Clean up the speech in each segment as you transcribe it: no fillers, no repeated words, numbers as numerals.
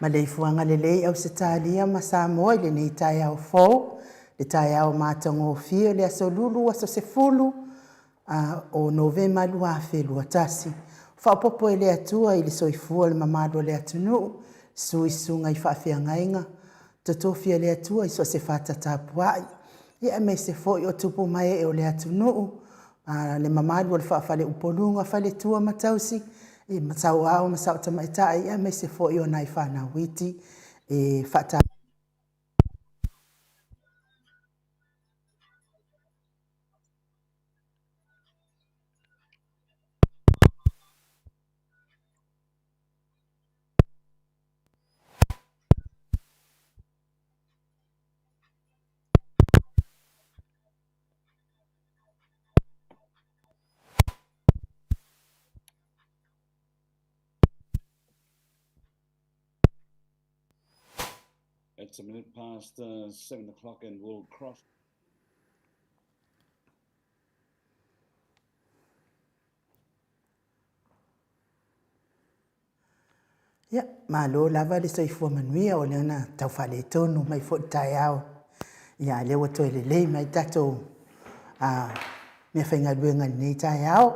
Maleifua-Mai lelei au se talia ma Samoa le nei tai au fou, le tai au mātango fio le aso lulu aso se fulu o Novema lua fe lua tasi. Whapopo e le atua i le soifua le mamado le atunu, sui sunga i whaafia ngainga, tatofia le atua i so se whata tapuai. Ia me se foi o tupu mai e o le atunu, le mamado le whaafale upolunga, whale tua matausi, e matau au masau tamaitai, ia me se foi o nai whana witi, e whata. It's a minute past 7 o'clock and we'll cross. Ia, malo lava le soifua manuia o leana tau whale tonu mai fo tai au. Ia, lewa toi lei mai tatou mea whainga luenga nei tai au.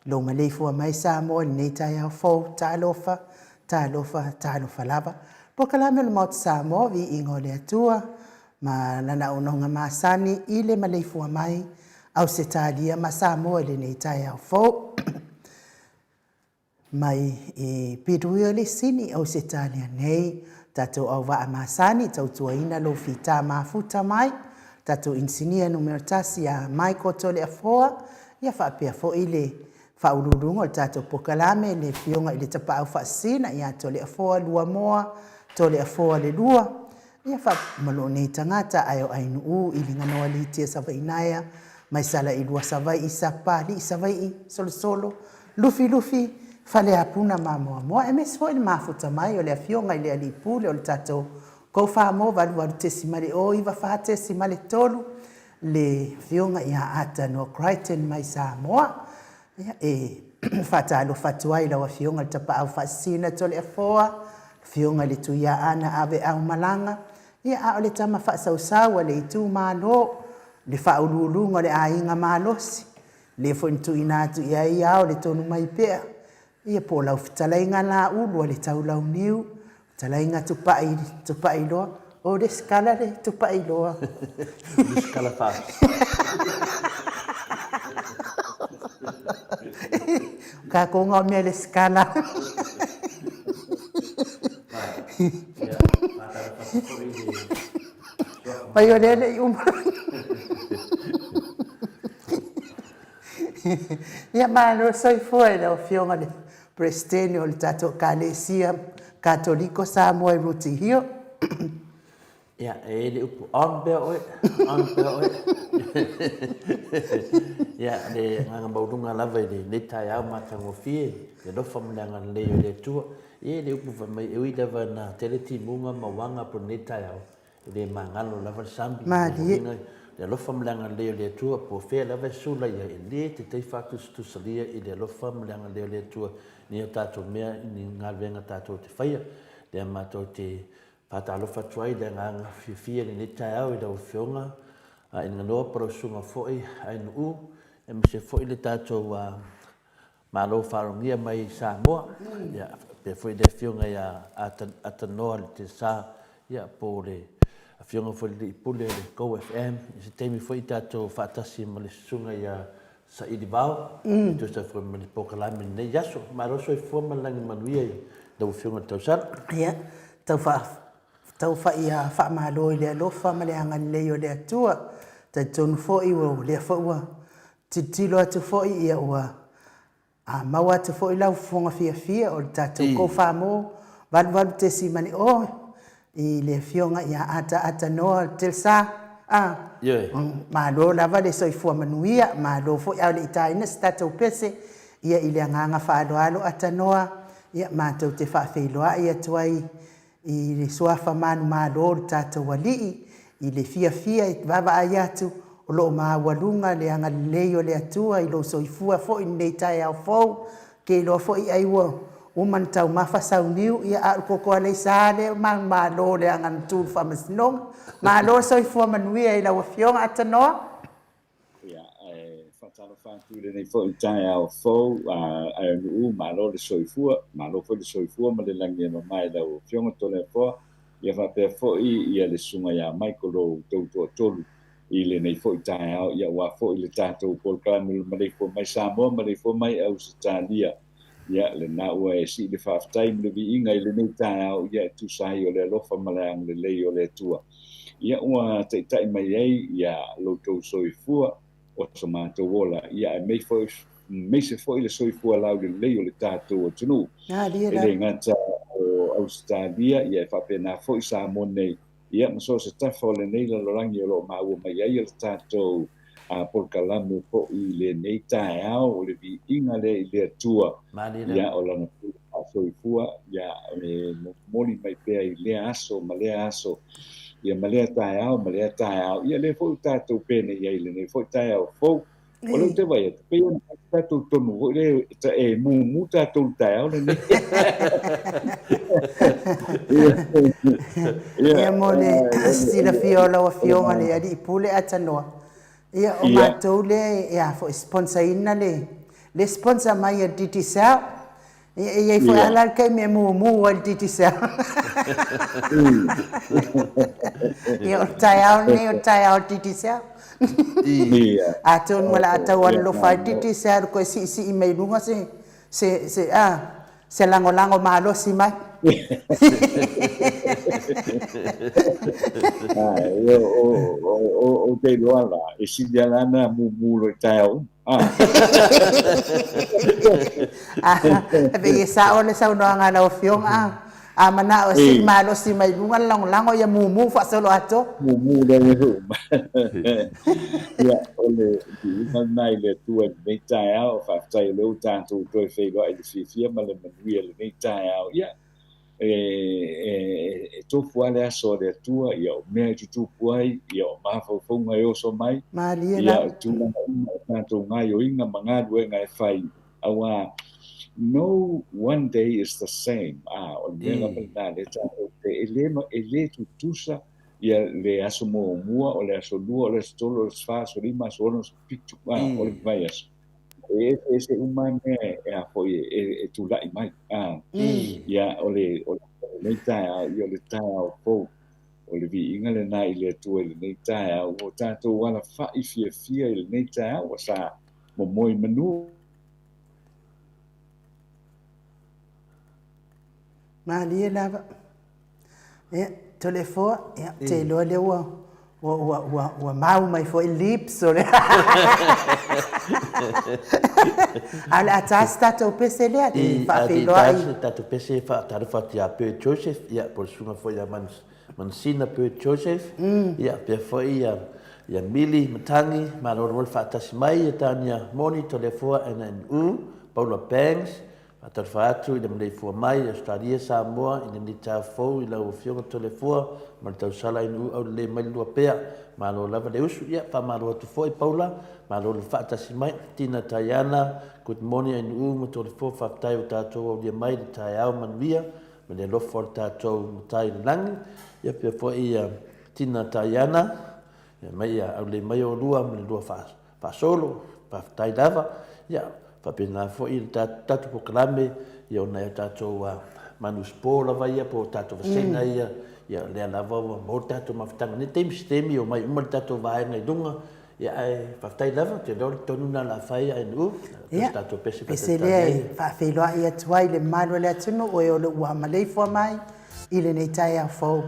Lo Maleifua-Mai Samoa nei tai au fau talofa lava. Poka la mele maut Samoa vi ingo le atua. Ma nana unonga masani i le Maleifua-Mai au se talia ma Samoa le nei tai au fau. Mai e piruia le sini au se talia nei tatou au waa masani tau tuaina lo fita mafuta mai tatou insinia numero tasi a Michael tole afoa ia whaapea fo i le whaururunga o tatou pokalame le fionga i le tapa au whaasina ia tole afoa lua moa tole afoa le lua ia whaamalo nei tangata ayo ainu u i linganoa li tia savainaya mai sala i lua savai i sapa li i savai i solo lufi fale apuna moa e mes foi mafuta mai o le afionga i le alipule o le tatou ko fa mo valu tesimale o iva fa tesimale tolu le fionga ia ata no Crichton mai Samoa ia e fatalo fatuai la fionga le tapa au fasina tole afoa fionga le tuia ana ave au malanga ia a le tama fa sausau le tu malo le fa ululunga le ainga malosi le fontu inatu ia o le tonu mai pea ia po lau fitalainga la ulu le tau lau niu talainga tupai loa o le skala le tupai loa le skala fa ka konga me le skala pai o le ia malo soi foi le fionga le prestene o le tato kalesia katoliko Samoa i Rutihio. Ia, e le upu onbea oe. Ia, le nganga maurunga lava i le tai au matangofie, le lofa mleanga leo le tua. Ia, le upu whamai e ui lava na teletimunga mawanga pro le tai au. Le mangalo lava sambi. Le lofa mleanga leo le tua, po fea lava sula ia e le te tei whakus tusalia i le lofa mleanga leo le tua. Ni o tātou mea, ni ngā venga tātou te whaia. Le mātou te pātalofa tuai, le nganga whiwhia ni ne tai au i lau whionga. I ngā noa parasunga fhoi, ai nu u. E mse fhoi le tātou mālo wharongia mai Samoa. Ia, pe fhoi le whionga ia atanoa le te sā. Ia, po le whionga fhoi le ipule le Go FM. I se teimi fhoi tātou whaatasi ma le sunga ia sa i vau tu sa fo me pokalame nei yaso ma roso e fo ma langi manuia do fiunga tau sar ia tau fa ia fa malo le lofa ma le anga le o le atua te tonu fo i wo le fo wa titilo atu fo i ia wa a maua te fo i lau fonga fia o tatu ko fa mo van te si mani o i le fionga ia ata no telsa malo lava le soifua manuia malo fo ia le itaina statou pese ia i le anganga whaaloalo atanoa ia mātou te whaafeiloa ia tuai i le suafa manu malo tātou walii i le fia i vava ai atu o loo mawalunga le anga leo le atua i lo soifua fo i nei tai au fau ke lo fo i aiwa man tau mafa sauniu ia a koko le sale malo le anga tu famasnong malo soifua manuia i la fionga atanoa ia fatalo fatu le nei fo i tai au fau ai nu malo le soifua ma le langi no mai la fionga tole fo ia fa pe fo ia le sunga ia Michael tolu i le nei fo i tai au ia wa fo i le tatou polkami Maleifua-Mai Samoa Maleifua-Mai Australia ia le na ua e si le whaftai le vi inga i le nei tai au ia tu sai o le alofa maleang le lei o le tua ia ua tai mai ei ia lo tou soifua o sa mātou wola ia e mei se foi le soifua lau le lei o le tātou o tunu e le ngata o Australia ia e whapena foi sa monei ia maso se tafa o le nei la lorangi o lo maua mai ai o le tātou por kalame po i le nei tai au o le vi inga le i le atua ia o lana soifua ia le moli mai pea i le aso ma le aso ia ma le tai au ia le fo tātou pene ia i le nei fo tai au fo O le te vai pe ona ta tu tonu o le ta e mu ta tu tau le ni. Ia mo le sila fiola o fionga le adi pule atanoa. Ia o mātou le ia fo sponsor ina le sponsor mai a Titi Sao. Ia fo ala kai me mu o Titi Sao. Ia o tai au Titi Sao. Aton wala atawan lo fai Titi Sao ko si i mai lunga se lango malo si mai. O te loa la, e si dialana mu lo tau. Ebe ye sa ole sa no anga na ofiong mana o si malo si mai lunga lango ya mu fa solo ato. Mu le hu. Ya ole di mai le tu e nei tau fa tai lo tanto to fe lo ai fia ma le manuia le nei tau. Ya tofu ale aso le tua ia o mea tu puai ia o mafaufunga e oso mai ia tu tanto ngai o inga mangadu e ngai fai awa no one day is the same o mea mena le tanto ele tu tusa ia le aso mua o le aso lua o le stolo o le sfa so lima so ono pitu o le vai aso ese umane e a foi e tu lai mai ia o le nei tai o le tai o po o le vi inga le nai le tu le nei tai o tato wala fa i fia le nei tai o sa mo moi manu mali lava telefone te lo le wa mau mai foi lips o le ala atasta to pesele ati fa filo ai tato pese fa tarufa tia pe Joseph ia por sunga foi a mansina pe Joseph ia pe foi ia mili matangi ma rol fa tasmai tania moni telefone en Paulo Banks atarfatu i Maleifua-Mai Australia Samoa i ni tafo i la ofionga telefone ma tau sala i au le mai lua pea ma lo lava le usu ia pa ma lo tu foi Paula ma lo fa tasimai tina tayana good morning in mo telefone fa tai o tato o dia mai de tayau manvia ma le lo for tato tai lang ia pe foi ia tina tayana mai ia au le mai o lua ma le lua fa solo pa tai lava ia fa pena foi il tato proclame ia ona tato manuspola vai ia po tato vasenga ia le lava mo tato maftanga ni sistemi o mai uma tato vai ngai dunga ia fa tai lava te do tonu na la fai ai nu tato pese le fa felo ia twai le malo le tunu o le wa Maleifua-Mai ile nei tai a fo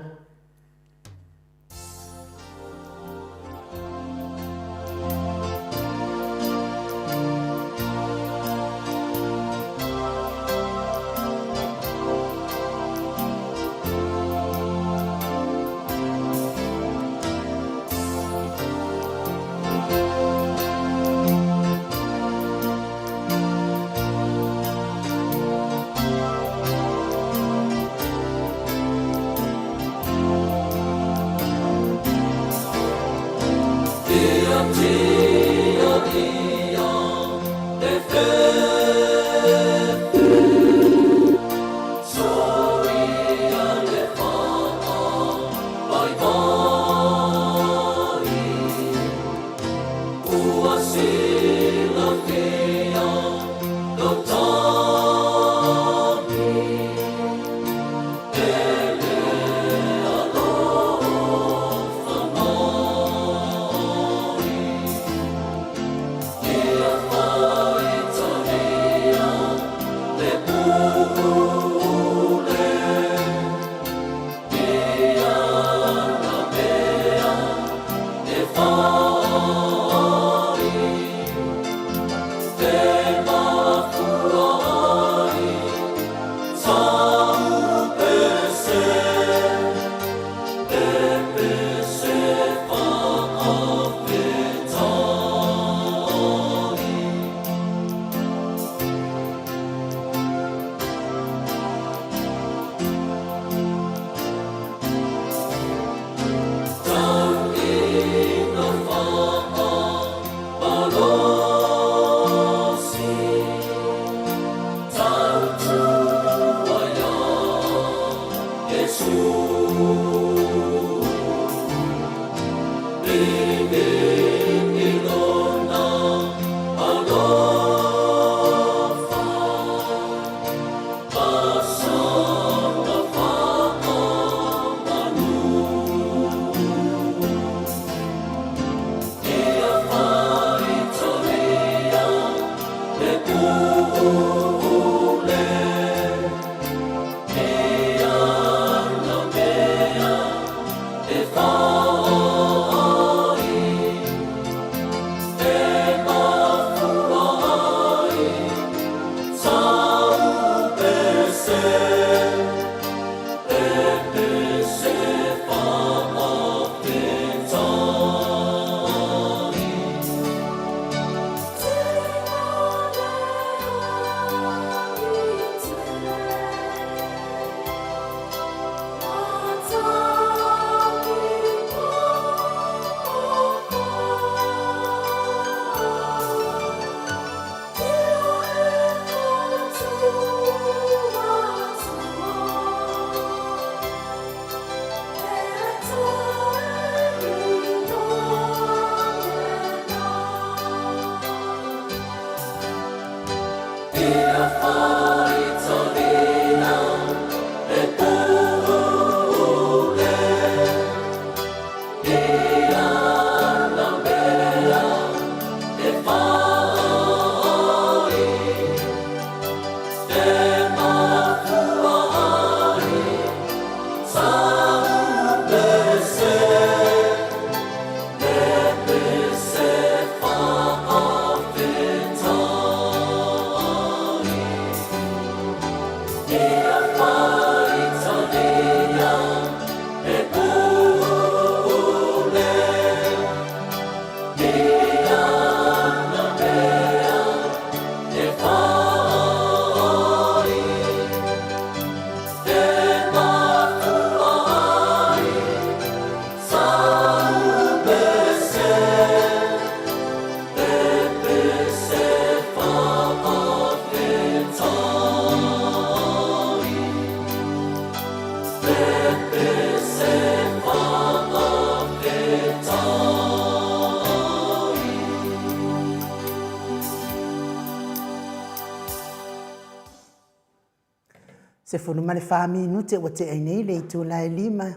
Se fono male minute ua te ai nei le tu lai lima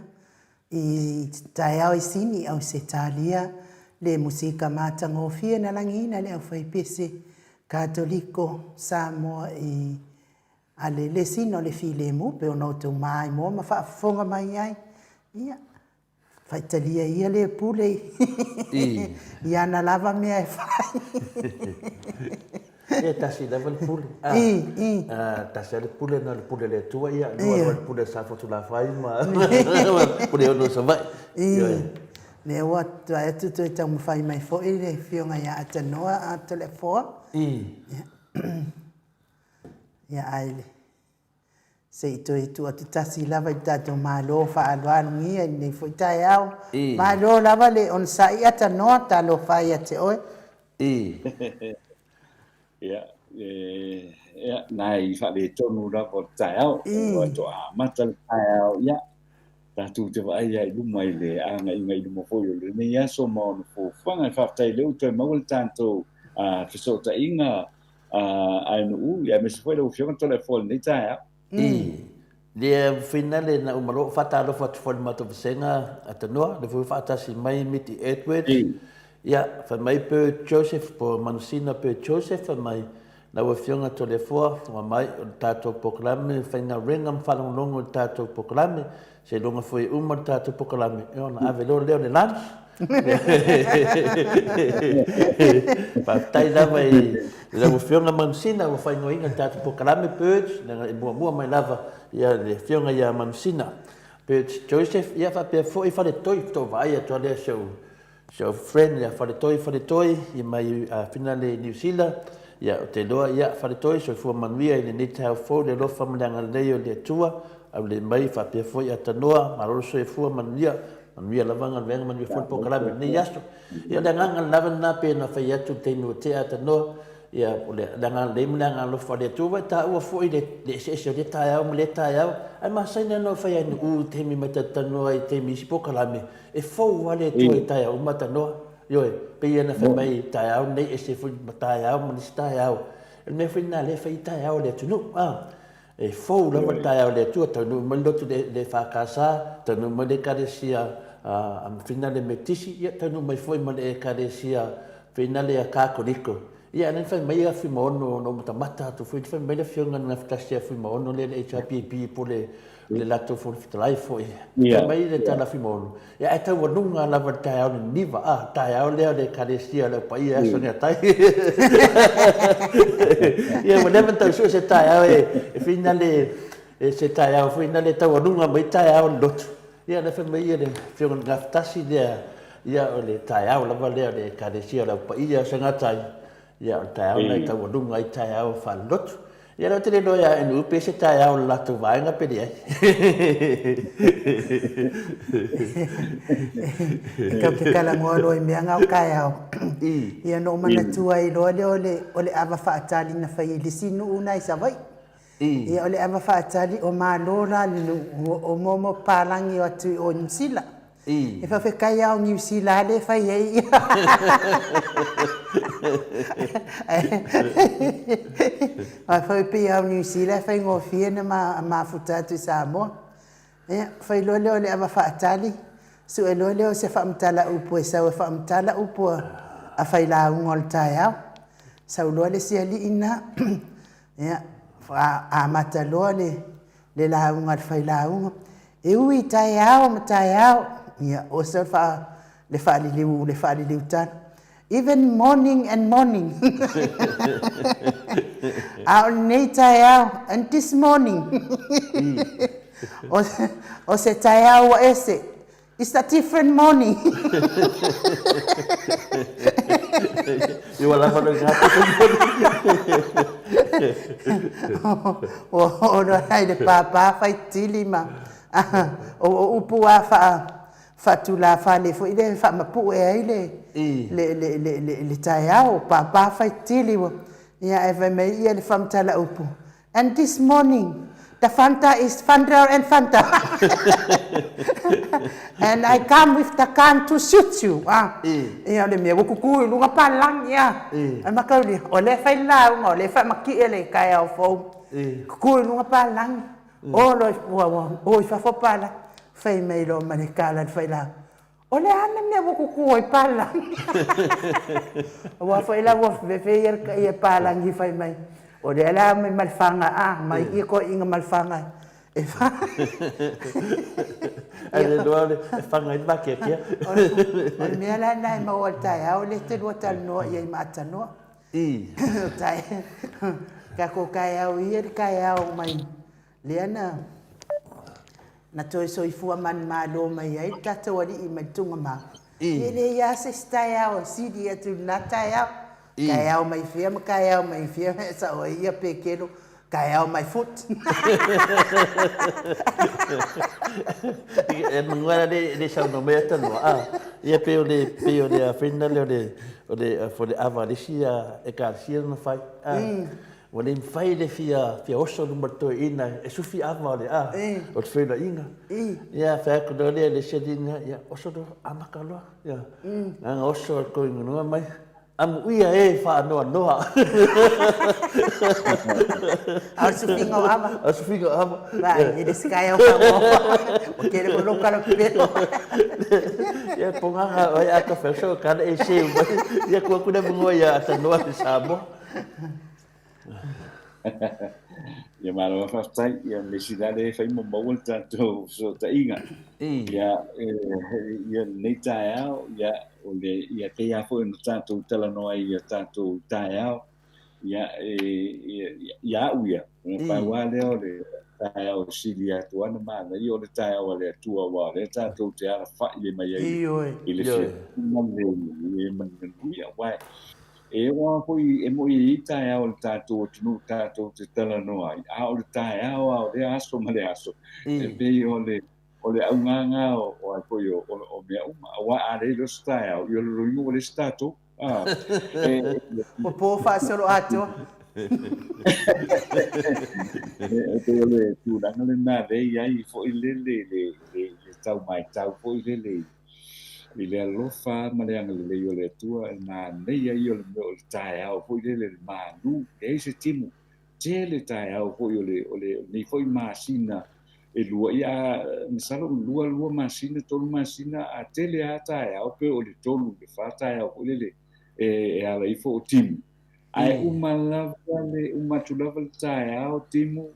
I tai au I sini au se talia le musika matangofia na langina le au fai pese katoliko Samoa I ale le sino le file mu pe ono tau mai mo ma fa fonga mai ai ia fai talia ia le pule ia na lava mea e fai e tasi lava le pule tasi le pule na le pule le tua ia no le pule sa fotu la fai ma pule ono sa vai le wa tu tu tau mu fai mai fo le fionga ia atanoa a telefone ia aile se itu atu tasi lava I tatou malo fa aloangia nei foi tai au malo lava le on sai ata no ta lo fai ate oe ia nai fa le tonu ra po tai au o to a mata tai au ia tatu te vai ai lu mai le anga I ngai mo foi le nei aso mo no fo fanga fa tai le to mo tanto a fiso ta inga ai no ia me se foi le fiona telefone nei tai au dia finale na umaro fata lo fat fol mato senga atanoa le fu fata si mai miti Edward ia fa mai pe Joseph po Manusina pe Joseph fa mai na wa fionga telefone wa mai tato proclame fainga ringam falong longo tato proclame se longa foi tato proclame e ona avelo leo le lunch pa tai lava le wa fionga Manusina wa fainga inga tato proclame purge na mua mai lava ia le fionga ia Manusina pe Joseph ia fa pe foi fa le toi to vai to le so friend ia fa le toi I mai finale New Zealand ia te loa ia fa le toi so fu manuia I le tau fo le lo fa manga le le tua au le mai fa pe foi atanoa ma lo so fu manuia lavanga venga manuia fo po kala ni yasto ia le nganga lava na pe na fa ia tu te no te atanoa ia o le langa le mlanga lo fa le tu va ta ua fo i le se le tai au le tai au ai ma sai no fa ia u te mi mata tano ai te mi sipoka la me e fo wa le tu i tai au mata no yo pe ia na fa mai tai au nei e se fo tai au ma ni tai au me fina le fa tai au le tu no e fo la va tai au le tu ta no mando tu de fa casa ta no me de caresia am fina le metisi ia ta no mai foi ma le caresia fina le ka koriko ia nen fai mai afi mono no mata tu fai mai le fionga na ftasia afi mono le HPP po le lato for life foi mai le tala afi mono ia eta wanunga la va tai au ni va tai au le caresia le pai a sonia tai ia mo never tau se tai au e fina le se tai au fina le tau wanunga mai tai au lot ia na fai mai le fionga na ftasi ia o le tai au la va le caresia le pai a sonia tai ia o tai au nei tau runga i tai au whalotu. Ia rau te reno ia enu pe se tai au latu vaenga peri ai. Kau ke kala ngolo i mea ngau kai au. Ia no mana tua i loa ole awa whaatali na whai le sinu una i savai. Ia ole awa whaatali o mālora o momo pālangi o atu o Nisila. E whawhi kai au New Zealand le whai ei. Ai whai pi au New Zealand whai ngō whia na ma futatu Samoa. Whai loa leo le awa whaatali. Su e loa leo se whaamtala upu e sau e whaamtala upu a whai la ungol tai au. Sau loa le sia li ina. A mata loa le la ungol whai la ungol. E ui tai au ma tai au. Ia, o sa le whaaliliu tana. Even morning and morning. Au nei tai au, and this morning. O se tai au wa ese. It's a different morning. You will have a look O no hai de papa fai tilima. O upu a fatula fale fo ile fa mapu e ai le tai au papa fai tili ia e vai mai ia le famtala upu. And this morning the Fanta is Fanta and Fanta. And I come with the can to shoot you. Ia le mea kuku lunga palang ia. Ai makauli o le fai la o le fa maki ele kai au fo. Kuku lunga palang. O lo o fa fo pala. Fai mai lo manekala fai la. O le ana mea kuku o palang. Wa fai la wa fe ia palang i fai mai. O le ala mai malfanga mai i ko inga malfanga e fa ale doale fanga i bakia kia o me ala nai ma o tai au le te do tal no i mata no tai ka ko kai au i kai au mai le ana na toi soifua man malo mai ai tata wali i mai tunga ma ele ya se stai au sidi atu na tai au kai au mai fia ma kai au mai fia sa o ia pequeno kai au mai foot e mangwana de sa no meta no ia peo de a fenda o de for de avalisia e carcia no fai o le fai le fia oso no mato ina e sufi ava le o te fena inga ia fa ko le sedinga ia oso do amakalo ia nga oso ko no mai am uia e fa no au sufinga ama vai ele sky au o que ele coloca no peito ia ponga ai a ka feso kana e se ia ko ku na ngoia ata no ate sabo ia malo fa stai ia lesidade fai mo volta to so ta inga ia nei tai au ia o le ia ke ia fo no tanto tela no ia tanto tai au ia ia uia pa wale o le tai au silia to ana mana io le tai au le tua wa le tanto te ara fa ile mai ai ile se mo le man ia wa e wa foi e mo i tai au tanto tu tanto te tela no ai au le tai au le aso ma le aso e be o le aunganga o ai foi o mea uma wa are lo stai au io lo ringo le stato O po whaasoro ato. Te ole tūranga le nā rei ai fo I le tau mai tau fo I I le alofa ma le anga le lei o le atua nā nei ai o le mea o le tae au fo I le mānu e se timu te le tae au fo I o le nei fo I māsina e lua ia misalo lua masina tolu masina a tele a tae au pe o le tolu le fa tae au fo le e ala I fo o timu ai umalava le umatulava le tae au timu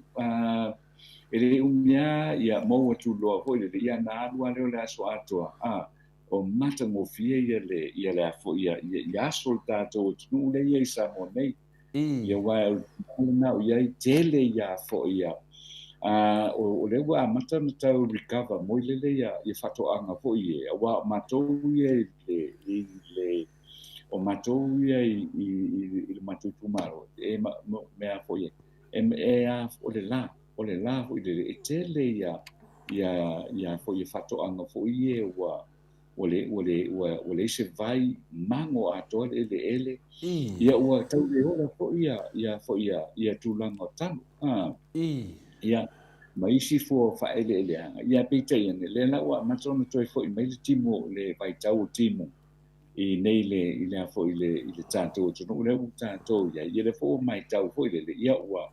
e le umia ia mau atu loa fo le ia na alua leo le aso atoa o mata ngofia ia le afo ia aso le tātou tunu le ia I Samoa nei ia wai na ia I tele ia fo ia o le wa mata na tau recover mo le ia whatoanga fo ia wa matou ia le o matou ia I le matou tumaro e mea fo ia o le la fo ia e tele ia fo ia whatoanga fo ia o le se vai mango ato ele ia ua tau le hora fo ia tūlanga tanu ia maisi fo faele anga ia peitei ane le la ua matona toi fo I mai le timo le vai tau timo I nei le fo I le tātou tunu le u tātou ia le fo mai tau fo le ia ua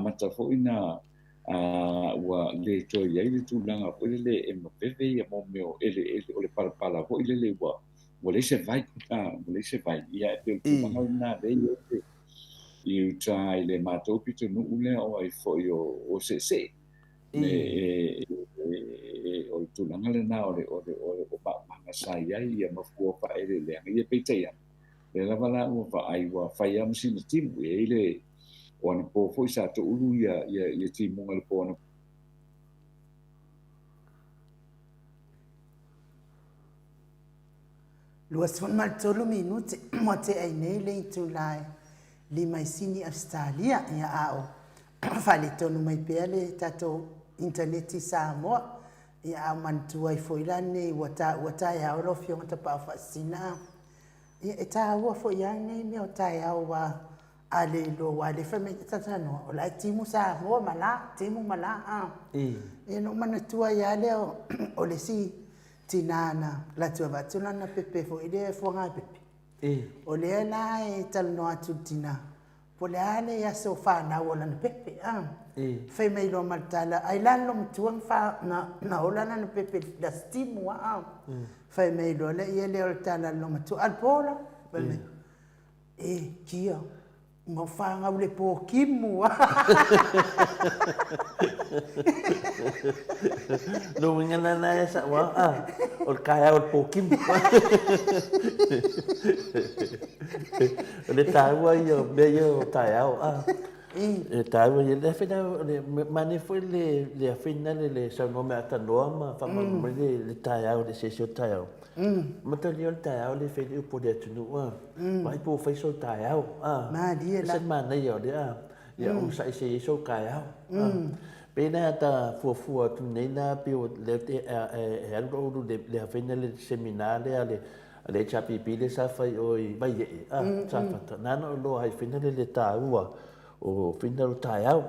mata fo ina ua le toi ia le tūlanga fo le e mapeve ia mo meo ele o le palapala fo le ua le se vai ia te tūlanga na le I try le mātou pito nuu le o ai fo I o se o le tūlanga le nā o manga sai ai ia mafua whaere le anga ia peitei ana le lavala ua whaai ua whai amasina timu e le o ana po fo I sa to ulu ia timunga le po ana Lua sifon maltolo minuti mo te ai nei le itulai lima isini Australia ia ao fale tonu mai pea le tato interneti Samoa ia au mantua I foilane wata ia oro fionga ta pa fasina ia eta ua fo ia nei me o tai au wa ale lo wa le fa me tata no o la timu Samoa mala e no manatua ia le o le si tinana la tua vatuna na pepe fo ile fo nga pepe o le na e tal no atu tina po le ale ya so fa na wala na pepe fe me lo maltala ai lan lo mtuang fa na ola na pepe da stimu fe me lo le ye le tala lo mtu al pola kia mo fa nga le po kimu no ngana na esa wa o kaya o po kimu le tawa yo meio taiao e tawa ye le fina mani foi le fina le sa no me atanoa ma fa ma le taiao le se taiao mata le taiao le fe u po de tunu mai po fe so taiao ma dia la ma na yo de ya u sai se so kaiao pena ta fu tu nei na pe le e algo le fina le seminare le chapipi le sa fai o vai sa fata nano lo hai fina le taua o fina lo taiao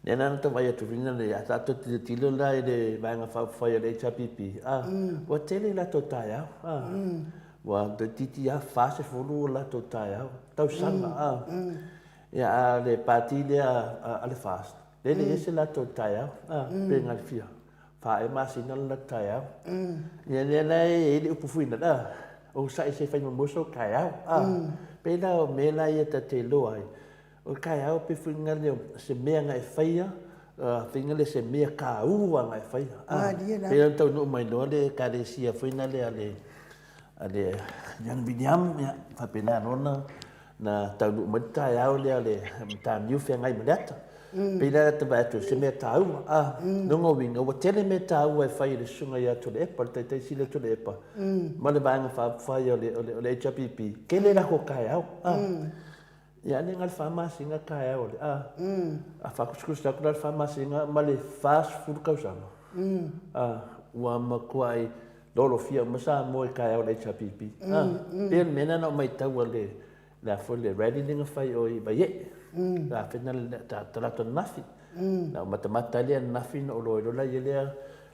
nena to vai tu fina le ata to tilo la le vai nga fai le chapipi wa tele la to taiao wa de titi a fase fulu la to taiao tau sanga ya le pati le ale fast le ese la to taiao pe ngal fia fa e masina la taiao ya le le upufuina da o sai se fai mo so kaiao pela o mela ia te loai o kaiao pe finga le se mea ngai faia finga le se mea ka ua ngai faia pela tau no mai no le karesia fina le ale yang bidiam ya fa pena nona na tau no kaiao le ta new fe ngai medata pela te ba tu se mea tau no winga o tele me tau e fai le sunga ia to le epa te sile to le epa ma le banga fa fai le HPP ke le la ko kaiao ya ni ngal fama singa kaiao a fa kuskus ta kula fama singa ma le fast food ka usama wa ma kwai lolo fia ma Samoa kai au le chapipi pe mena no mai tau le la fo le ready ninga fai o i ba ye la fena ta la to nafi na mata le nafi no lo la ye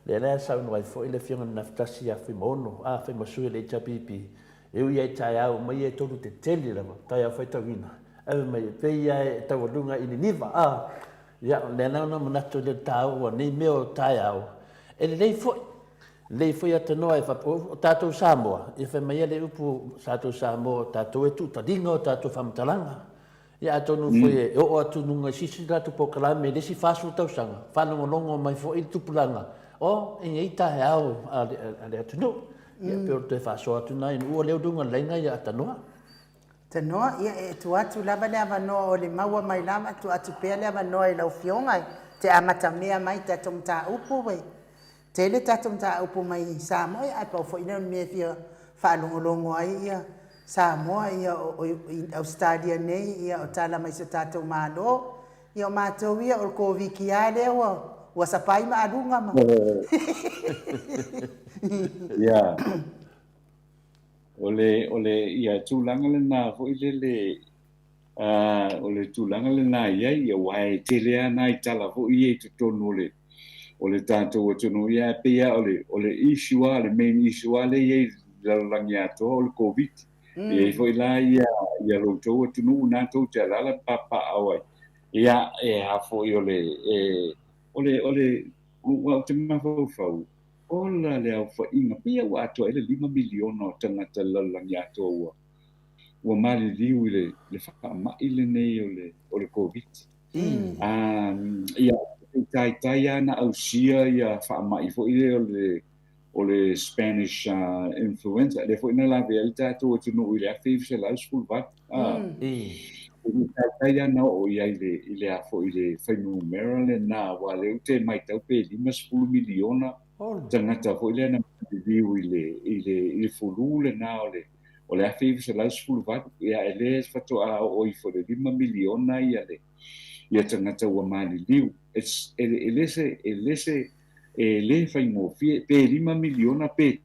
le sa no ai fo ile fia na ftasi ya fi mono fe mo su le chapipi eu ia tai au mai e tolu te tele la tai au fai tawina mai pe ia tau lunga ini niva ia le na no manato le tau o ni meo tai au le foi ata noa e o tatou Samoa e fa mai le upu tatou Samoa tatou e tu tadinga o tatou famtalanga ia atonu foi o atu nunga sisi la tu pokala me le si fasu tau sanga fa longo mai foi tu pulanga o e ita e au ale atunu ia pe o te faso atu nai o le dunga lenga ia ata noa te noa ia e tu atu lava le avanoa o le maua mai lama tu atu pea le avanoa i lau fionga te amata mea mai tatou mta upu wei te le tatou mta upu mai Samoa ai pa fo ina me fia fa longo ai ia Samoa ia o Australia nei ia o tala mai se tatou malo ia o matou ia o ko viki ale o sapai ma alunga ma ia ole ia tūlanga le nā fo ile ole tūlanga le nā ia wai te lea nā i tala fo i e tutonu ole tātou o tunu ia pia ole isua le main isua le ia lalangi ato ole COVID ia fo ila ia lo tau o tunu nā tau te alala papa awai ia hafo i ole ua te mafau ola le au fa inga pia wa ato ele 5 miliona o tangata lalangi ato ua mali liu le whakama ile nei ole COVID. Ia tai ana au sia ia whakama i fo ile ole Spanish influenza. Le fo ina la vea tato o tunu ile a fiv se lau school vat. Tai ana o ia ile a fo ile whainu Maryland na wa leu te mai tau pe 5 miliona tangata fo ile na viu ile fulu le na ole a fiv se lau school vat ia ele fato a o i fo le 5 miliona ia tangata ua mali liu ele fai mo fie pe 5 miliona pe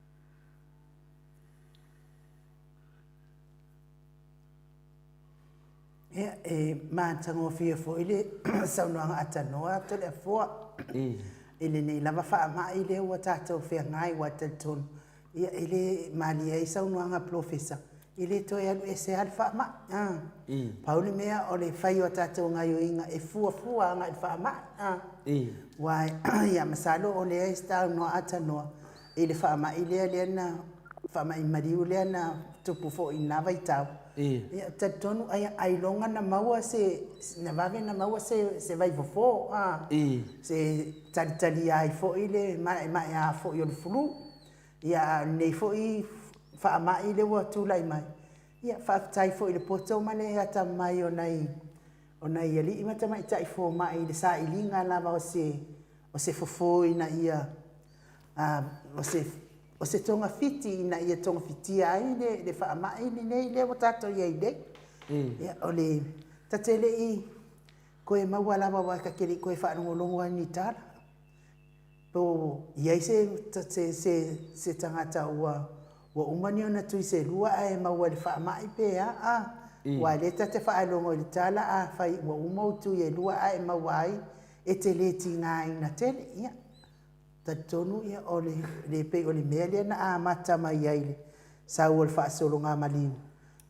mātango fia fo ile saunoanga atanoa to le foa ile nei lava wha mai le ua tātou whea ngai wa telton ia ile mali ai saunoanga professor ile to ia e se al wha ma pauli mea o le whai o tātou ngai o inga e fua ngai wha ma wai ia masalo o le stau no atanoa ile wha ma ile le na wha mai mariu le na tupu fo ina vai tau ia tatonu ai longa na maua se na vave na maua se vai fo se tali ai fo ile mai a fo yo flu ia nei fo i fa mai le wa tu lai mai ia fa tai fo ile poto male ata mai onai ali ima ta mai tai fo mai le sa ilinga lava o se fo ina ia o se tonga fiti ina ia tonga fiti ai le fa mai nei le tato ia ide ia ole tatele i ko e mawala wa ka kiri ko e fa longo ni tala po ia se tangata wa umani ona tu se lua ai mawala fa mai pe wa le tate fa longo ni tala fa wa umo tu ia lua ai mawai e te le tinga ina tele ia tatonu ia ole le pe ole mele na mata mai ai sa ol fa solo nga maliu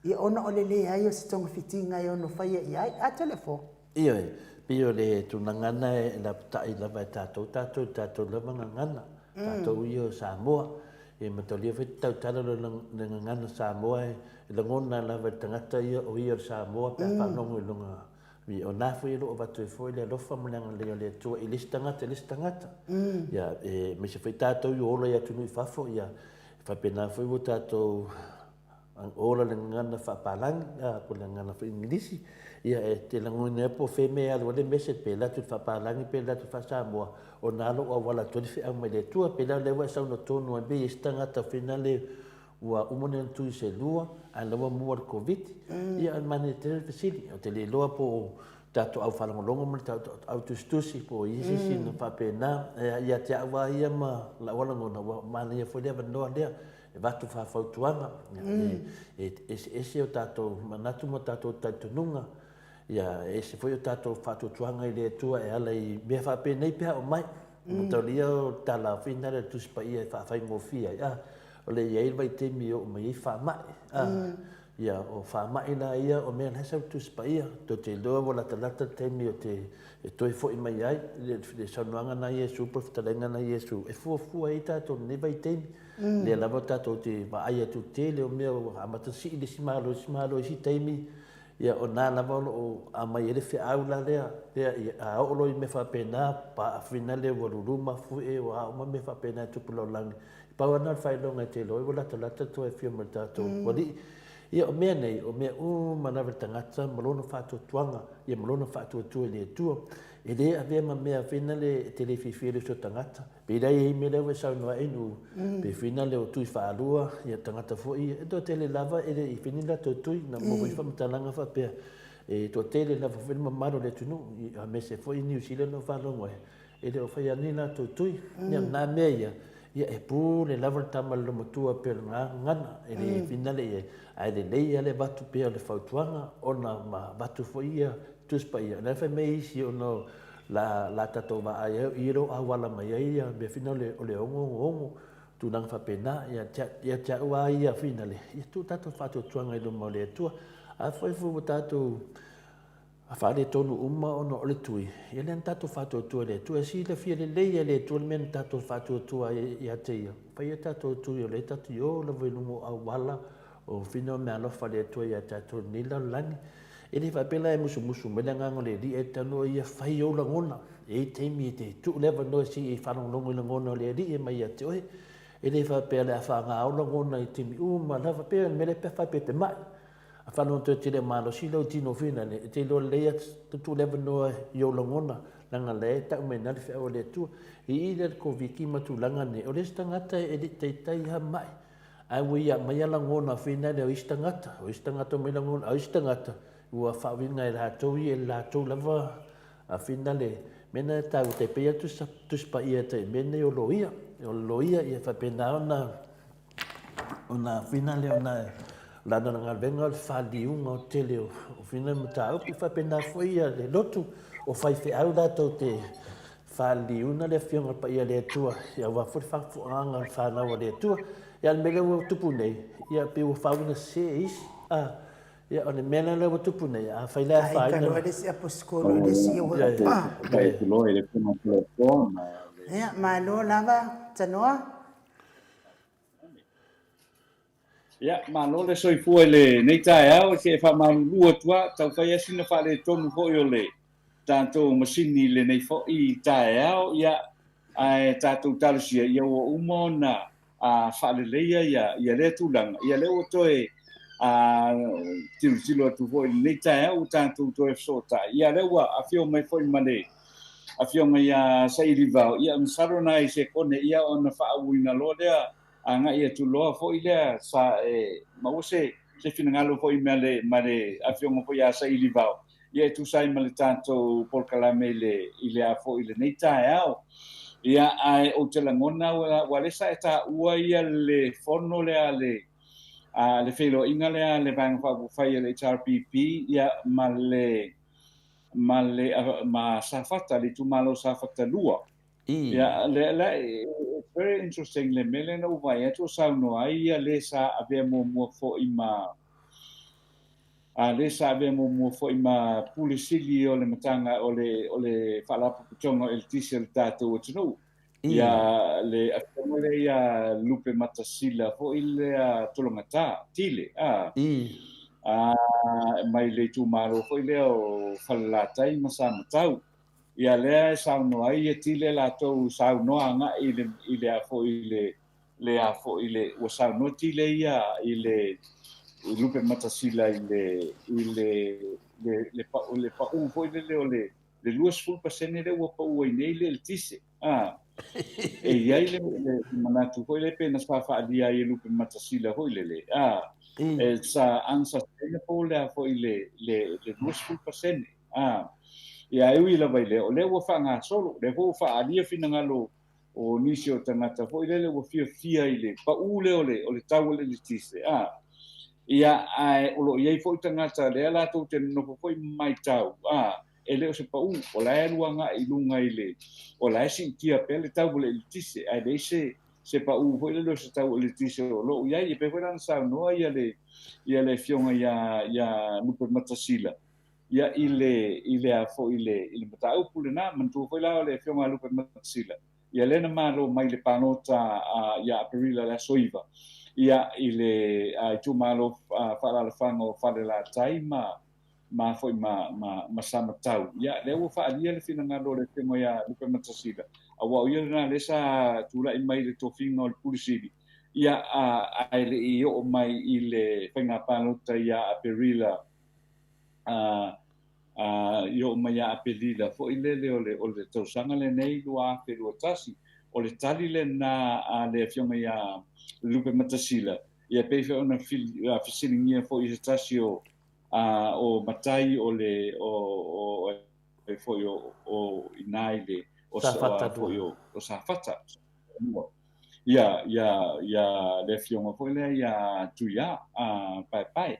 ia ona ole le ai o se tonga fitinga ia no fai ai a telefo ia pio le tunangana la tai la vai tato la ngana tato io Samoa e matolia fe tau tala le ngana Samoa le ngona la vai tangata ia o ia Samoa pe pa no longa vi ona foi lo va tu foi le lo famulanga le tu ilistangata ya me se foi tato io ola ya tu no fafo ya fa pena foi o tato ang ola le ngana fa palang ko le ngana fa inglisi ia te langone po feme al wale mese pe la tu fa palang pe la tu fa Samoa o nalo o wala tu fi ang me le tu pe la le wa sa no tonu be istangata finale ua umone tu se lua a lawa muar covid ia al mane te fasili o te le loa po tato au whalangolongo mo tato au tustusi po isisi na whapena ia te awa ia ma la walangona mana ia whulea vanoa lea e watu whawhautuanga ese o tato manatu mo tato taitununga ia ese foi o tato whatutuanga i lea tua e ala i mea whapena i pia o mai mo tau lia o tala whina le tuspa ia e whawhai ngofia ia o le ia ilwa i te mi o mai i whamai ia o whamai la ia o mea lesa tuspa ia to te loa wo lata te mi o te e toi fo i mai ai le saunuanga na Iesu profitalenga na Iesu e fuafua i tato neva i te le lava tato te vaai atu te le o mea amatasi i le simalo i si teimi ia o nā lava o a mai ele whi au la lea a olo i me whapena pa a whina le waruruma fu e o a oma me whapena tupulau langi pau ana whailonga te loi wo lata to e whia mai tato wali ia o mea nei o mea manawa tangata malona whatuatuanga ia malona whatuatua le tua e le avea ma mea whina le te le whiwhiri so tangata pe rei e me lewe sau noa enu pe whina le o tui whaalua ia tangata fo ia e to tele lava e le i whini la tui na mo wai whamatalanga whapea e to tele lava whini mamaro le tunu a me se fo i New Zealand o whalongoe e le o whai anina tui ia nā mea ia e pū le lava tama le matua pe ngana e le whina le e ai le leia le watu pea le whautuanga ona ma watu fo ia tuspa ia na whai mei isi ono la tatou wa ai i ro a wala mai ai me fina o le ongo tu nang whapena ia tia ua ia fina le ia tu tatou whatuatuanga i lo mau le atua a whai fu tatou a whaare tonu ono o le tui ia le tatou whatuatua le atua si le fia le leia le atua le mena tatou whatuatua ia te ia whai ia tatou tui o le tatou i o la wailumo a wala o fina o mea alofa le atua ia tatou nila langi e le whapela e musu me le ngango le ri e tano ia whai o langona e teimi te tu lewa no si e whanongongo i langona le ri e mai a te oe e le whapela a whanga o langona i timi ma la whapela me le pe whape pe mai a whanon te te le malo si lau tino whina e te lo lea tu lewa no i o langona langa le tau me nari whea o le tua i le ko viki matu langa ne o le stangata e le teitai ha mai ai wia mai ala ngona whina le o istangata mai langona o istangata ua whawinga e rātou i e rātou lava a whina le mena tau te pea tuspa ia te mene o loia ia whapena ona whina le ona lana nga venga o whaliunga o tele o whina mata au pi whapena fwia le lotu o whaiwhi au rātou te whaliuna le whionga pa ia le atua ia wafuri whafuanga whanau le atua ia mele o tupu nei ia pe o whawina se isi ia o le mena le o tupu nei a whailea whaina ai kalo ele si aposkolo ele si o Kai kulo ele kuma telefon ia malo lava tanoa ya malo le soifua le nei tae au se fa malua tua tau fai asina fa le tonu fo yo le tanto masini le nei fo i tae au ya ai tatou talusia ia o umona a fa le leia ia le tulanga ia le o toe a tilo tu fo nei tae au tanto toe sota ia le wa a fio mai fo i mane a fio mai a sai rivao ia msaro nai se kone ia ona fa uina lo lea anga ia tu loa fo ile sa ma se finangalo fo i male a fio mo fo ia sai rivao ia tu sai male tanto por calame ile a fo ile nei tae au ia ai o te langona wa le sa eta ua ia le fono le felo inga le bang fa fai le HRPP ia ma safata le tu malo safata lua ia le very interesting le mele no vai eto sa no ai le sa abbiamo mo fo ima le sa abbiamo mo fo ima pulisili o le matanga o le fala putonga el tisel tato o tino ia le afamole ia lupe matasila fo ile tolongata tile mai le tu malo fo ile o falatai masama tau ia le sauno ai tile la to sauno anga ile afo ile afo ile o sauno tile ia ile lupe matasila le pa u fo ile le luas full pasene le o pa u nei le tise e ia ile manatu fo ile pena fa dia ile lupe matasila fo ile e sa ansa tene fo le afo ile le luas full pasene ia iwi la vai le o le ua whanga solo le ho wha alia fina ngalo o nisi o tangata fo i le ua fia i le pa ule o le tau le tise ia ai o lo iai fo i tangata le ala tau te no fo i mai tau ele o se pa o la e luanga i lunga i le o la e si kia pe le tau le tise ai le se pa fo i le se tau le tise o lo iai e pe fo lan sa no ia le fionga ia nupe matasila ia ile a fo ile matau pule na mantu fo la le fionga lupe matasila ia le na malo mai le panota ia perila la soiva ia ile ai tu malo fa la fango fa la taima ma foi ma sama tau ia le o fa dia le fina ngalo le temo ia lupe matasila a wa ia na le sa tula i mai le tofinga o pulisidi ia ai le i o mai i le whainga panota ia a perila i o mai a perila fo i le o le tausanga le nei lua lua tasi o le tali le na le fionga ia lupe matasila ia peife ona fisilingia fo i se tasi o matai o le foi o inai le o foi o safata ia le fionga foi le ia tuia pai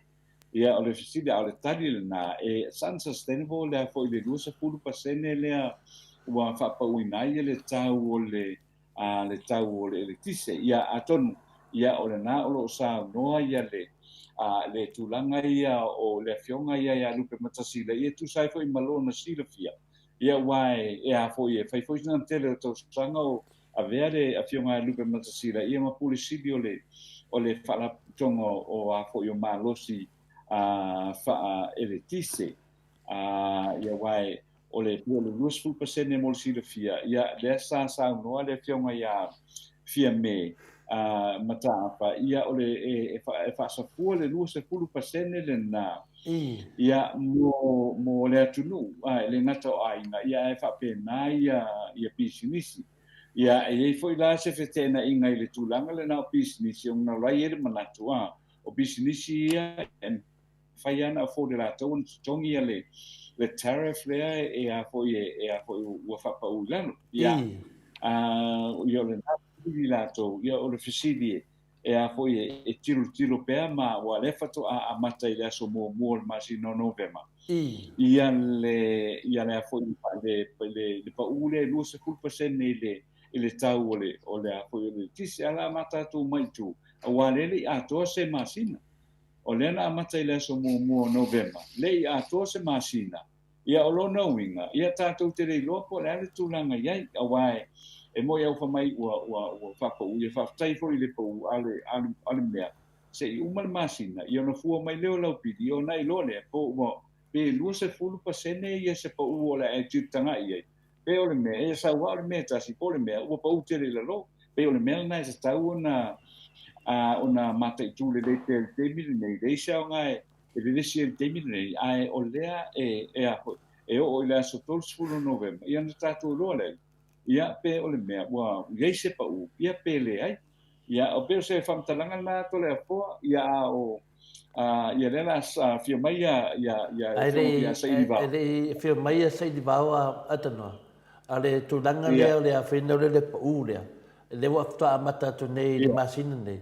ia o le fisida o le tali le na e san sustainable le foi le 2% le ua fa pa uinai le tau o le tise ia atonu ia o le na o lo sa noa ia le tulanga ia o le fionga ia lupe matasila ia tu sai foi malona sila fia ia wai ia foi fai foi na tele to sanga o a vere a fionga lupe matasila ia ma pulisidi o le fala tongo o a foi o malosi fa eletise ia wai o le 2% mo sila fia ia le sa no le fionga ia fia me matapa ia ole fa sa le 2% le na ia mo le tunu le ngata ainga ia fa pena ia business ia e foi la se fetena inga le tulanga le na business yung na lai ele manatu o business ia en faiana fo de la ton tongi le tariff le e foi o fa pa ulano ia ia le lato ia o le fisidi e a foi e tiro pe ma o le fato a mata ile so mo ma si no novema ia le foi le pa ule lu se culpa se le tau o le a foi le tisi ala mata tu mai tu o le a to se masina o le na mata ile so mo novema le a to se masina ia o lo knowinga ia tatu te le lopo le tu langa ia awai e mo ia fa mai o fa pa u fa tai fo ile po ale mea se uma masina ia no fu mai leo la pidi o nai lo le po mo pe lu se fu pa sene ia se po u la e tanga ia pe o le me e sa wa le me ta si po le me o pa u te le lo pe o le me na se ta una mata tu le te mi nei dei sa ngai e le si te mi nei ai o lea e o ile so tol fu november ia na ta tu lo le ia pe o le mea wa gei se pa u ia pe le ai ia o pe se fam talanga na to le po ia o ia le la fia mai ia sai di va ele fia mai ia sai di va atano ale tu langa le a fina le pa u le wa fa mata to nei le masina nei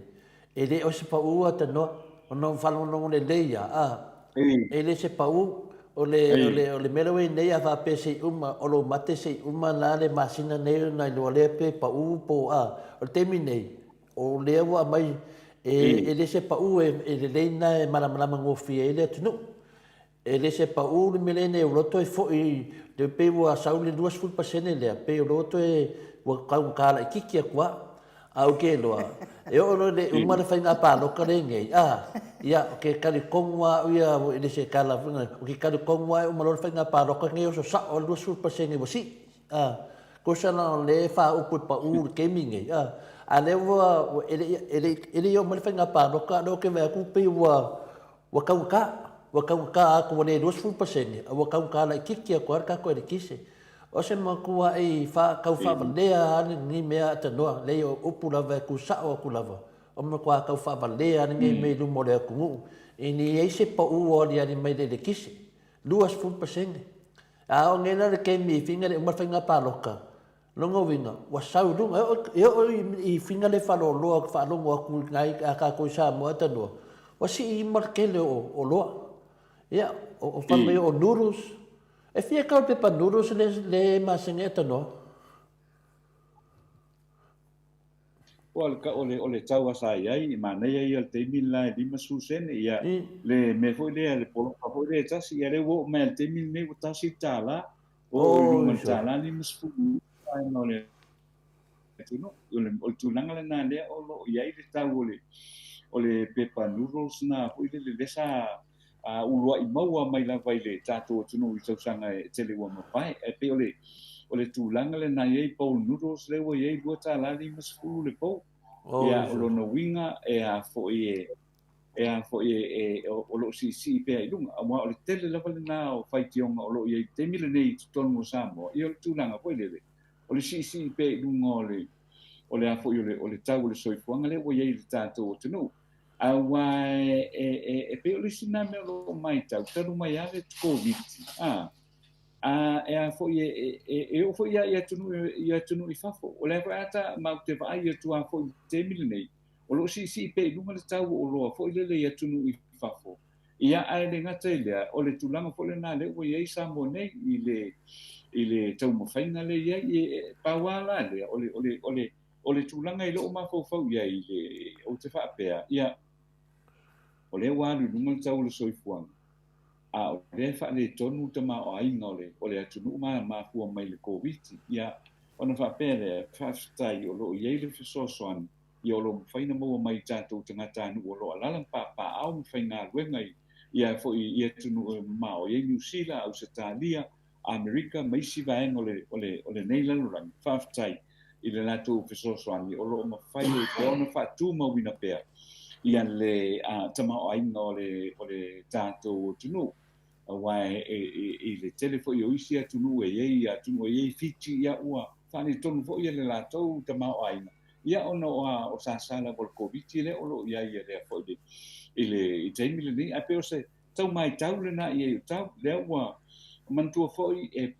ele o se pa u atano no falo no le leia ele se pa u o le melewe nei a fa pe se uma o lo mate se uma la le masina nei na lo le pe pa u po o temi nei o le wa mai ele se pa u le le na mala ngo fi ele tunu ele se pa u le mele nei lo to fo i de pe wa sa le 2% le pe lo to wa ka la kiki kwa au ke loa e o le uma le fainga pa lo ka le ngai ia ke kali kongwa ia ele se kala ke kali kongwa o malo fainga pa lo ka ngai so sa o 2% ngai bosi ko sa na le fa o pu pa u ke mi ngai a le wa ele yo malo fainga pa lo ka do ke va ku pe wa ka ko le 2% wa ka la kiki ko ka ko le kise o se makua e fa kau fa valea ni mea te noa le o upu lava ku sa o ku lava o makua kau fa valea ni me lu mo le ku e ni e se pa u o ni mai le kisi 2% A o ngena le ke mi finga le umawhainga paloka. Longa winga, wa sau lunga, I finga le whalo loa ka whalongo aku ngai a ka koe Samoa tanua. Wa si I markele o loa. Ia, o whamai o noodles. E fia kau pepa noodles le masenga tanua. Ole tau asa ai I mana ia te mil la lima susen ia le me foi le polo fa foi le tasi ia le wo me te mil ne tasi tala o lunga tala lima su ai no le tuno o tunanga le na le o lo ia le tau ole pepa noodles na foi le lesa a ulua I maua mai la vai le tato tuno I tau sanga e tele wa mapai e pe ole tūlanga le nai ei pau noodles le wa ei lua tā lali masfulu le pau. Ia o lona winga e a fo i o lo si pe ai lunga. A mua o le tele lava le nā o whaitionga o lo i ei te mile nei tonu mo Samoa. Ia o le tūlanga poi le. O le si pe ai lunga o le a fo i o le tau o le soifuanga le wa ei le tātou o tunu. A wai e pe o le siname o lo mai tau. Tanu mai ale COVID. E fo o fo ia tunu I fafo o le ata ma te vai ia tu a fo te mil nei o lo si pe lunga le tau o lo fo le ia tunu I fafo ia ai le ngata ile o le tulanga fo le na le o ia Samoa nei I le tau mo fainga le ia I pawala le o le tulanga I lo ma fo ia I le o te fa pea ia o le wa lunga le tau le soifuanga a o le fa le tonu te ma o ainga o le atunu ma fua mai le COVID ia ona fa pele fa stai o lo ye le fisosoan I o lo faina mo mai tatou tangata anu o lo ala pa au faina wenga ia fo ia tunu ma o ye New Zealand Australia America mai si va en o le nei lan fa stai I le lato fisosoan o lo ma faina o ona fa tu ma wina pe ia le tama o ainga o le tatou tunu wai le telefo yo isi atunu e atunu e fiti ia ua fani tonu fo ia le latou te mau aina ia ono o sasala vol covid le o ia le fo ile taimi le ni ape o se tau mai tau le na ia tau le ua mantua fo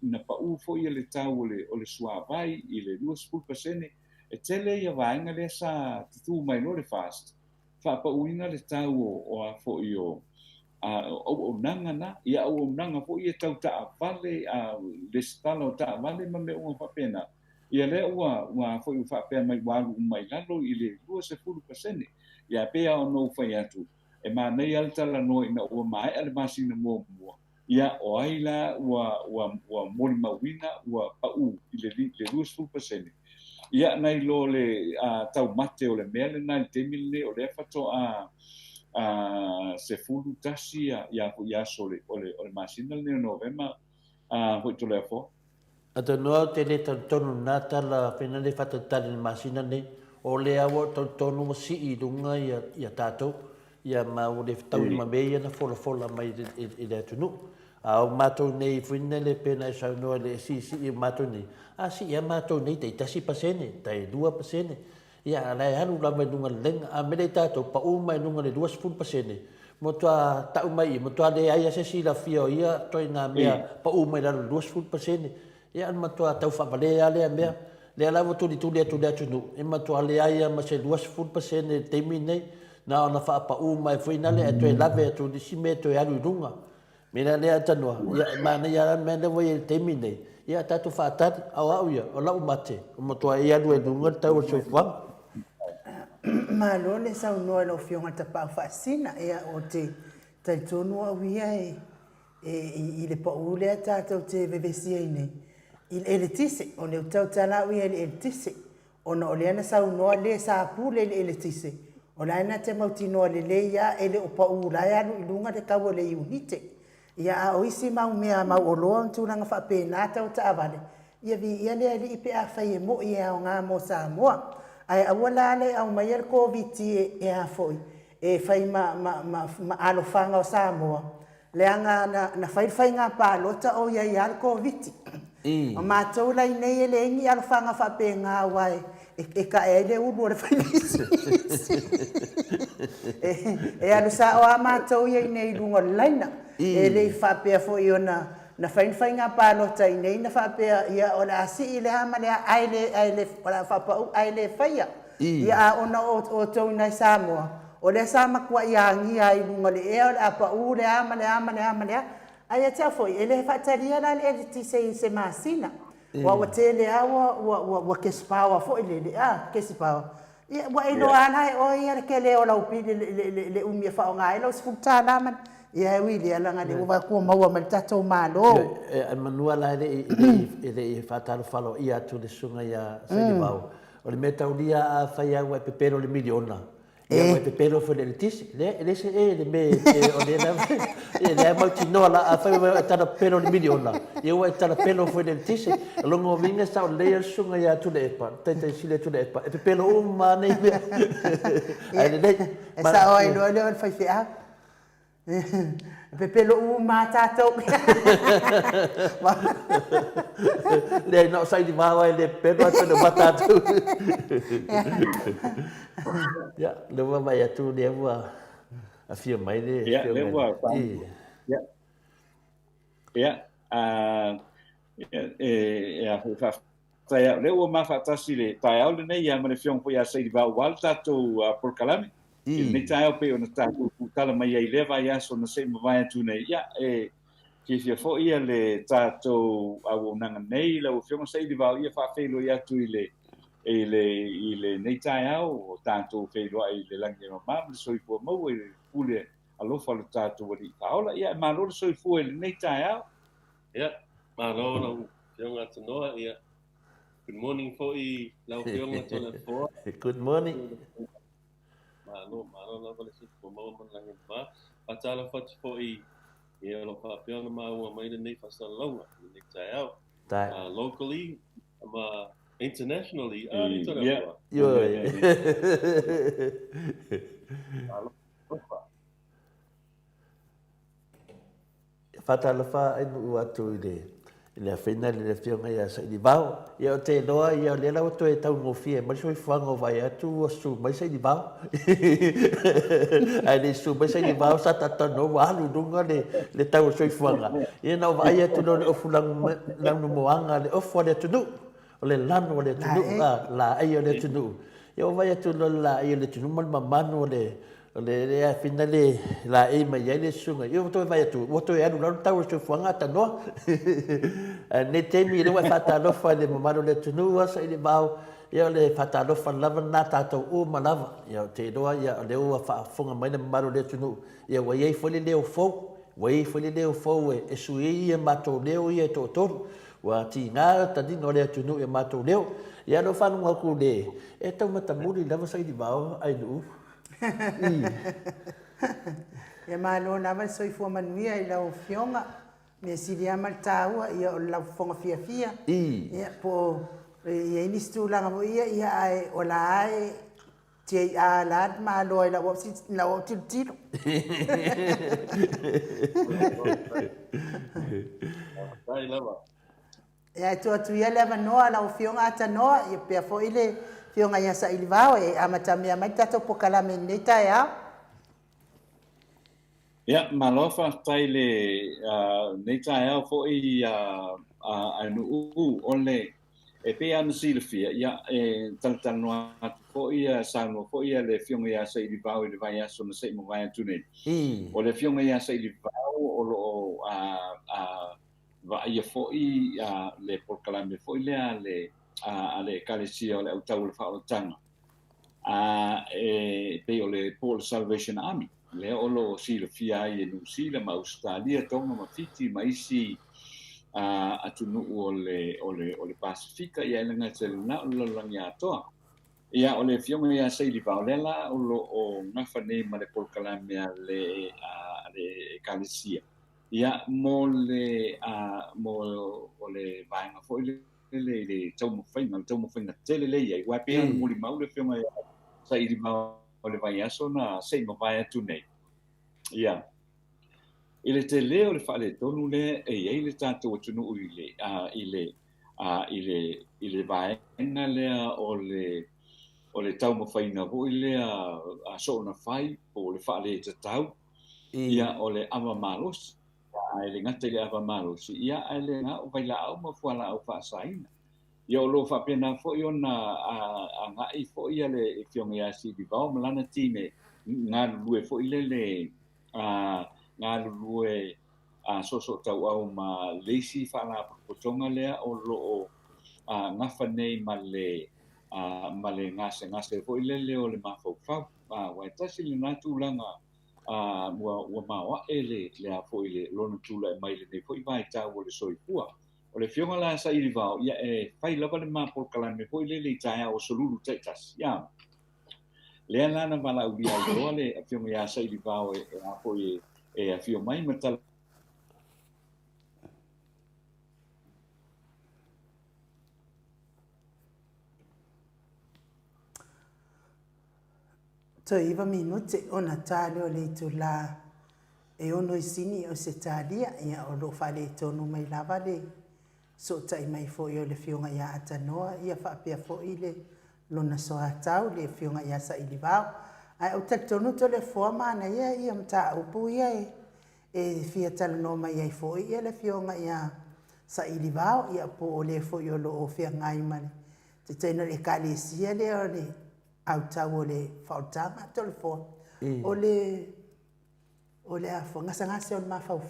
na pa u fo ia le tau o le suavai ile 2% e tele ia vainga le sa tu mai no le fast fa pa uina le tau o fo io o nanga na ia o nanga fo ia tau ta vale le stalo ta vale ma me o papena ia le ua fo fa pe mai walu mai lalo I le 2% ia pe o no fa ia tu e ma nei alta la no ina o mai ale masina mo ia o aila ua moli mawina ua pa u I le 2% ia nei lo le tau mate o le mele na te mille o le fato se fulu tasi ia sole o le masina le novema ho to le fo Ata noa te le tonu nata la pena le fata tali le masina ne o le awa tonu si I lunga ia tatou ia ma o le tau I mamei na fola mai I le atunu a o matou nei fuina le pena sa noa le si I matou nei si ia matou nei te tasi pasene te 2% ia la halu la mai lunga lenga a mele tatou pa o mai lunga le 2% mo tua tau mai mo tua le ai se si la fio ia toi na mea pa o mai la 2% ia ma tua tau fa vale ale mea le ala tu le atunu e ma tua le ai ma se 2% te mine na ona fa pa o mai fuina le toi lave tu di si me toi alu lunga mena le atanua ia ma na ia me le voi te mine ia tatu fa tat au ia o la mate mo tua ia lu lunga tau so fa Malo le sau noa lo fionga ta pau fasina ia o te tonu a wia I le pa ule ta te vevesia nei I le tise o le tau tala wia le tise o no le ana sau noa le sa pule le tise o la na te mauti noa le ia ele o pa ula ia lunga te kau le unite ia a o isi mau mea mau o loa tūranga wha pēnā tau ta avale ia vi ia le ali ipe a whai mo ia o ngā mo Samoa ai awala le au mai el COVID e a foi e fai ma alo fanga o Samoa le anga na fai nga pa lota o ia al COVID o ma tau lai nei le ngi alo fanga fa pe nga wai e ka ele u no le fai e alo sa o ma tau ia nei lungo laina e le fa pe foi ona na whainwhai ngā pālo tai nei na whapea ia o la asi i le hama lea aile wala whapau aile whaia. Ia a ona o tau nai Samoa. O le sama kua ia ngia i lunga le ea o le apau le hama lea. Aia tea foi, ele whataria la le ti se masina. Wa te le a wa kesipawa fo le a kesipawa. Ia wa ilo ana o ia ke le o la upi le umia fa nga ilo sfuta la man. Ia wili ala nga le wa ko maua mal tatou malo. E manua la ele fatalo falo ia tu le sunga ia se bau. O le metaulia a fai au e pepero le miliona. Ia o e pepero fo le tisi. Le se le me o le na le mau tino la a fai o tana pelo le miliona. Ia o tana pelo fo le tisi. Longo vinga sa o le sunga ia tu le epa. Tete sile tu le epa. E pepero o ma nei. Ai le. Sa o ilo le fai fia. Pepelo o ma tatou. Le no sai di mawa le pelo atu le matatu. Ya, le wa mai atu le wa a fia mai le. Ya, le wa. Ya. Ya, fa tai le wa ma fa tasi le tai au le nei ya ma le fiong po ya sai di va wal tatu por kalami. Ni tai au pe ona tatu tala mai ai le va ya so na sai ma vai atu nei. Ya, ke fia fo ia le tatu au nanga nei la o fiong sai di va ia fa felo ya tu ile ile nei tai au o tatu felo ai le langi ma so i po mo e pule alo fa le tatu wali paola ia ma lo so i fu ele nei tai au. Ya, ma lo no fiong atu noa ia. Good morning for i lau fiong atu le fo. Good morning. Malo na vale sit po mo man lang ma. Patala fat fo i ia lo fa fiong ma ua mai le nei fa salonga nei tai au. Locally ama internationally ni tona fo. Yo. Fatala fa inu atu le fina le fiona ia sa di bau ia te loa ia le la to e tau ngofie ma so fango vai atu su mai sai di bau ai le su mai sai di bau sa ta no walu dunga le tau so fanga ia no vai atu no ofulang lang no moanga le ofo le tunu le lan o le tunu la ai le tunu ia vai atu no la ai le tunu mal mamano le finale la e mai ele sunga eu to vai tu o to e no tau so fanga ta no ne te mi le wa fata no fa le mamano le tunu wa sai le bau ia le fata no fa lava na ta to o malava ia te do ia le o fa fonga mai le mamano le tunu ia wa ye fo le fo e sui e mato leo ia to wa ti nga ta di no le tunu e mato leo ia no fa no ku de e tau mata muri lava sai di bau ai nu Ia malo na vai soi fua manuia i lau fionga me siria mal taua ia o lau fonga fia ia po ia ini stulanga mo ia ai o la ai te a la malo i lau si lau tilo ia tu ia leva noa lau fionga ata noa ia pe fo ile fionga ia sa ilvao e amatamia mai tato po kala me neta ya. Ya, malofa tai le nei tai au fo i anu ole e pe anu silfia ya tal no fo i sano fo i le fionga ia sei di bau de vai aso no sei mo vai tu nei o le fionga ia sei di bau o lo va ia fo i le por calame fo i le ale kalesia le tau le fa o tanga pe o le Paul Salvation Army le olo sila fia i no sila ma Australia tonga ma fiti ma isi atunu ole Pasifika ia nga tele na lo langa to ia ole fionga ia sei di paulela o ngafa nei ma le por kalamia le kalesia ia mo ole vainga foi le tau mo fainga tele le ia wa pe mo li mau le fionga sei di mau le vai aso na sei mo vai atu nei ia ile te leo le fale tonu le e le tato tunu ile vai na le o le tau mo faina vo ile a so na fai o le fale te tau ia o le ama malos ai le ngata le ava malo si ia ai le nga o vai la au ma fua la au fa saina ia o lo fa pena fo i ona a nga i fo ia le e fionga ia si di vao malana time nga lue fo i le a nga lue a so tau au ma leisi fa la potonga lea o lo nga fa nei ma le ngase fo i le o le mafau wa tasi le natu langa ua mawa le a fo i le lona tula e mai le nei fo i vai tau o le soifua o le fionga la sa i vao ia e fai lava le mapol kalame fo i le taia o solulu taitas ia le lana vala u dia o le a fionga ia sa i vao e a fo i e a fio mai matal to iwa minute ona tale o le tula e ono i sini o se talia ia o lo fale tonu mai lava le so tai mai fo i o le fionga ia atanoa ia fa apea fo i le lona soa tau le fionga ia sa ili vau ai o te tonu to le forma na ia mta upu ia e fia tala no mai ai fo i le fionga ia sa ili vau ia po o le fo i o lo o fia ngai mani te tena le kale sia le o le au tau o le fautanga to le fo o le afo ngasa o le mafau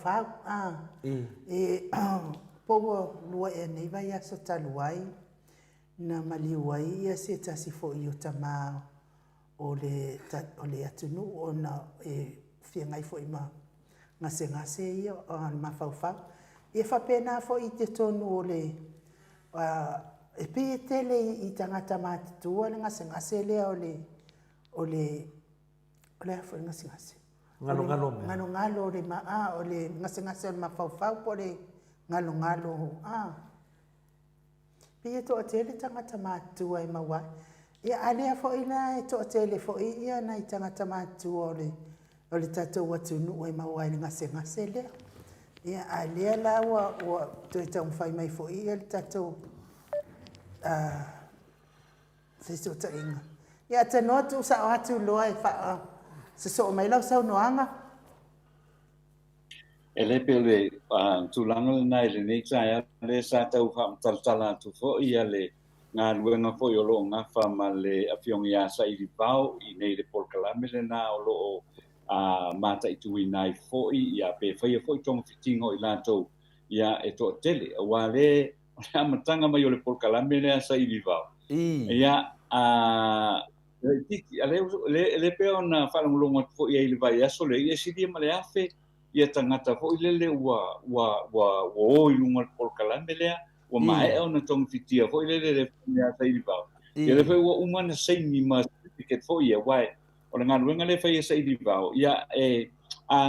pogo lua e nei vai aso taluai na maliuai ia se tasi fo i o tamao o le atunu o na fia ngai fo i ma ngase ia o le mafau ia fa pena fo i te tonu o le e pe tele i tangata matutua le ngase lea o le afo ngase ngalo le o le ngase o le mafau po le ngalo pia to tele tangata matua e mawa ia ale fo ina e to tele fo ia na tangata matua o le tato watu no e mawa le ngase le ia ale la wa to tang fai mai fo ia le tato se so inga ia te no tu sa atu loa e fa se so mai lau sau noanga ele pele tulanga nai le nei taia le sa tau fa tala tu fo ia le nga luenga fo i lo nga fa ma le afionga ia sa i vao i nei le polkalame le na o lo mata i tui nai fo ia pe fa ia fo i tong fitingo i lato ia e to tele wa le matanga mai o le polkalame le sa i vao ia le pe ona fa longa fo ia i le vai aso le ia si dia ma le afe ia tangata fo i lele wa o i lunga polkalame lea wa mai ona tong fitia fo i lele le ia sa i vao ia le fo wa umana sei ni ma certificate fo ia wai o nga luenga le fa ia sa i vao ia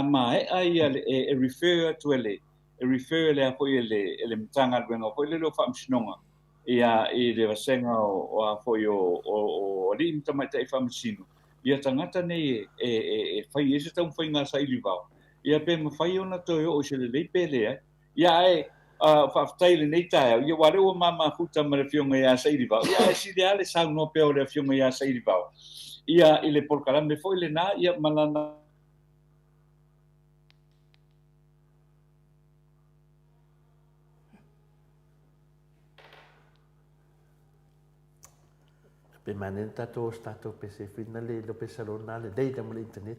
mai ia e refer to ele e refer le fo i le mtanga luenga fo i lele fa msinonga ia i le vasenga o fo o li mtamai tai fa msino ia tangata nei e fa ia se tau fa nga sa i vao ia pe mafai ona to o se le pele ia fa ftai le nei tai ia wale o mama futa ma le fionga ia sa i vao ia si le ale sa no pe o le fionga ia sa i vao ia i le polkalame foi le na ia malana pe manen tato stato pe se finale lo pe salona le dei da mo internet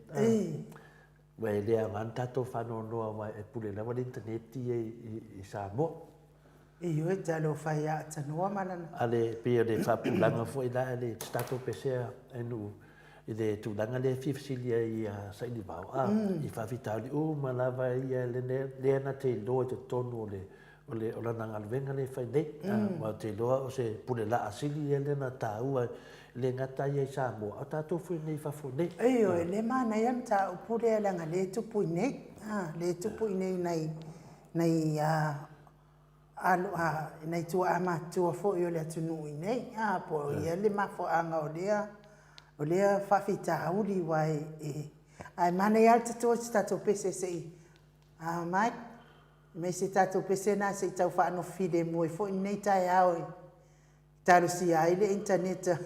Wai lea ngan tato whanau noa wai e pule lawa le internet i Samoa. I oi talo whai a tanoa malana. Ale pia le whapulanga fo i la le tato pesea enu i le tūlanga le whiwsilia i a saini vau. I whawhitau li o malawa i a le na te loa te tonu o le nanga alwenga le whai nei. Ma te loa o se pule la asili e le na tāua le ngata ia i Samoa, o tātou fui nei whafo nei. Eo, le mana iam tā upure alanga le tupu nei, le tupu nei nei nei tua ama tua fo i o le atunu i nei, po ia le mafo anga o lea whawhita auri wai ai mana ia te tō te tātou pese sei, mai, me se tātou pese nā se tau whaano whide mo i fo i nei tai au i tarusi ai le internet.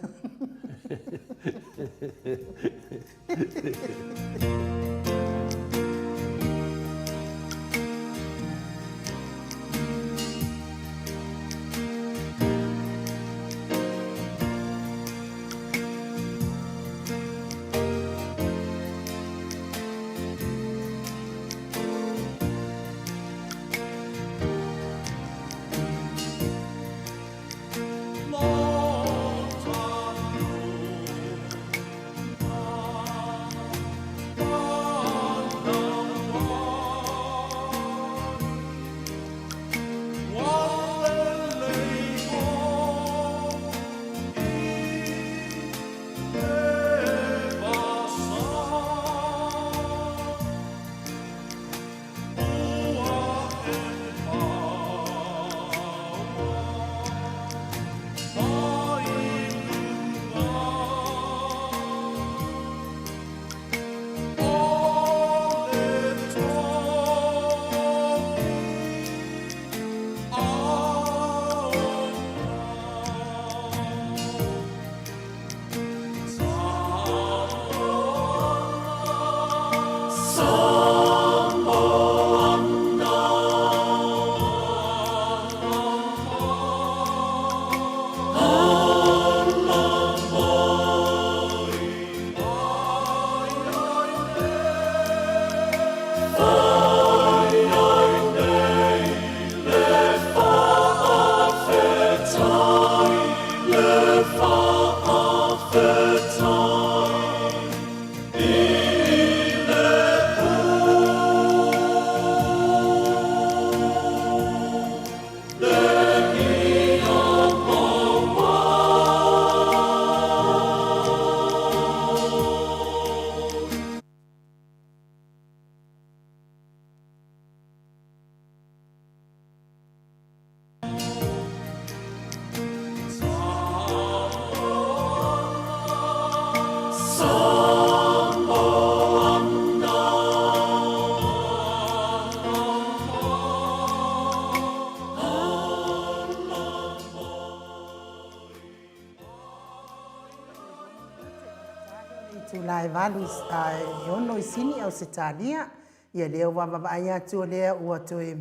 e valu e ono i sini au se talia ia leo wawai atu lea ua toe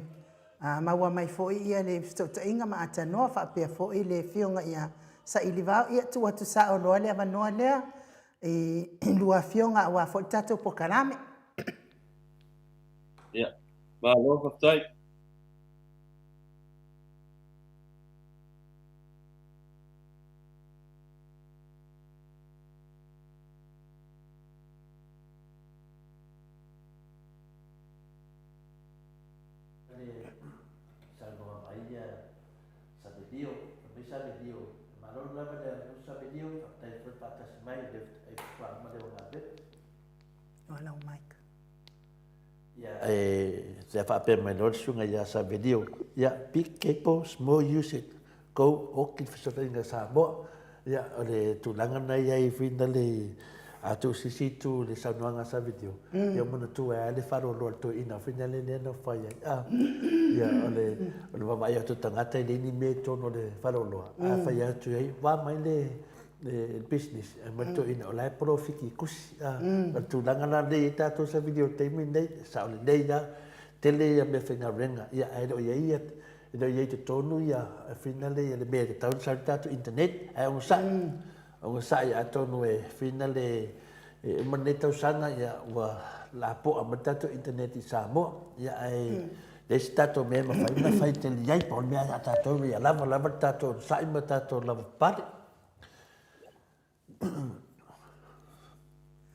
maua mai foi ia le tainga ma atanoa whapea foi le fionga ia sa ili vau ia tu atu sa o loa lea vanoa lea e lua fionga ua foi tato po karame. Yeah, ma lo fatai. Olha o Mike. Se whape mai lor sunga ia sa video. Ia, big capo, small usage. Go, oki whasaringa Samoa. Ia, o le tūlanga nei ai whina le atu sisi tu le saunuanga sa video. Ia mana tu e ale wharo loa tu ina whina le nena whai ai. Ia, o le wamai atu tangata i le ni me tono le wharo loa. A whai atu ai, wā mai le business e mato ina o lai profiki kusi tu langa na le tato sa video teimi nei sa ole nei da tele ia me fenga renga ia ai o ia te tonu ia finale ia le me te tau sa tato internet ai o sa ia tonu e finale e maneta usanga ia wa la po a matato internet i Samoa ia ai le stato me ma fai tele ia po me ia tato ia lava tato sa ima tato lava pare.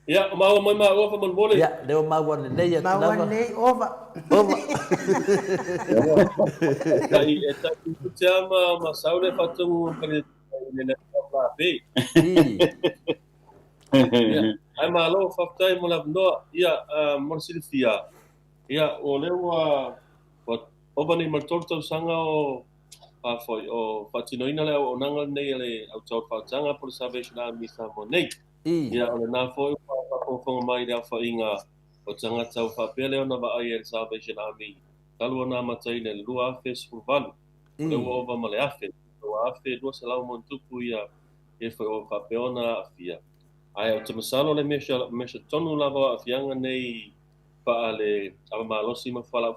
Ya, mau mai ma ova man bole. Ya, leo mau wan nei ya tulawa. Mau wan nei ova. Kai eta tu chama ma saule patu kali ne na be. Ya, ai ma lo faftai mo la no ya mo silfia. Ya, o lewa wat obani ma torto sanga o pa foi o fatinoina le o nanga nei le au tau fatanga por Salvation Army sa mo nei. Ya, o na foi o mai da fa inga o tanga tau fa pele ona ba ai Salvation Army talu na matai le lua Facebook van le o va male afe o afe do sala mo tupu ia e foi o fa peona afia ai o tmasalo le mesha tonu lava afianga nei pa ale ava malosi ma fala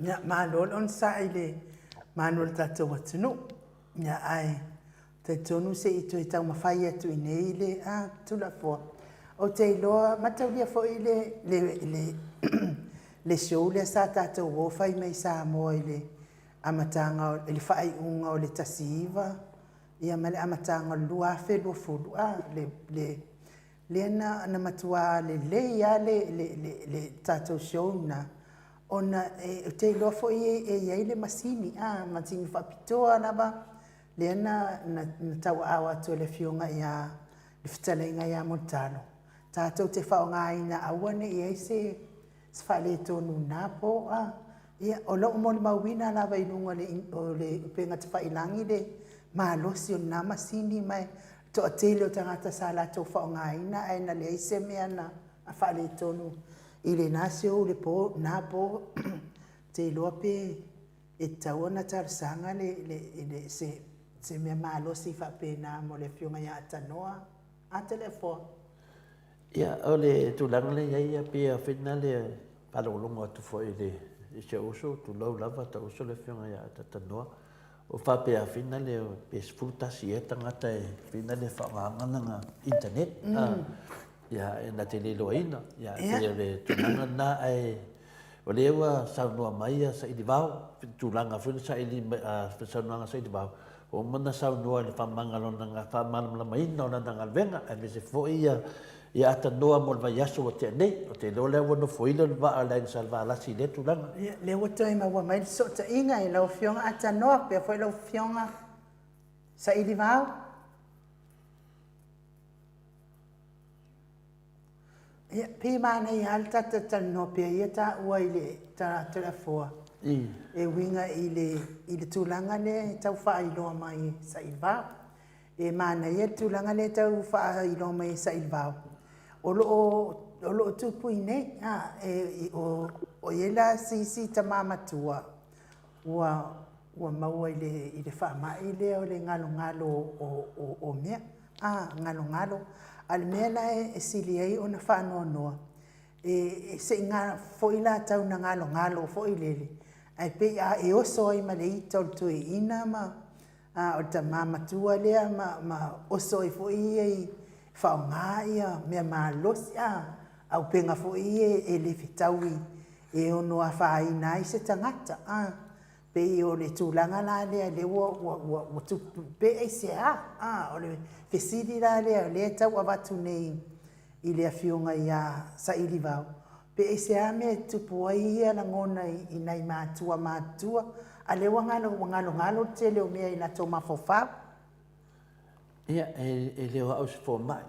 Ya malol on sa ile manol tato watunu ya ai te tonu se ito i tau mawhai atu i nei le tula fo o te iloa mataulia fo i le show le sa tato o whai mai Samoa i le amatanga le whai unga o le tasiva ia male amatanga lua fe lua fulu le na matua le ia le tato show na ona te lo fo e le masini masini fa pitoa na ba le na tau awa to le fionga ia le fitalenga ia montano tato te fa nga ina awane e se fa le tonu na po ia o lo mo mawina na ba inunga le penga te fa ilangi le malosi na masini mai to atele o tangata sala to fa nga ina ai na le se me ana fa le tonu ile nasio le po na po te lope e taona tarsanga le se me malo si fa pena mo le fionga ya tanoa a telefon ya ole tu lang le ya pe finale palo longo tu foi de se uso tu lo lava ta uso le fionga ya tanoa o fa pe finale pe sfruta si etanga finale fa nga internet ya na te lelo ina ya te tunanga na ai o lewa Saunoa-Mai sa idivao tulanga fu sa ili Saunoa sa idivao o mana Saunoa le famangalo nga famanam la mai no na nga venga e se foi ya atanoa mo va yaso o te nei o te lo lewa no foi le va ala salva la si le tulanga le o toi ma wa mai so ta inga i lo fionga atanoa pe foi lo fionga sa idivao ia pe mana i alta ta no pe ia ta uaile ta telefona e winga ile tulanga le tau fa i lo mai sa iva e mana ia tulanga le tau fa i lo mai sa iva o lo tu puine o yela si ta mama tua wa ua maua i le whaamai lea o le ngalo o mea. Ngalo. A le mea la e sili ai o na whaanoa noa. Se ngā foila tau na ngalo foilele. Ai pe e oso ai ma le ita o tu e ina ma o ta mamatua lea ma oso i foi ai whaonga ia mea ma losi au penga foi e le fitaui e ono a whaina i se tangata. Pe o le tūlanga la lea le ua tu pe e se o le fesiri la lea le tau avatu nei i le awhionga i a sa ili vau. Pe e se me tupu ai ia na ngona i nei mātua. A le wangalo te leo mea i na tō mawhawhau. Ia, e leo au se fōmai.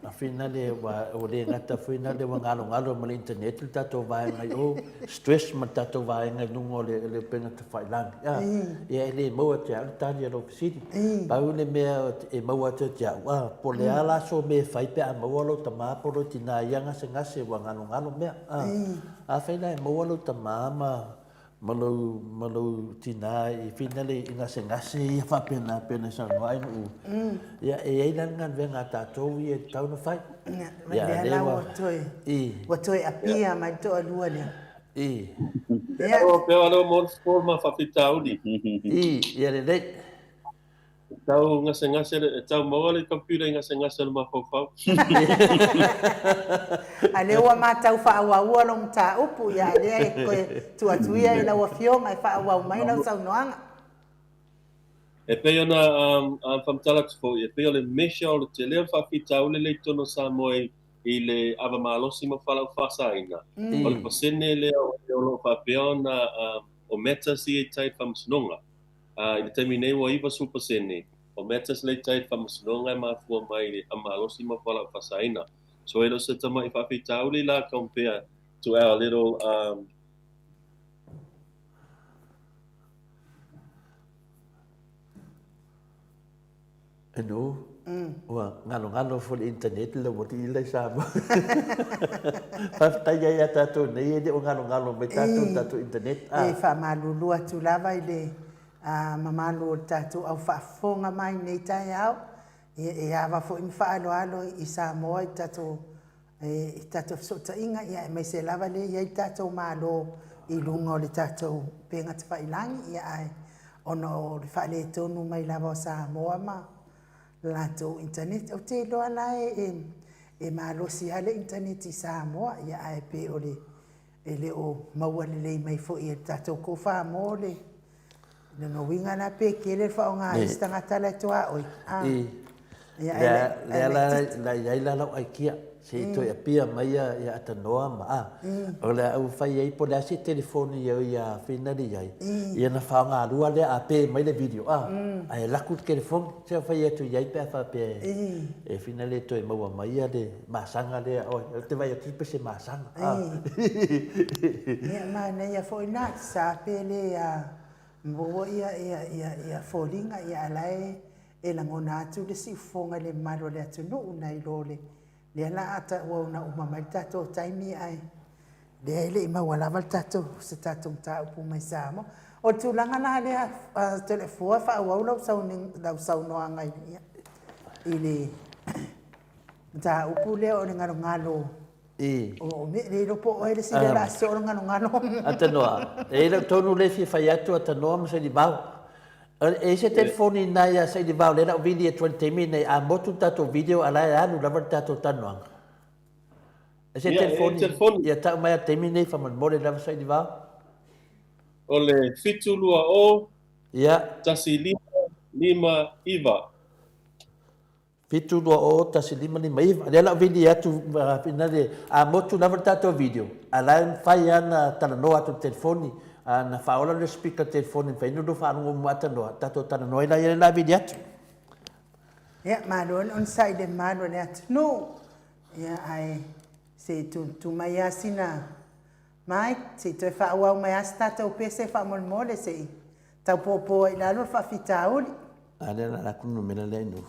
A whina le o le ngata whina le wangalo ma le internet le tato vai ngai o stress ma tato vai ngai nungo le pena te whailangi. Ia e le maua te au tani alo kisiri. Pau le mea e maua te au. Po le ala so me whai pe a maua lo ta maa poro tina ia ngase wangalo mea. A whina e maua lo ta maa malu tina i whina le ngase ia whapena pena sa noa inu. Ia e eilan ngan venga tātou i e tau na whai. Ia lewa wa toi apia mai to alua lea. Ia o peo alo mo forma whawhitauri. Ia le rei. Tau ngase tau maua le computer ngase le mawhawhau. A lewa mātau whaawau long tā upu ia lea e koe tuatuia i lau a whionga e whaawau mai lau saunoanga. E peo na whamtala tufo, e peo le mesha o le te leo whawhitau le tono Samoa i le awa malosi ma whalau whasaina. O le pasene leo o lo whapeo na o meta si e tai whamsunonga. I le taimi nei wa iwa supasene. O metas le tai whamsunonga e Maleifua-Mai le a malosi ma whalau whasaina. So elo se tama I whawhitau li la compare to our little Anu, ngalo fo le internet le wati ile sama. Whaftai ia tātou nei e de o ngalo me tātou internet. E whamalulu atu lava I le mamalu o tātou au whaafonga mai nei tai au. E awa fo I mwhaaloalo I Samoa I tātou sota inga ia e mai se lava le ia I tātou malo I lunga o le tātou penga te whailangi ia ai. Ono o le whaale tonu mai lava o Samoa ma. Lato internet o te loa la e malosi ale internet I Samoa ia ai pe o le o maua le lei mai fo I tātou ko wha mo le no winga na pe ke le wha o ngā istangata le toa oi. La iaila lau ai kia. Se toi a pia mai ia atanoa ma o le au whai ei po le asi telefoni iau ia whinari iai. Ia na whao ngā rua le a pe mai le video. Ai laku telefoni se whai atu iai pe a wha pe e whinari toi maua mai ia le masanga le o te vai o tipe se masanga. Ia ma nei a fo ina sa pe le mboa ia fōringa ia alai e langona atu le si fonga le malo le atu nuu nei lo le ala ata ua una uma mai tātou taimi ai. Le ele I maua lava tātou se tātou tā upu mai Samoa. O tūlanga nā lea telefua whaauau lau saunoa ngai I le tā upu lea o le ngalo. O me le ropo o ele si le la se o le ngalo. Atanoa. E lau tonu le fi whai atu atanoa ma se li bau. E se telefoni na ia sa I vau le na video 20 minutes a motu tato video ala e anu lava tato tanoanga. E se telefoni ia tau mai a 10 minutes fa man mole lava sa I vau. O le fitulua o ia tasi lima iwa. Fitulua o tasi lima iwa. Le la video atu pina le a motu lava tato video. Ala fai ana talanoa atu telefoni. Na whaola le speaker telefoni whainu do whanungo muata noa. Tato tana noi la ia la vidi atu. Ia, maroon on side maroon atu. No. Ia, ai, se tu mai asina. Mai, se tu e whaawau mai asta tau pese whaamolmole se I. Tau popo I lalo whawhita uli. Ale la kunu mena le inu.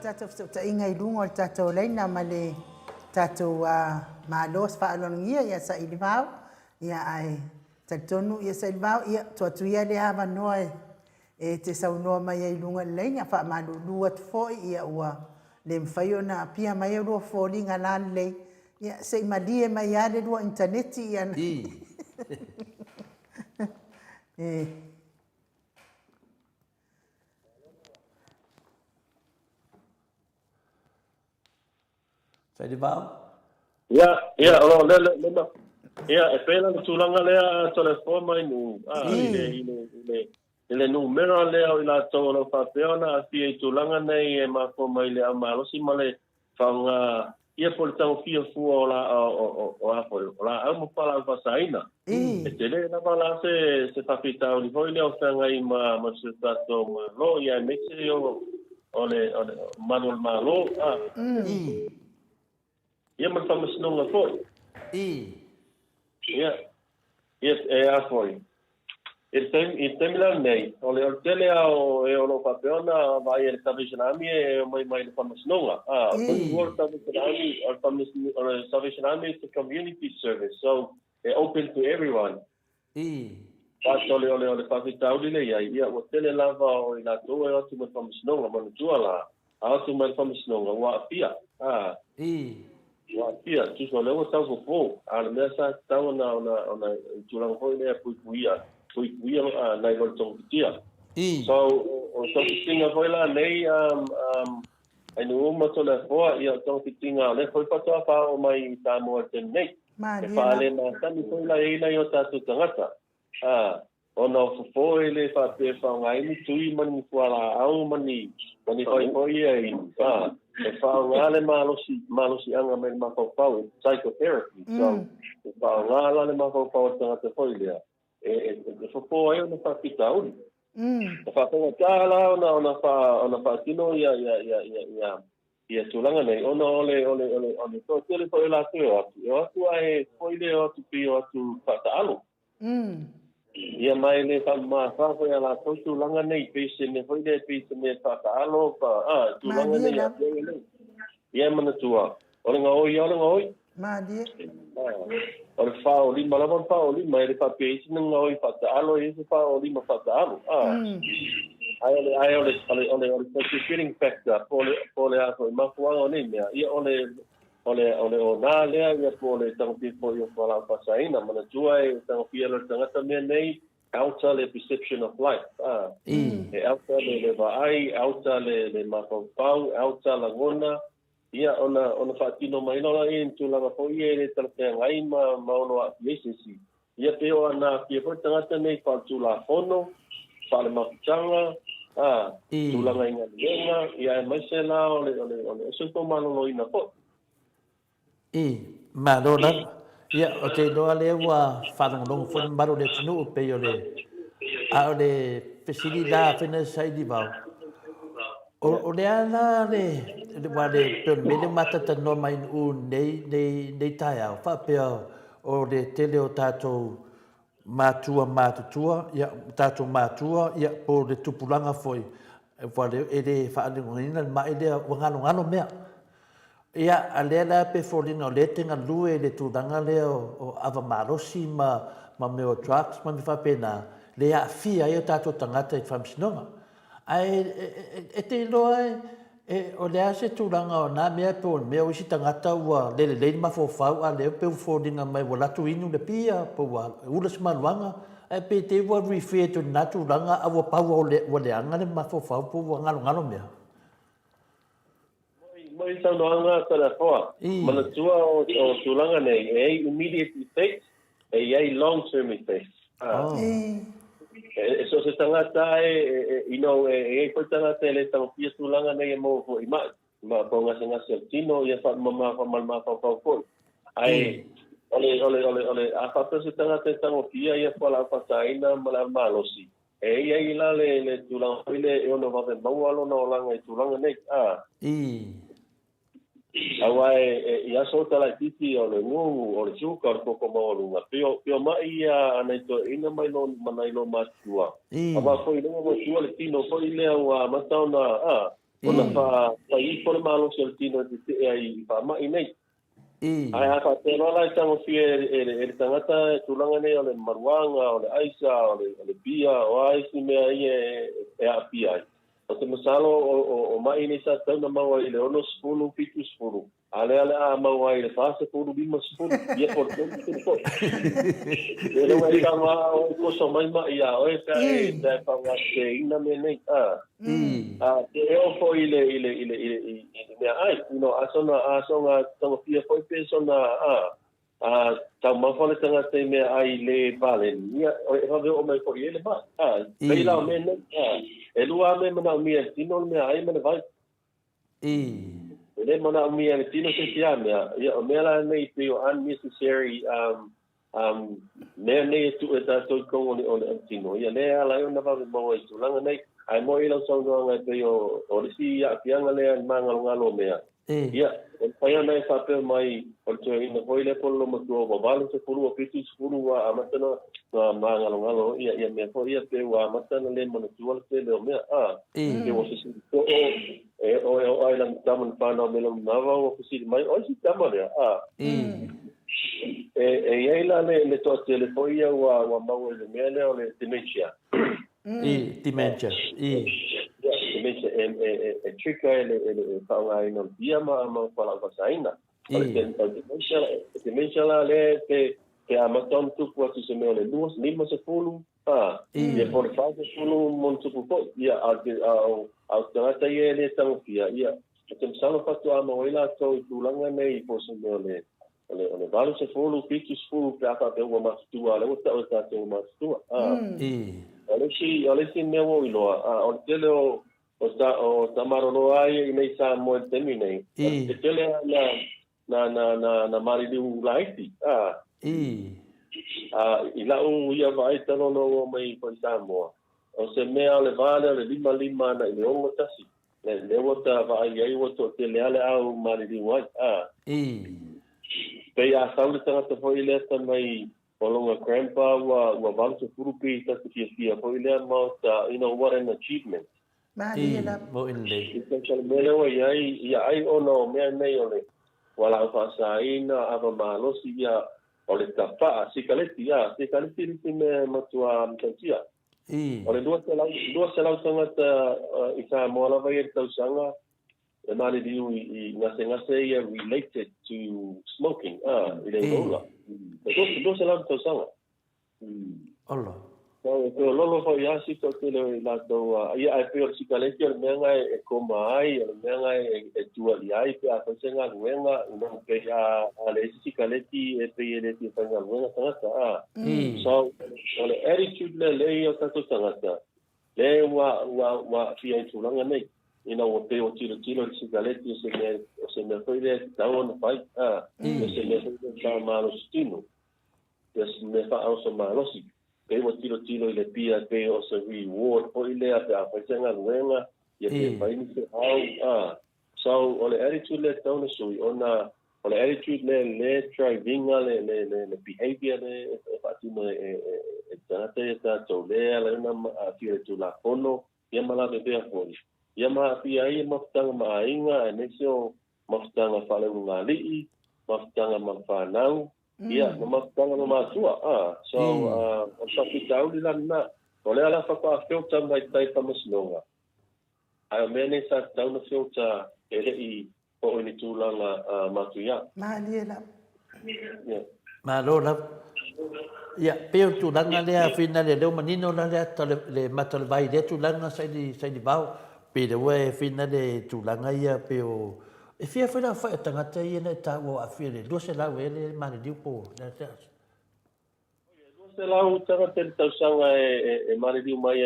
tatou fesootaʻiga i luga o le tatou laina ma le tatou malo se faalologia ia saʻi le vao ia ae talitonu ia saʻi le vao ia tuatuia le avanoa e te saunoa mai ai luga le laiga faamalūlū atu foʻi ia ua le mafai ona apia mai o lua foliga la lelei ia seʻi malie mai a le lua intaneti ia e Sai di vao? Ia, o le ia, e pēla le tūlanga lea telefona mai nu. Ile numero lea o i lātou lo whapeona a fia i tūlanga nei e mako mai le amalosi ma le whaunga ia po le tau fia fua o la au mo pala au whasaina. E te le na pala se whapitau ni hoi lea o whangai ma se tato ma lo ia e mexe o le manual malo. Ia man whamasinonga foi. Ia e a foi. E temila nei, o le tele ao e o lo papeona vai e Salvation Army e mai le whamasnonga. O Salvation Army is a community service, so it's open to everyone. Pato le whawhitau le ia o tele lava o i la tō e atu mai whamasnonga, manu tuala, atu mai whamasnonga, wa apia. Wa apia, tuso leo tau ko fō, a le mea sa tau na tulang hoi lea puipuia. Puipuia nai lor tongkitia. So, o tongkitinga hoi la nei, ai nu uma tole hoa, ia tongkitinga le hoi patoa wha o mai Samoa ten nei. E whaale na tani hoi la eina i o tātou tangata. Ona o fofo e le whape whaunga ini tui mani kuala au mani hoi e inu. E whaunga le malosi anga me mawhau psychotherapy. So, e whaunga le mawhau tangata hoi lea. E fofo e ona whapita uri. E whapenga tāla ona whakino ia tūlanga nei. Ona ole tō tele hoi la teo atu. E atu ai hoi leo atu pi o atu whataalo. Ia mai le whahoi ala tō tūlanga nei pese ne hoi le pese ne whataalo. Tūlanga nei a teo nei. Ia mana tua. Ole ngā oi. Madia. Ole whao lima, lawan whao lima, e le whape isi na ngā oi whataalo, e se whao lima whataalo. Ai ole feeling factor, pole ako, i mafuanga o nei mea. Ia ole o nā lea, ia pole tangapi po i o whala pasaina, mana tua e tangapi ala tangata mea nei, auta le perception of life. E auta le vaai, auta le mawhau, auta la ngona, ia ona whaatino mai nola e tūlanga po i e le talapea ngai ma ono a kiesesi. Ia peo ana kia po tangata nei whaatu la fono, whaale mawhutanga, tūlanga inga lienga, ia e mai se la ole esoto manono ina po. Marona, ia o te noa le ua whanongonongo fwani maro le tinu o peo le a o le pesiri la whena sai di vau. O le ana le wale pe mele matata no mai u nei tai au fa pe o le tele o tatou matua ia tatou matua ia po le tupulanga foi wale ele fa ale ngina mai le ngano mea ia ale la pe folina le tenga lue le tudanga le o ava marosi ma me o trucks ma fa pena le a fia ia tatou tangata i famsinonga ai te loa o le ase tūranga o nā mea pe o mea o isi tangata ua le mawhawhau a leo pe uforinga mai wa latu inu le pia po wa ulas maluanga e pe te ua refer to nā tūranga a ua pau o le anga le mawhawhau po ua ngalo mea. Moi tau noanga tala hoa. Mana tua o tūranga nei e immediate effects e long-term effects. So se tangata e koe tangata e le tangapia tūlanga nei e mo ho i mai. Ma ponga se ngasi al tino i a wha malma whau. Ai, ole, a whapea se tangata e tangapia i a whala whataina mala malosi. E i la le tūlanga hoile e ono wawe maualo na o langa i tūlanga nei. Awa i aso tala titi o le ngungu o le suka o le koko maolunga. Pio mai ia anai to ina mai no manai no matua. Awa foi no matua le tino foi lea ua matauna Ona fa i por malo se tino de ai pa ma inei. Ai ha fa te rola i tango fie tangata tulanga nei ole maruanga, ole aisa, ole pia, o aisi mea i e a pia. O te masalo o mai nei sa tauna maua i le ono spulu, pitu spulu. Ale a maua i le fasa spulu, bima spulu. Ia por tempo. E lo e tanga o koso mai ma ia o e ka e da panga se ina me nei. Te eo fo i le mea ai. Asonga tanga pia foi pesona tau mawhale tanga te mea ai le pale. Ia o e o mai fo i le ba. Leila o me nei. E lua me mana mia tino mea ai mana vai. Le mana mia tino se tia mea. Ia o mea la nei te o unnecessary mea nei tu e tātou kongo ni o le tino. Ia lea la o na vau maua i tulanga nei. Ai mo ila so no ngai o risi ya pianga le manga ngalo mea. Ia, pai ana fa pe mai o te ina foi le polo mo tu o valo se pulu o pitu pulu wa amatana na manga ngalo ia me foi ia pe wa amatana le mo tu o te le mea ke o se to o ai lang taman pa no melo nava o si mai o si tamale e ila le to te foi ia wa mau le mele o le dementia. Dementia. Dementia e trika e whaunga ina dia ma whala wasaina. Dementia la le te amaton tupu atu se meo le luas, lima se fulu, ia por whaise fulu mon tupu po, ia au tangata ia le tangawhia, ia te msalo whatu ama waila tau I tūlanga nei po se meo le valu se fulu, pitu se fulu, pe aka te ua masutua, le uta o tātou masutua. Alesi mea wo iloa, o tele o tamarolo ai I nei sa mo temi nei. Te tele na mariliu laiti. I lau ia vai tano no mai ko Samoa. O se mea le vale le lima na I le ongo tasi. Le wata vai ai wato tele ale au mariliu ai. Pei a saule tangata foi le mai Polonga grandpa wa valse furupi ta fia foi le ma what an achievement. Mo in le. Essential mele wa ai ono me nei ole. Wala fa saina ava malosi ia ole tapa sikaleti ni me matua mtantia. Ole dua selau tangata I Samoa la vai tau sanga e mali diu I ngase ia related to smoking I le rola. Dos selau tau sanga. Ola. Ko lolo ho ia si to tele la do ia ai pe sikaleti o menga e koma ai o menga e tua ai pe a senga luenga no pe a le sikaleti e pe ele ti fanga luenga tanga so ole attitude le o tato tanga le wa fi ai tulanga nei ina o pe o tiro sikaleti se me foi le tau no pai se me foi sa malo stino me fa also malo si pe mo tiro I le pia pe o se reward o ile a pe senga luenga ia pe pai ni se au so ole attitude le tau so ona ole attitude le driving le behavior le fatimo e tata to le na fi tu la fono ia mala be be fo ia ma pia ia mafutanga mainga ne so mafutanga fale ngali mafutanga mafanau Ia, no mafutanga no masua. So, o sapitau li lana. O le ala whaka whiota mai tai whamasinonga. Ai o mea nei sa tau na whiota e rei o ini tūlanga matuia. Mahali e la. Ma lo la. Ia, peo tūlanga lea whina le leo manino la lea le matale vai le tūlanga sai di vau. Pe le ue whina le tūlanga ia peo e fia foi na foi tangata ia na ta o afia le se la ele mani diu po na ta se la u tanga te tausanga e mani diu mai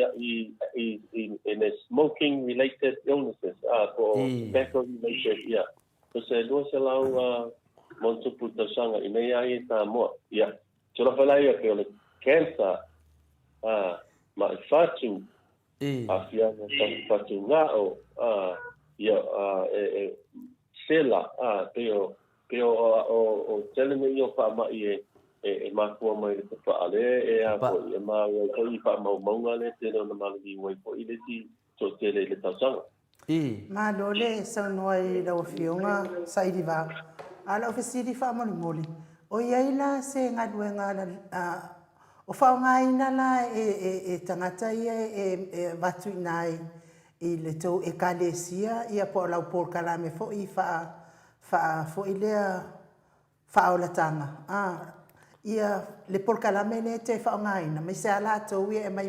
I smoking related illnesses for tobacco related ia se la u monto pu tausanga I nei ai ta mo ia se la fala ia pe le cancer ma fatu afia na fatu ngao ia sela peo o teleme io fa ma e Maleifua-Mai te pa ale a ko e ma ko I pa ma le te no ma li wai ko I le ti so tele le tausanga Malo le sa noi la fionga sa idiva. Ala ofisi di fa moli. O iaila se ngadwe ngala o fa ngaina la e tangata ia e batu nai i le tau e kalesia ia po la por kalame fo i fa fo ile fa o la tanga. Ia le por kalame le te fa ngaina me se ala tau ia e mai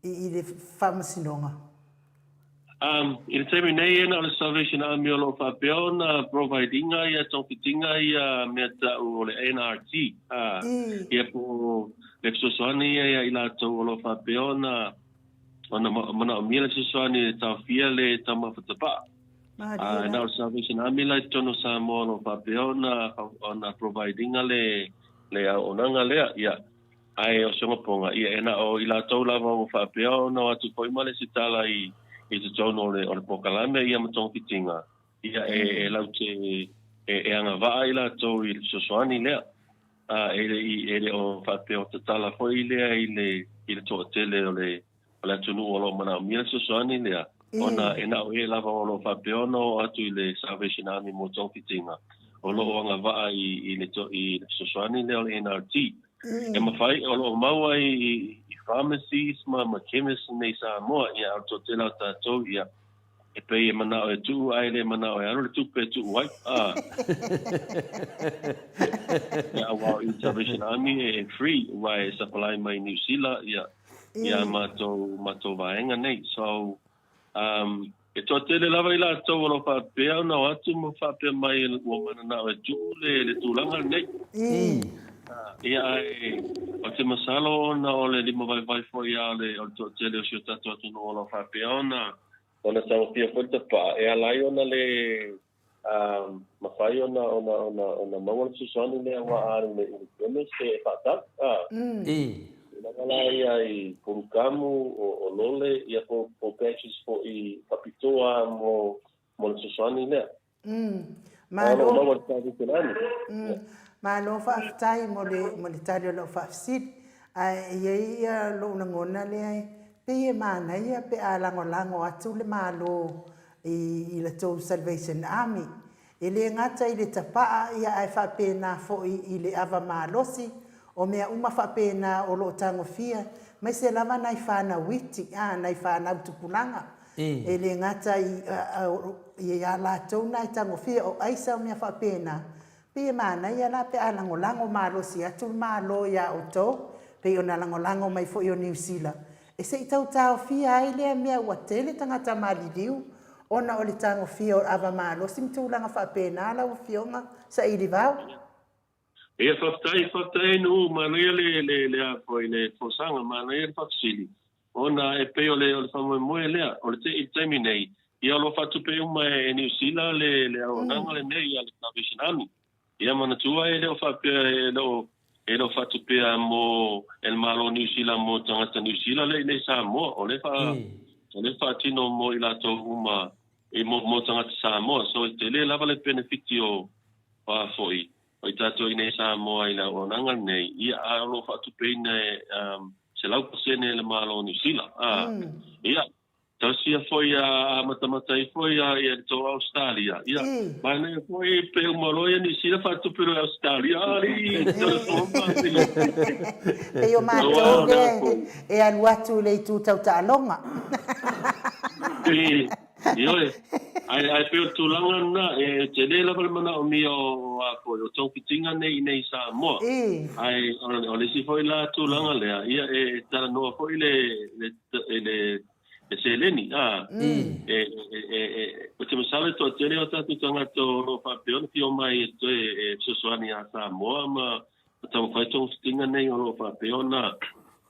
i le whamasinonga. I le temi nei ena o le Salvation Army o lo whapeona providinga ia tōpitinga ia mea tau o le NRT. Ia po le sosoani ia i la tau o lo whapeona mana o mia le sosoani le tau fia le tau mawhatapa. Na o Salvation Army la tono Samoa o lo whapeona ona providinga le onanga lea ia. Ai o songa ponga ia ena o ila tau lava o whapea no atu poimale si tala i te tono o le pokalame ia matong pitinga. Ia e lau te e anga waa ila tau i sosoani lea. E o whapea o te tala foi lea i le toa tele o le atunu o lo mana o mia sosoani lea. Ona ena o e lava o lo whapea no atu i le Salvation Army mo tong pitinga. O lo o anga waa i le sosoani lea o le NRT. E mawhai o lo maua i pharmacies ma chemists nei Samoa ia o to tela tātou ia e pei e mana o e tuu aile mana o e aro le tupe e tuu wai ia wao i Salvation Army e free wai e supply mai New Zealand ia matou vaenga nei so e to tele lava i la tau o lo whapea na o atu mo whapea mai o mana na o e tuu le tūlanga nei ia o te masalo na o le lima vai fo ia le o to tele o sio tatu atu no lo whapeona o na tau pia fo te pa e alai ona le mawhai ona maua susani le awa aru le urukume se patak ina kala ia i purukamu o lole ia po patches fo i papitoa mo susani le Malo Malo whaafitai mo le tari o lo whaafsid. Ia lo na ngona le ai. Pe e mana ia pe a lango atu le malo i le tau Salvation Army. E le ngata i le tapaa ia ai whapena fo i le ava malosi. O mea uma whapena o lo tango fia. Mai se lava nai whana witi. Nai whana utupulanga. E le ngata i a la tau nai tango fia o aisa o mea whapena. Pe mana ia la pe lango malo si atu malo ia o to pe ona lango mai fo i o New Zealand e se tau fia ai le mea ua tele tangata maliliu ona o le tango fia o ava malo sim tūlanga whapena la o fionga sa i rivau e whaftai no manoia le a foi le fosanga manoia le whaksili ona e pe o le whamoe lea o le te i taimi nei ia lo whatu pe uma e New Zealand le o nanga le nei ia le Salvation Army ia mana tua e leo whapea e leo whatupea mo el malo New Zealand mo tangata New Zealand le Samoa o le whatino mo i lato uma e mo tangata Samoa so e te le lava le benefiti o whafoi o i tato i nei Samoa i la o nanga nei ia a lo whatupea se lau pasene le malo New Zealand ia Tausia foi a matamatai foi a to Australia. Ia. Mana foi pe umaloia ni sila fatu pero Australia. Ali. E o mato e anu atu le tu tau talonga. Io ai pe tu langa na e te le la mana o mio a ko o tau pitinga nei Samoa. Ai o le si foi la tu langa le. Ia e tara no foi le se leni o te masale to tele o tatu tanga to no whapeona ki o mai e sosoani a Samoa ma tau whaitong stinga nei o no whapeona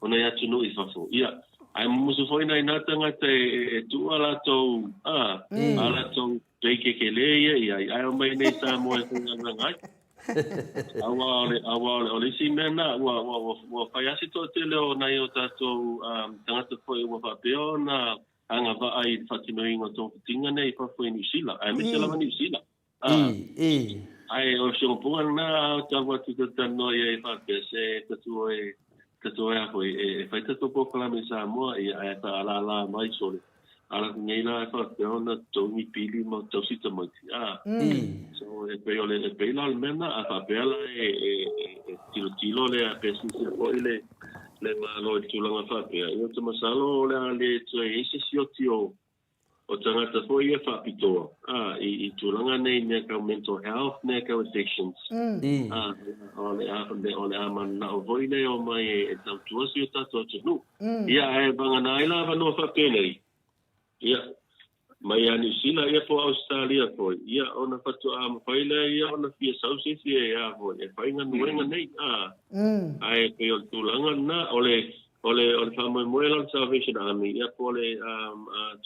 o nei atu no i whafo ia ai musu foi nai natanga te tua la to ala to peike ke le ia ai o mai nei Samoa e kunga ngai awa le si mena wa faiasi to tele o nai o tatu tangata foi wa whapeona anga va ai whatinoinga tō tinga nei pa foi New Zealand ai me se lava New Zealand ai o se punga na tawa tu tano e whapese tatu e a foi e whaita tō pōkala me Samoa e ai ta ala mai sole ala ngeila fa peona to mi pili mo to sita mo so e pe la mena a fa bela tilo le a pesi se po ile le malo tulanga fa pe yo te masalo le tse sio tio o tangata fo ia fa pito I tulanga nei me ka mental health ne ka addictions ole man na o voile o mai e tau tuasi o tato tunu ia e banga na ila va no fa penei ia mai ani sila ia po Australia po ia ona fatu am faile ia ona fia sausi ia po e fainga nuenga nei ai pe o tulanga na ole famo moela Salvation Army ia po le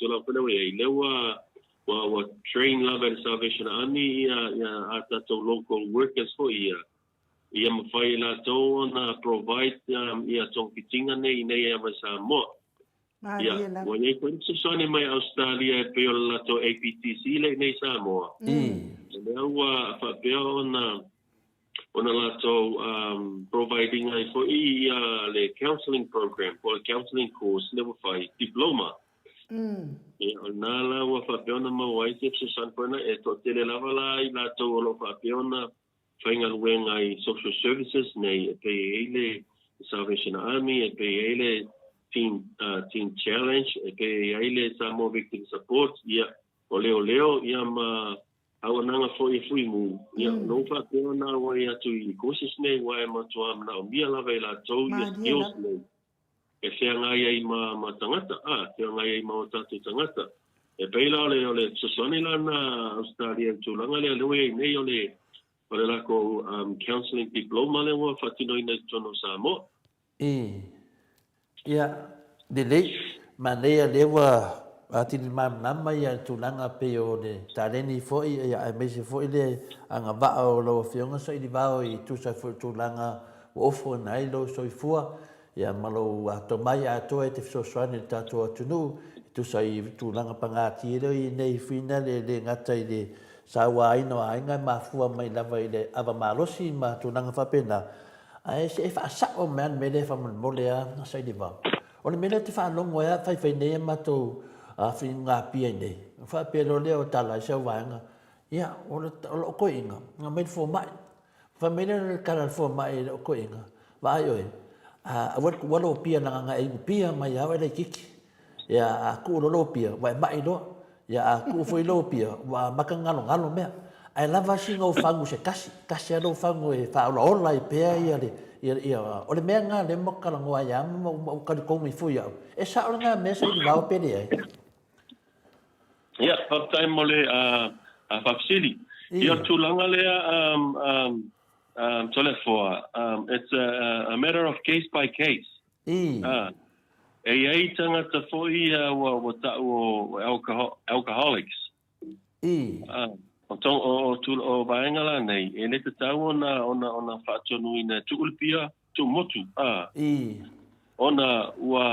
tula pele we lewa wa train love at Salvation Army ia ata to local workers for ia mo faila to na provide ia tong kitinga nei ia Samoa ia wa nei ko so ne mai Australia pe o la to APTC le nei Samoa lewa fa pe ona la to providing for le counseling program for counseling course level 5 diploma ona la wa fa peona ma wai te san pona e to tele lava la ila to lo fa peona fainga wenga I social services nei pe ele Salvation Army e pe ele teen challenge e pe ele Samoa victim support ia oleo ia ma awananga foi mu ia no fa peona wa ia tu I courses nei wa ma tu am na mia la vela to ia skills nei e whianga ia ma tangata whianga ia ma o tatu tangata e peila ole sosone la na Australia tulanga le nei ole la ko counseling diploma le wa fatino ina tono Samoa ia de lei maneira lewa ati mam nama ia tulanga pe o de tareni foi ia me se foi le anga va o lo fionga so I va o I tu sa foi tulanga o fo nai lo so fua ia malo ato mai ato e te so swane tato tunu tu sa I tulanga pangati le nei fina le ngata I le sa wa ino ainga Maleifua-Mai lava I le ava malosi ma tulanga fa pena ai se fa sa o man me le fa mo le a sa I va o le mele te fa longo ia fai nei ma to fi nga pia nei fa pelo le o tala sa wanga ia o ko inga nga Maleifua-Mai fa mele kala Maleifua-Mai o ko inga va yo wa lo pia nga e pia mai ya le kiki ia ku lo pia wa mai lo ia ku foi lo pia wa makangalo me ai lava singa o fangu se kasi lo fangu e fa lo lai pia ia o le mea nga le mokala ngoa ia mo ka ko mi fu ia e sa o nga me sa I va o pele ai ia part time mole a facility ia tulanga le tole for it's a matter of case by case ai tanga ta foi wa alcoholics o vaenga nei e le tau ona fatonu ina tulpia tu motu ona wa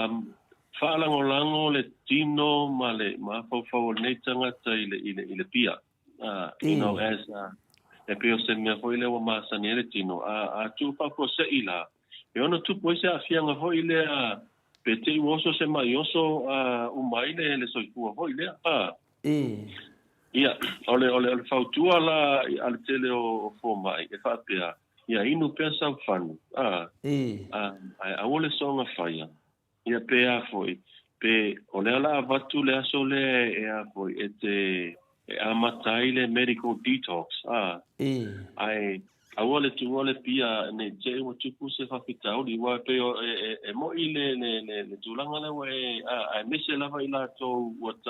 falangolango le tino male ma fo nei tanga ile pia as e peo se me foi le wa ma sanere tino tu fa ko se ila e ona tu poise a fianga foi le pe te woso se mai oso mai le soifua foi le ia ole fautua la al tele o fo mai e fa pia ia inu pensa fanu ai ole songa faia ia pe a foi pe ole ala vatu le aso le e a foi e amatai le medical detox ai awole tu ole pia ne je o tu puse fa fitau li wa pe e mo ile le tulanga le we ai mise la vai la to what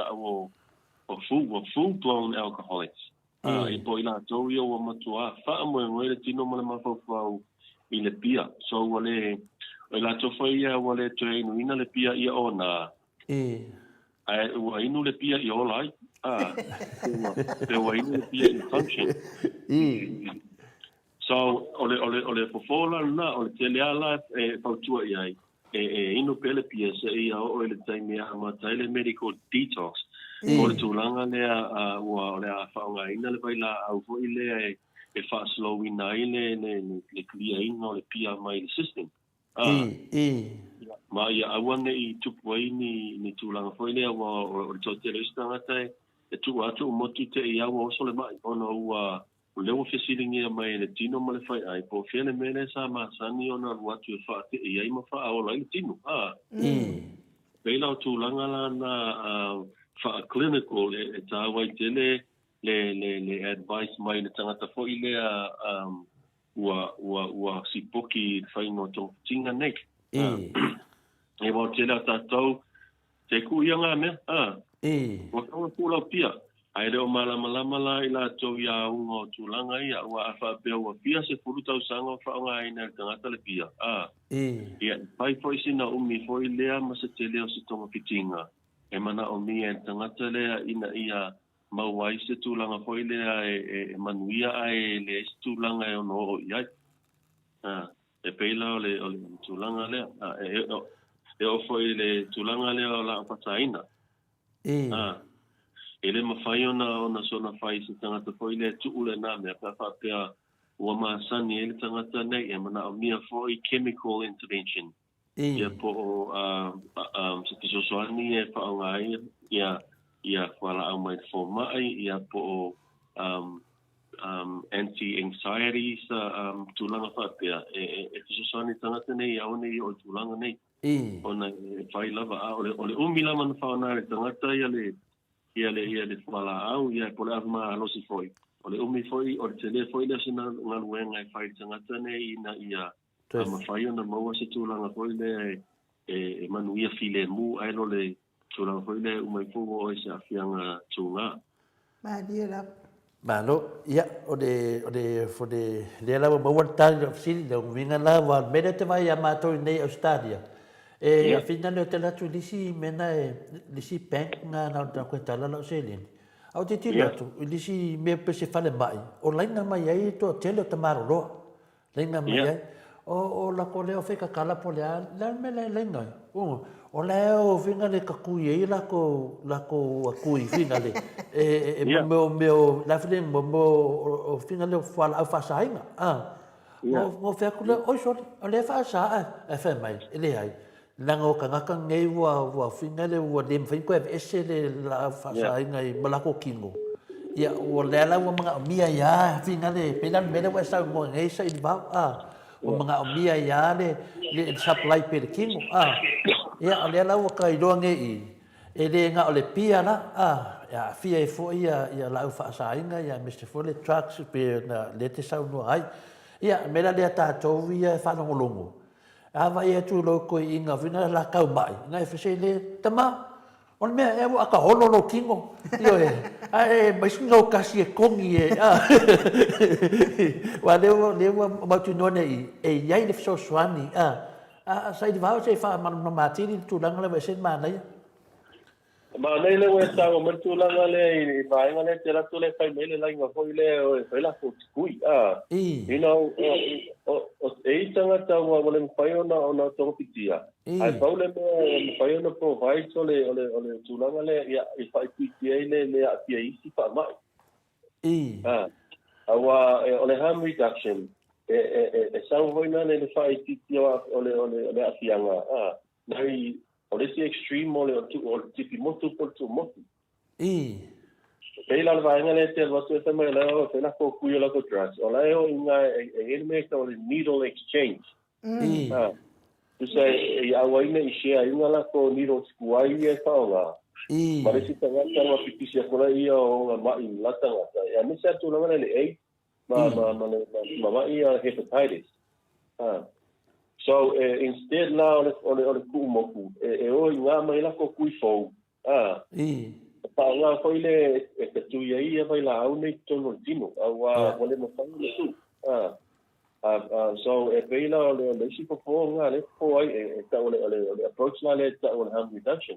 full blown alcoholics e poi la to yo o matua fa mo le tino mo ma fa ile pia so ole la to foi ole to ina le pia ia ona ai wa inu le pia ia ola pe wa inu le pia in function so ole fofola na ole teleala fautua ia inu pele pia se ia ole time ma tele medical detox o tulanga le wa le faunga ina le baila au fo ile e fa slow ina ile le clear ina le pia mai system Ma ia awane I tupu ai ni tūlanga foi lea wa o tau te reistanga te e tu atu o motu te I awa o sole mai ona ua o lewa whisiringi mai le tino ma le whai ai po whiane mele sa masani ona watu e wha te I ai ma wha o lai le tino Peila o tūlanga la na wha clinical e tāwai tele le advice mai le tangata foi lea ua sipoki whaingo tō tinga nei E wā tēnā tātou, te kuianga mea, Wa kawa pula pia. Ai reo malama la I la tau ia unga o tūlanga ia, ua awha pia ua pia se puru tau sanga o whaonga aina tangata le pia. Ia, pai foi sina umi foi lea masa te leo se tonga pitinga. E mana o mia tangata lea ina ia mauai se tūlanga foi lea e manuia ai le se tūlanga e ono o iai. E peila o le tūlanga lea. E o foi le tūlanga lea o la pataina. Ele mawhai ona sona whai se tangata foi le tuu le nā mea papa pia ua maasani ele tangata nei e mana o mia foi chemical intervention. Ia po se tisosoani e whaongai ia whala au mai fo mai ia po anti-anxiety sa tūlanga whapea e tisosoani tangata nei au nei o tūlanga nei. Ona e whai lava ole umi lama na whaona le tangata ia le whala au ia pole avma alosi foi. Ole umi foi o te le foi le sina ngaluenga e whai tangata nei ina ia ama whai ona maua se tūlanga foi le e manu ia file mu ailo le tūlanga foi le umai fongo o se afianga tūnga. Malo, ia, o le lawa mawantang o sili, le winga lawa, mene te vai a mātou nei Australia. E fina leo te latu lisi mena lisi bank nga na koe tala lau selini. Au te tila atu, lisi mea pese whale mai. O lainga mai ai to tele o te maroroa. Lainga mai ai. O lako leo wheka kala po lea, lea me lainga. O leo whinga le kakui ei lako akui whinga le. Meo lafile mo whinga leo whala au whasainga. Mo wheaku leo, oi sori, o lea whasa e whe mai, ele ai. Nanga o ka ngaka ngei ua whinga le ua le mwhainko e ese le la whasainga I malako kingo. Ia, ua lea lau wa mga mia ia whinga le, pena mele wa sa mo ngei sa I vau. O mga mia ia le supply pe le kingo. Ia, lea lau wa ka iroa ngei e le nga o le pia la. Ia, fia e fo ia lau whasainga, ia Mr. Full Trucks pe na le te sau no ai. Ia, mele lea tātou ia whanongolongo. Awa ia tu loko I inga whina la kau mai. Ngai whese le tama. Ona mea e aka hololo kingo. Io mai sunga o kasi e kongi e. Wa lewa mautu none e iai le whiso swani. Sa I vau se wha mana matiri tu langa lewa sen mana ia. Ma nei le we sa o mertu langa le I vaenga le te ratu le kai mele la inga foi le o e whaila ko tikui. You know, o e tangata ua wale mwhai ona tonga pitia. Ai paule me mwhai ona provide ole tūlanga le I whai pitia le a pia isi wha mai. Awa ole harm reduction e sao hoina le whai pitia ole a fianga. Nai ole si extreme ole tipi motu por tu motu. Peila le vaenga le te watu e tamai leo te la ko kuia la ko drugs. O leo inga e me ka ole needle exchange. Tu sai I awaina I share inga la ko needle skuai e whaonga. Mare si tangata wa pitisia kola ia o nga mai latanga. Ya misa tu langa le AIDS ma mai hepatitis. So instead na ole kumoku e o inga mai la ko kui fo. Nga foi le e tu ia vai la au nei tono tino awa wale mo fa le su so e peila le si po nga le po ai e ta ole approach na le ta ole harm reduction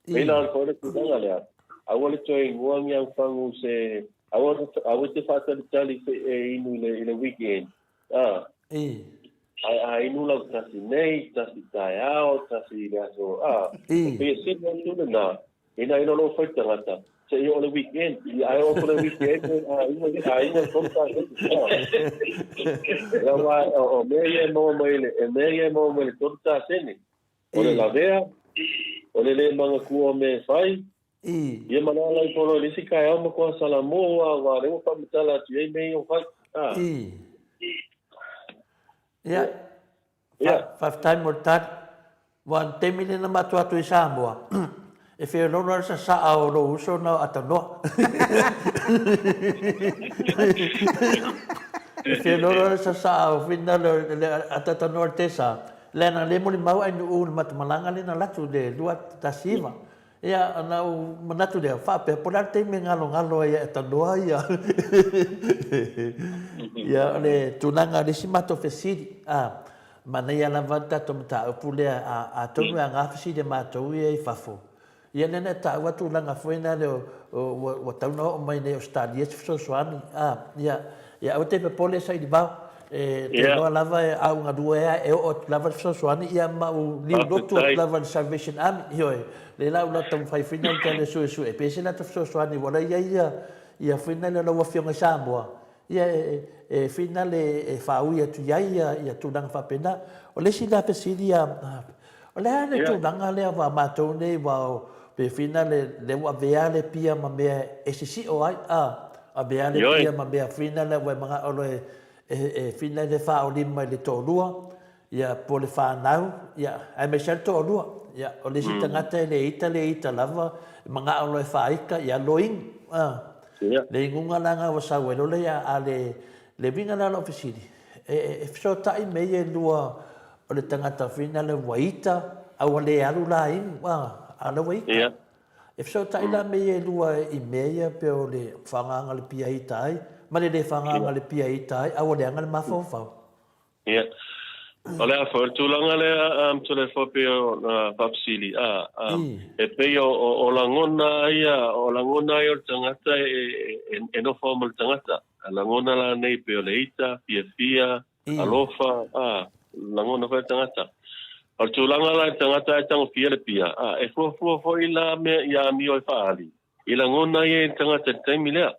peila ko le tu nga le awole toi ngong yang fangu se awole te fata de tali se inu le weekend ai inu la tasi nei tasi tai out tasi le so pe se no tu na ina lo foi tangata So on the weekend, I also the weekend. I was sometimes. Lawa o meia mo le torta sene. O le lavea, o le manga kua me fai. Ia mana lai polo le sika e ama kua Samoa wa le pa mtala tu e me o fai. Five time more that one 10 million na matu atu i Samoa. E whea lora sa saa o lo uso na atanoa. E whea lora sa saa o whina le atanoa te sa. Lena le moni mau ai nu matamalanga le na latu le lua tasiva. Ia ana o manatu le whape polar te me ngalo ia atanoa ia. Ia le tunanga le simato fesiri. Mana ia la vanta tomata upule a tonu a ngafisi de matou ia i fafo. Ia nena ta watu langa fuena le o tauna o mai ne o stadia so swani ia o te pole sai di ba te no lava a unha dua e o lava so swani ia ma o liu doctor lava Salvation Army io le la una tom fai final tele su e pese na so swani wala ia final le wa fianga Samoa ia final e fau ia tu ia tu nang fa pena o le sina pesidia o le ane tu nang le va matone va pe final le wa veale pia ma me esisi o ai a veale pia ma me final le wa manga o le final le fa o lima le tolua ia po le fa nau ia ai me sel tolua ia o le sitangata le ita lava manga o le fa ika ia loing le ingunga langa wa sa welo le a le vinga la ofisini e so tai me e lua o le tangata final le waita au le alu la in ala waita e so tai la me e lua i meia pe o le fanganga le pia itai ma le fanganga le pia itai au le anga le mafofau Olha, foi tu langa le tu le foi pe o papsili e pe o langona ia o tangata e no formal tangata langona la nei pe o leita pia alofa langona foi tangata o tu langa la tangata e tang pia e foi la me ia mi o faali i langona e tangata temilea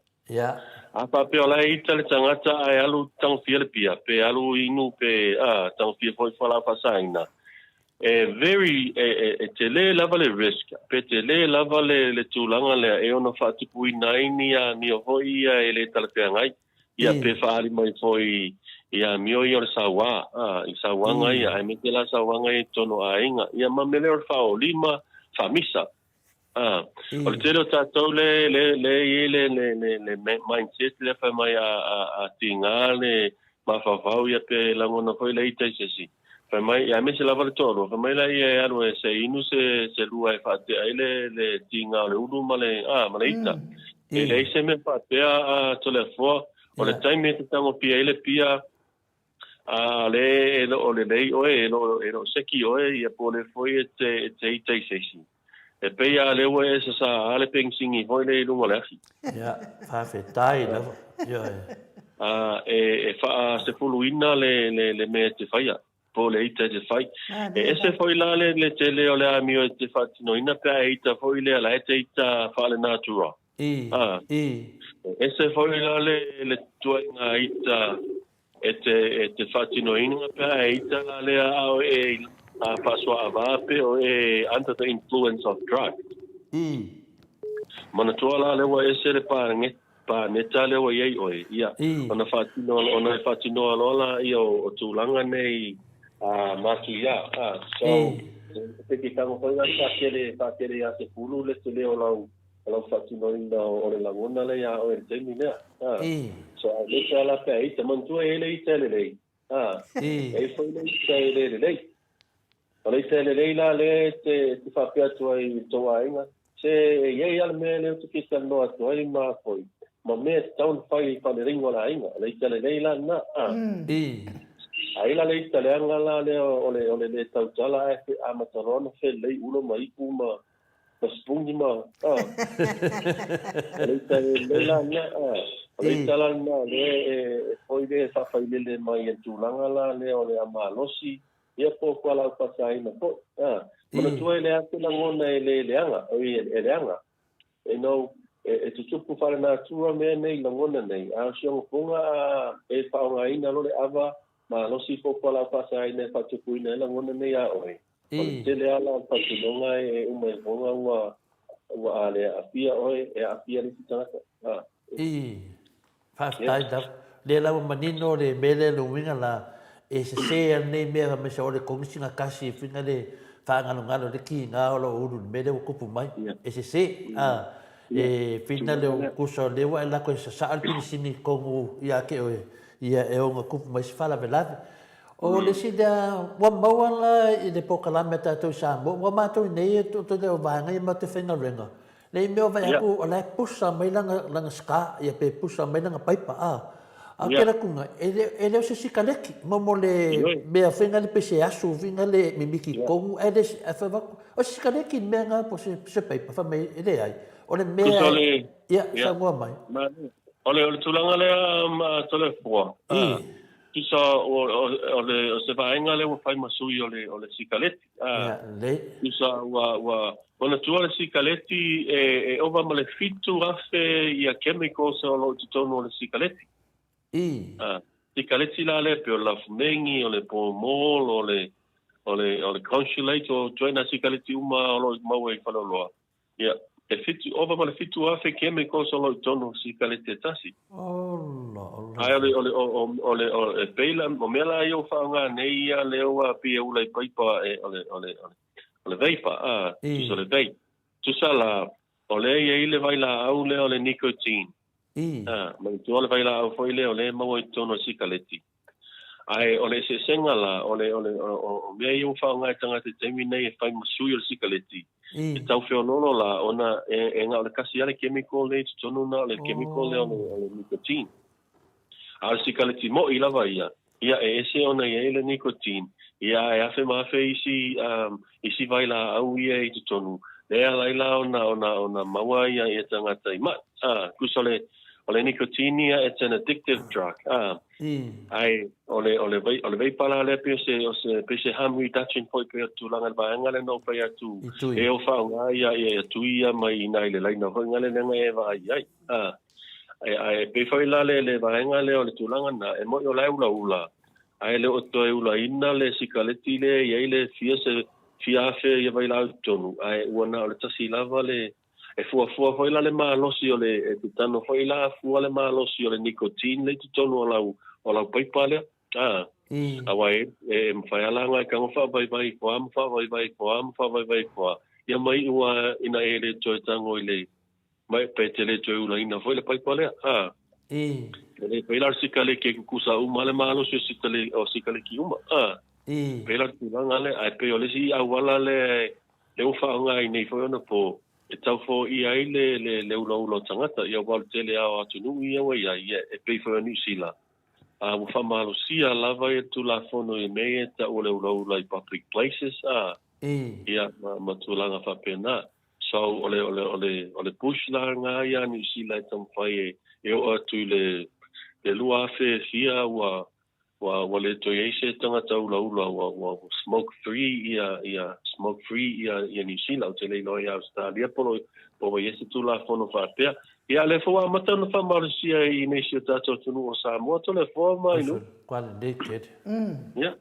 apa pe ola ita le tangata ai alu tang Filipia pe alu inu pe tang fia foi fala fasaina very te le lava le risk pe te le lava le tulanga le e ona fa tu puinaini a ni hoi e le talpe ngai ia pe fali mai foi ia mio i or sawa i sawa ngai ai me te la sawa ngai tono ainga ia mamele or fa o lima famisa o le telo tātou le mindset le whai mai a tinga le mawhawhau ia pe langona hoi le itai sesi. Whai mai, ia me se lava le toro, whai mai la ia anu e se inu se lua e whate ai le tinga o le uru ma le ita. E le ise me whatea to le fua, o le taime te tango pia ele pia le o le lei oe, e no seki oe, ia po le foi e te itai sesi. E peia le ua e sa ale pengsingi hoi le lunga le afi. Ia, whawhetai lava. E wha se puluina le mea te whaia. Po le ita te whai. E se foi la le te leo le amio e te whatino ina pia e ita foi le ala e te ita whale natura. E se foi la le tuainga ita e te whatino ina pia e ita la le ao e paswa avape o under the influence of drugs. Mana tuala lewa ese le pa neta lewa yei oe. Ia, ona whatino alola ia o tūlanga nei matu ia. So, peki tango koina whakere a se pulu le te leo lau whatino inda o le langona le ia o e teimi nea. So, le te ala pia ita, mantua e le ita le lei. E foi le ita e le lei. Olha isso ele lá te fazia tua inga se ia al me le tu que está no tua ma foi ma me tão fai para ringo lá inga olha isso ele lá na aí lá le italiana lá le ole le tau tala e amatorona fe le ulo mai kuma spungi ma olha isso ele lá na olha isso lá na le foi de fa fai le mai tu langa lá le ole amalosi ia po kwala pasai na po mana tu ele atu langona ele leanga o ele leanga e no e te tupu whare nā tua mea nei langona nei. A sionga punga e whaonga ina lore awa, ma losi fōpala whasa ina e whatupu ina e langona nei a oe. O le tele ala whatunonga e umai punga ua ale a pia oe e a pia ni tangata. Whaftai tau. Le lau manino le mele luminga la e se sea nei mea me se ole kongisinga kasi whina le whaangalo le ki ngā ola uru mele o kupu mai. E se se e whina le kusa lewa e lako e sa saal pini sini kongu ia ke oe ia e o ngā kupu mai si whala velave. O le si dea wa maua la i le pokalame tātou Samoa. Wa mātou nei e tō te o vānga i mate whenga renga. Le mea vai aku o lai pusa mai langa ska ia pe pusa mai langa paipa a kera kunga e leo se sikaleki mo le mea whenga le pese asu vinga le mimiki kongu e le whawaku o sikaleki mea ngā po se paipa whamei e le ai o le mea ia Samoa mai o le tulanga lea tole fua Tisa o se vaenga le wa fai masui o le sikaleti. Tisa wana tua le sikaleti e ova ma le fitu afe ia chemicals o lo titono o le sikaleti. Sikaleti la le pe o la fumengi o le pomol o le consulate o joina sikaleti uma o lo maua i whaloloa. Ia. E fitu ova ma le fitu afe chemicals o lo titono sikaleti e tasi. Ai ole peila o mela i o whaonga nei a leo a pia ula i paipa e ole veipa tusa le vei tusa la ole i le vai la au le ole nicotine ma i tu ole vai la au foi le ole maua i tono sikaleti ai ole se senga la ole o mea i o whaonga i tangata teimi nei e whai masui o sikaleti e tau whionono la ona e ngā ole kasi ale chemical le tono na ole chemical le ole nicotine al sikaleti mo i lava ia e ese ona ia ele nicotine ia e afe mafe isi vai la au ia i tutonu le ala ila ona maua ia e tangata i mat kusole ole nicotine ia it's an addictive drug ai ole vai pala le pese harm reduction point pe tu langa baanga le no pe tu e o fa ia tu ia mai nai le laina ho ngale nga e vai ai pe foi la le vaenga le o le tulanga na e mo yo la ula ai le o to ula ina le sikaleti le ia le fiafe ia vai la tonu ai ona o le tasi lava le e fua foi la le malosi o le tutano foi la fua le malosi o le nicotine le tonu o la paipa le awai e mfaiala nga ka ngofa vai kwa ia mai ua ina ele to tango ile mai petele to ula ina foi le paipa le le pelar sikale ke kusa uma le malo se sikale o sikale ki uma pelar tulanga le ai pe ole si awala le ufa nga i nei foi ona po e tau fo i ai le ulo tangata ia wal tele a atunu ia wa ia e pe foi ni sila mo fa malo sia lava e tu la fono e me ta ole ulo i public places ia ma tulanga fa pena so ole push la nga ia ni sila tam fai e o atu le lua fe fia wa le to yese tanga tau la wa smoke free ia ni sila te le no ia Australia po yese tu la fono fa pe ia le fo mata no fa marsia i nei se tato tunu o Samoa to le fo mai no qual decade ia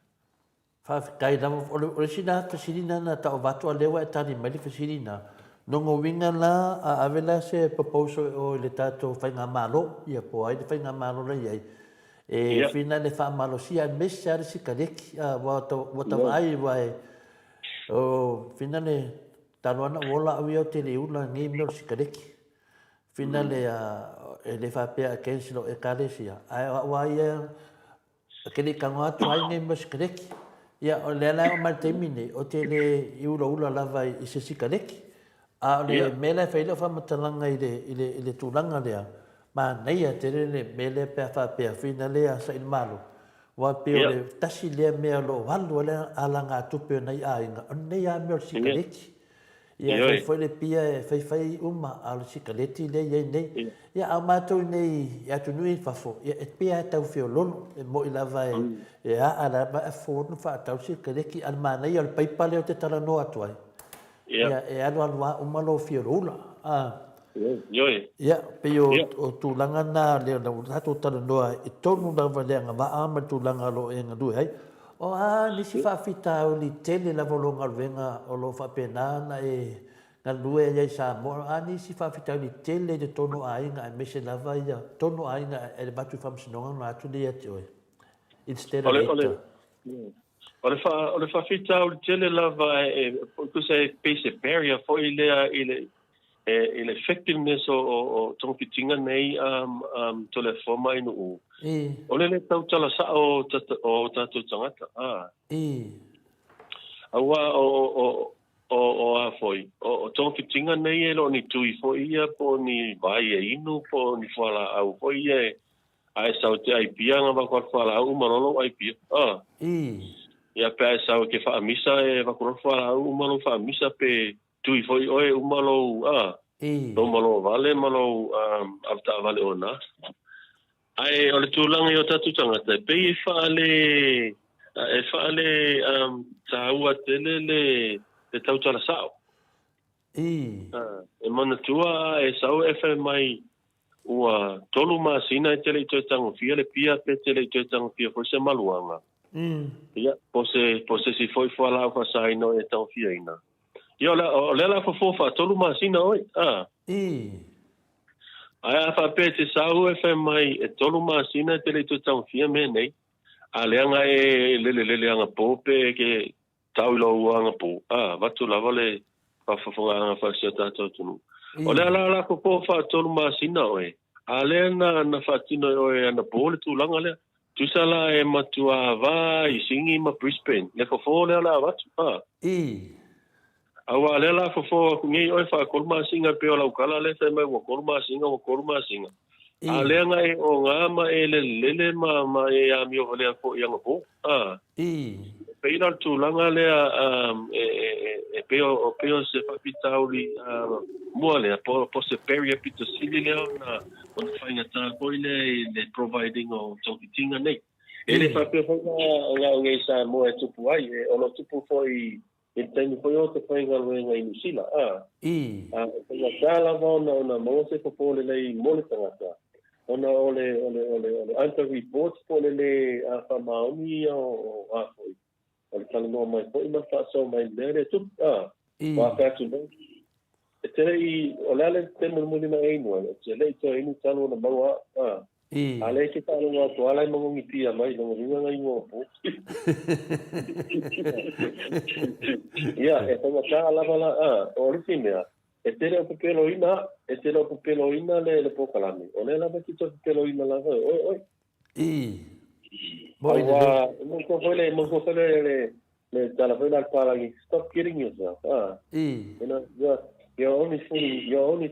fa kai da o sina ta sina na ta vato le wa ta ni mali fa sina nongo winga la a avela se proposal o le tato fa nga malo ia po ai fa nga malo la ia e fina le fa malo sia mesa si kadeki wa ai vai o fina le talwana wola wi o te le una ni me si kadeki fina le fa pe a kensilo e kalesia ai wa ia kele kanga tu ai ni me si kadeki ia o le la o mal termine o te le ula lava i se si kadeki le mele faile fa matalanga ile tulanga lea ma nei a te le mele pe fa pe fina lea sa il malo wa pe le tasi le me lo walu le alanga tupe nei ainga nei a me sikaleti ia foi le pia fai uma al sikaleti le ia nei ia a mato nei ia tu nui fa fo ia e pia tau fio lolo mo ila vai ia ala ba fo no fa tau sikaleti al mana ia al paipa le te tala no atuai e alo uma lo fiorula Yoi. Ya, pe o tulanga na le na tu tala noa e tonu na vale nga va ama tulanga lo e nga due ai. O nisi fa fita o li tele la volonga venga o lo fa pena na e nga due e Samoa nisi fa fita o li tele de tonu ai nga me se lava ia tonu ai nga e batu fam sinonga na tu le ate oi. Instead of it. Ole fa fita o li tele lava ku se pace barrier for ile effectiveness o tongitinga nei tole forma inu ole le tau tala sa o tatu tangata awa o a foi o tongitinga nei lo ni tui foi ia po ni vai inu po ni fala au foi ai sau te ai pia nga ko fala au malolo ai pia ia pe sau ke fa misa va ko fala au malolo fa misa pe tui foi oe umalo no malo vale malo afta vale ona ai ole tulang yo tatu tangata pe fale taua telele te tau tala sao e mana tua e sau FMI ua tolu masina e tele to tango fia le pia pe tele to tango fia fo se maluanga ia pose si foi fala fa sai no e tau fia ina Yo la fofa tolu masina oi. Ai fa pete sau FMI e tolu masina tele to tau fia me nei. Aleanga e lele anga pope ke tau lo anga po. Vatu la vale fa anga fa seta tonu. Ole la fofa tolu masina oi. Aleanga na fatino oi ana pole tu langa le. Tu sala e matua va i singi ma Brisbane. Le fofa le la vatu. Awa lela fofo ngi oi fa kolma singa pe ola ukala le fe mai wo kolma singa alenga e o ngama e lele ma e ami o le fo yang po pe ina tu langa le e pe o se fa pitauli mo le po se peria pito sili le na on fainga ta ko le providing o tokitinga nei ele fa pe nga ngai sa mo e tupu ai e ono tupu foi Então foi outra coisa em Nusila. Foi aquela na moça que foi ele monitor ata. Ona ole anti reports foi ele a famauni o foi. Ele falou não mais foi uma fação mais dele tudo. Wa ka tu bem. Ele olha temos muito na aí não. Ele então ele tá no bawa. Ale que tá no atual mo ngitia mai no ringa ngai mo po. E como tá lá bala orifimea. Etele o peloina le pokalami. Ole la bakito peloina la oi. Boa, mo ko le dala foi al pala stop kidding yourself. You know, you're only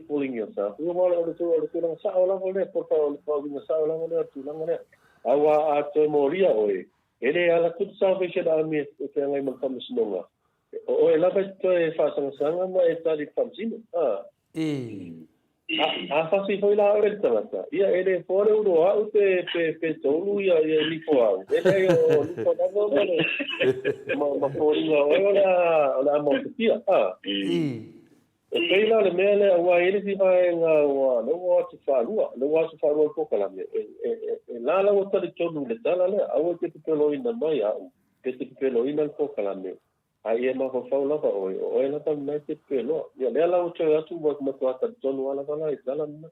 fooling yourself. You want to lang sa ola ole por favor sa ola ole tu lang ole. Awa ato moria oi. Ele ala tu salvation army ke ngai man kam sinonga. O ela vai to e fa sanga ma e tali famsino. Fasi foi la ore tata. Ia ele fore uno au te pe tolu ia li fo au. Ele o li fo da no ma foringa ola mo tia. Pela le mele wa ele si vai nga wa no wa te falua ko kala me la o tali tonu le tala le au te pelo ina mai au te pelo ina ko kala me ai e ma fa la fa o ela ta mai te pelo ya le la o te atu wa ma to ata tonu ala vala i tala na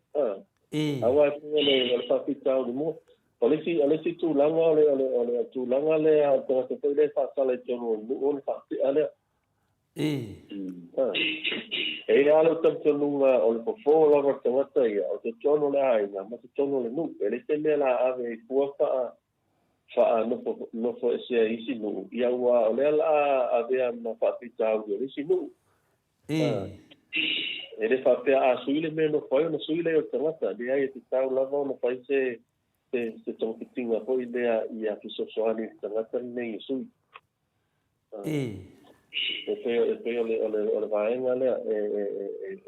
awa le fa pita o mo Alesi tu langa ole tu langa le a to te le fa sala tonu o fa ale ala tamtonunga o le fofo lava tangata ia o te tono le ainga ma te tono le nu ele te mea la ave kua faa nofo ese isi nu ia ua o le ala avea ma whaapita au ia isi nu ele whapea a suile mea no whai ona suile o tangata le ai te tau lava ona whai se tongitinga po i lea ia ki sosoani tangata nei sui pe ole vaenga le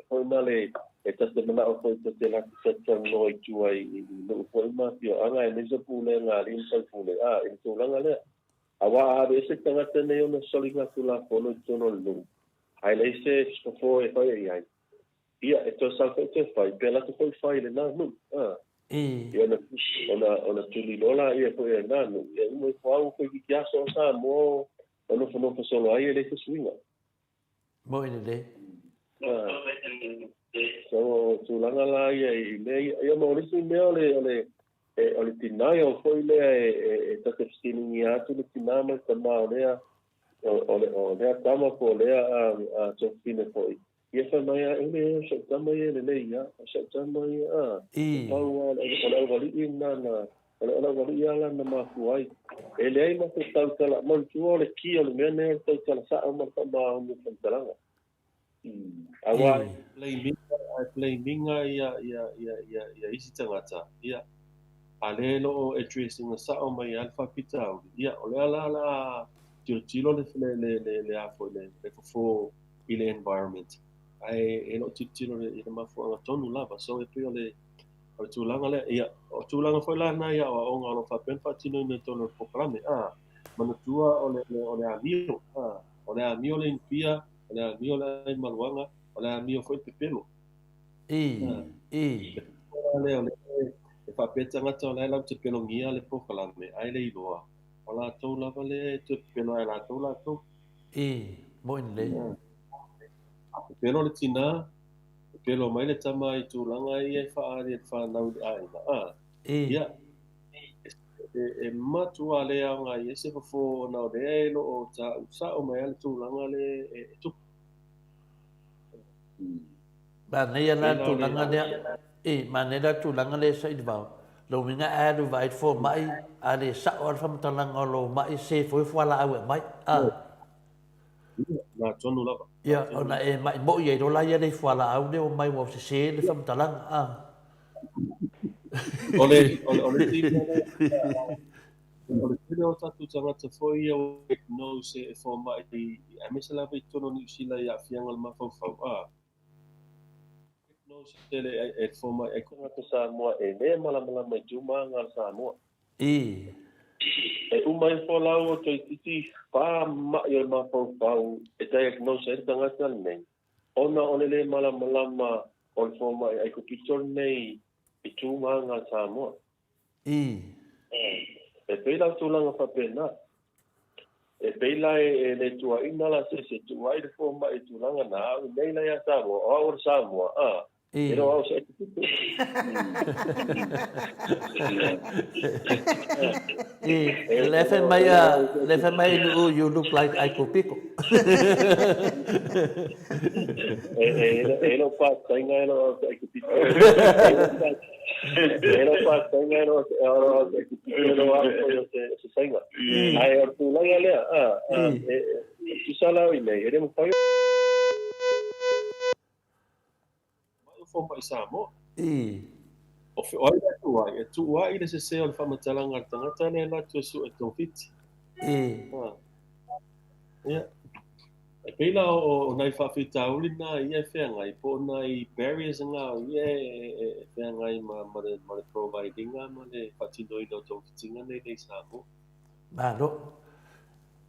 foi male eta te mana o foi te la te no i tu ai no foi ma pio anga e mesa pule nga rin sa pule e to langa le awa a veces tanga tene ona solinga tu la fono tono lu ai le se fo e foi ai ia e to sa te fai pela to fai le na nu ia ona tuli lola ia ko e na nu ia mo fau ko ki kia so sa mo ono no solo ai le te swinga mo ine le so tulanga la ia ia mo risi me ole tinai o foi le e ta te stini ia tu le tinama ta ma ole tama ko le a chofine foi ia fa mai ele so tama ele le ia so tama ia pau ole vali ina na ole vali ia na ma fuai ele ai ma te tau tala mo tu ole ki ole me ne tau tala sa ma ma mo tala awa play minga ia isi tangata ia alelo addressing sa o mai alfa pitau ia ole ala tilo le afo le fo ile environment ai eno tilo le ma fo nga tonu lava so e pio le o tulanga le ia o tulanga foi la na ia o nga no fa pen fatino ne tonu programe manu tua ole amio ole amio le impia ole amio le maluanga ole amio foi pepelo ole e fa peta nga tona la te pelongia le programe ai le iloa ola to lava le te pelo ai la to mo in le pelo le tina pelo mai le tama i tu langa i fa ari fa na ai ia e matua le anga i se fo na de lo o ta sa o mai le tu langa le tu ba nei ana tu langa le ma nei da tu langa le sai ba lo minga a do vai fo mai a le sa o fa mtalanga lo mai se fo la au mai na tonu lava ia ona e mai mo ia do la ia le fo la au le o mai wo se le fa mtalanga ole o tatu tangata foi o no se fo mai a mesela vai tono ni sila ia fianga ma fo no se le e fo mai e ko ngata Samoa e le mala mai tuma ngal Samoa e umai fo la o te titi pa ma ia ma fo e diagnose e tangata nei ona ole le mala ma on fo mai e ko pitor nei i tuma ngal Samoa e pela tulanga fa pena e pela e le tua inala se tua i fo mai tulanga na nei la ya Samoa o Samoa pero o se le mai you look like Aiko Pico no pa tenga no Aiko Pico no pa tenga no se tenga ai o tu la le tu sala i nei ele mo pa fo mai Samoa o fe oi tu ai le se o fa matalanga tangata le la tu su e to fit ia e pela o nai fa fita ulina ia fe ngai po nai barriers nga ia e fe ngai ma providing ma le fatino i do to tinga nei Samoa no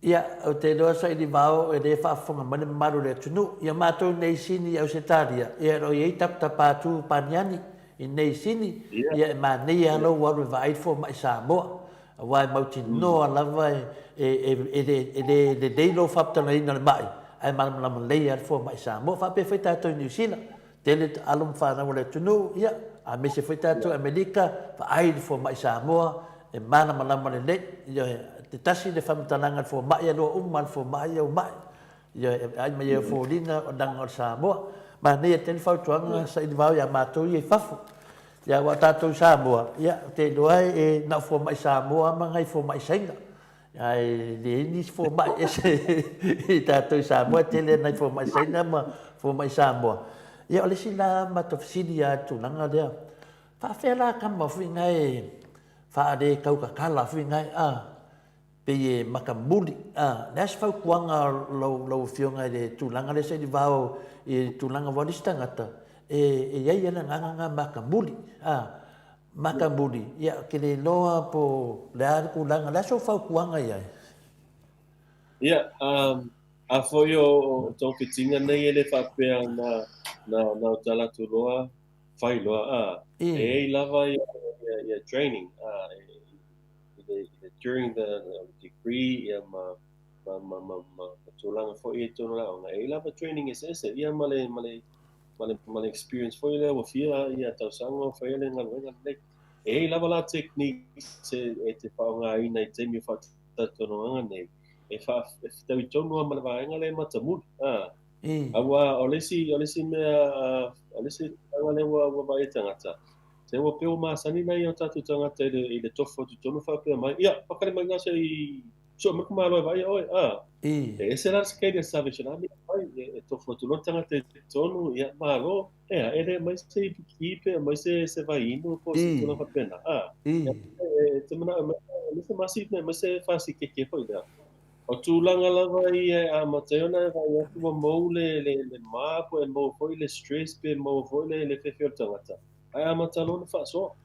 ia o te doa sai di vao e le whaafonga mane maru le tunu. Ia mātou nei sini au se tāria. Ia roi ei tapta pātū paniani i nei sini. Ia e mā nei alo waru e vai fo mai Samoa. Wai mauti noa lava e deilo whaptana ina le mai. Ai malamama lei ar fo mai Samoa. Whape whai tātou New Zealand. Tele alum whanau le tunu. Ia a me se whai tātou Amerika. Whai fo mai Samoa. E malamama le le. Ia te tasi le whamtalanga fo mai alo uman fo mai au mai. Ia ai mai fo lina o danga o Samoa. Ma nei te whautuanga sa i vau ia mātou i whafu. Ia wa tātou Samoa. Ia te loai e na fo mai Samoa ma ngai fo mai Sainga. Ai le ni fo mai ese i tātou Samoa te le nai fo mai Sainga ma fo mai Samoa. Ia ole sila matofisini ia tūnanga lea. Whawhela kama fui ngai whaade kaukakala fui ngai pe makamuli nes fau kuanga lo fionga de tulanga le se di vao e tulanga wadistangata e ia ia nga makamuli makamuli ia ke le loa po le ar kulanga la so fau kuanga ia a foi o to fitinga nei ele fa pe na na tala tu loa fai loa e lava ia training during the degree ia ma tulanga fo i tonu la nga e lava training is ia male experience fo ile wa fia ia tau sango fo ile nga nek e lava la technique se e te pa nga ina i te mi fa tonu nga nei e fa tau i tonu ma va nga le matamu awa olesi anga le wa ba e tangata se wa pe o ma sani nei o tatu tangata ile tofo tu tonu fa pe mai ia pakare mai nga se i so me kuma lo vai oi e se la skate salvation ami e tofo tu lo tangata tonu ia ma lo e mai se kipe mai se vai indo po se tonu fa pena te mana se masi mai se fasi ke foi da o tūlanga lava i a mateona vai atu wa mou le mapo e mou foi le stress pe mou foi le whewhio tangata. Ai a matalona whaasoa.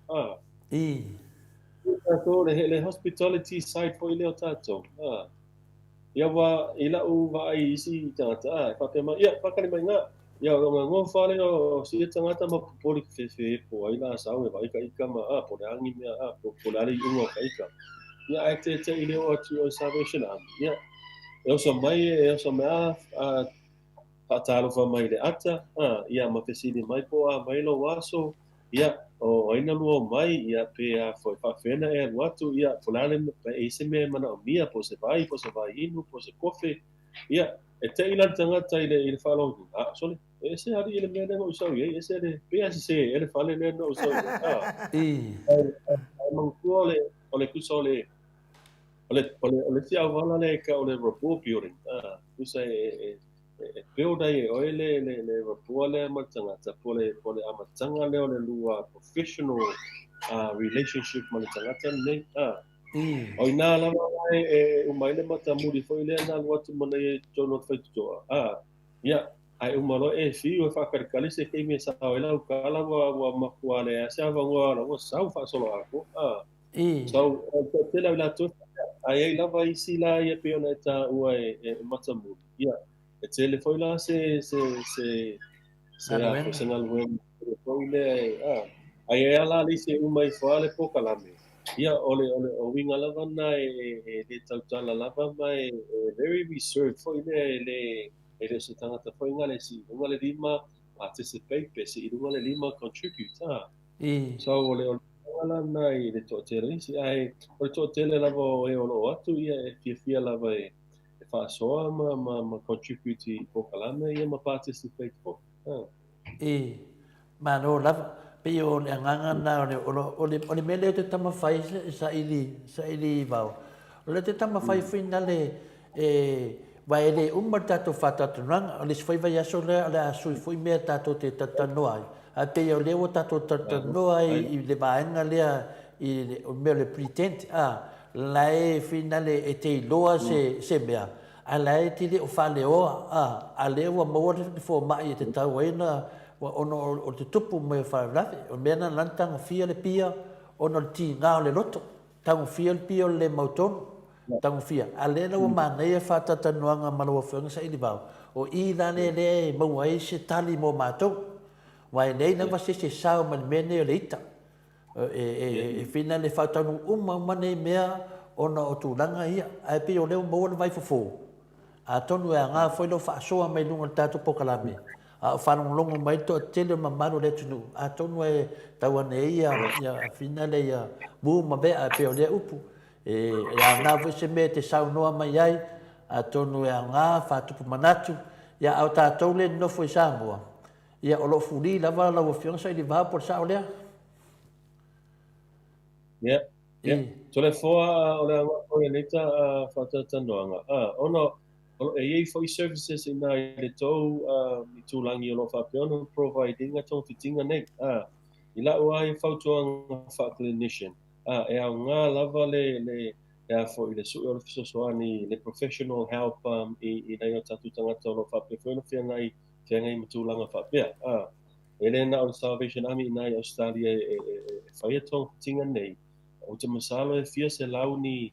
Tātou le hospitality side foi leo tātou. Ia wa ila u wa ai isi tangata. Whapea mai, ia whakari mai ngā. Ia ngō whale o si tangata ma pupori whewhe po ai la sao e vai ka ika ma pole angi mea pole ali unga ka ika. Ia ai te ile o atu o Salvation Army. Ia e osa mai patalo fa mai le ata ia ma pesili mai po a mai lo waso ia o aina lo mai ia pe a foi fa fena e watu ia fulale e se me mana o mia po se vai inu po se kofe ia e te ila tangata ile falo sole e se ari ile me no so ye e se le pe a se ele fale le no so ai mangole ole kusole ole tia wala le ka ole rapport building kusa e build ai ole le rapport le matanga ta pole amatanga le ole lua professional relationship matanga ta ne oina la e umai le matamuri foi le na watu mana e tono feito ia ai umalo e fi o fa karkali se ke me sa oila u kala wa makuale sa va wa sa fa solo ako so te la tu ai lava isi la ia pe ona ta ua e matamu ia e tele foi la se a personal web foi le ai ala li se uma i fale poka la me ia ole o winga lava na e le tautala lava mai very reserved foi le se tangata foi ngale si ngale lima participate pe si ngale lima contribute so ole ala nai le totele si ai o totele lava e ono atu ia e fia lava e fa soa ma contribute po kalame ia ma participate po ma no lava pe o le nganga na o mele te tama fai sa ili vau le te tama fai finale vai le umata to fata to rang le foi vai aso le aso foi me tato te tatanoai a pe o le o tato tatanoai i le vaenga le i o me le pretend la e finale e te loa se mea a la e te o fale o a le o mo le fo mai te tau ina o te tupu me fa rafi o mena lantanga fia le pia ono ti ngao le loto tau fia le pia le mauton tau fia a le no mana e fa tatanoanga malo fenga sa i bau o i la le mo ai se tali mo matou vai nei na se sao man mene le ita e fina le fatanu mane mea ona o tulanga ia ai pe o le mo vai fofo a tonu e nga foi lo fa so mai lunga tatu pokalame a fa no longo mai to tele mamaro le tunu a tonu e tawane ia fina le ia bu ma be a pe o le upu ya na vo se me te sao no mai ai a tonu e nga fa tu manatu ya au tatou le no foi Samoa ia o lo fuli lava la o fiona sai di va por sa olea so le foa o le o le neta fata tanoanga ono e ei foi services ina le tou i tulangi o lo fa peona providing a ton fitinga nei ila o ai fautoanga fa clinician e a nga lava le fo ile su o so ani le professional help i nei o tatu tangata lo fa peona fianga i tengai matulanga fa pea ele na o Salvation Army na Australia fai tong tinga nei o te masalo e fia se lau ni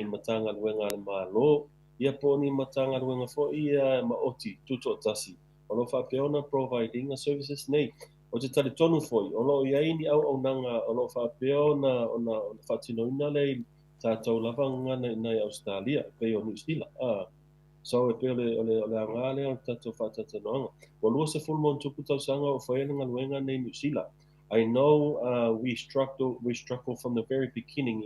matanga luenga le malo ia po ni matanga luenga fo ia ma oti tuto tasi o lo whapeona providing a services nei. O te tali tonu foi, o lo iai ni au nanga, o lo whapeona o na whatinoina lei tātou lava ngana nei Australia, pe o New Zealand. So e pe ole angale o tātou whatatanoanga. Wa lua se fulmon tuku tau sanga o whaelenga luenga nei New Zealand. I know we struggle from the very beginning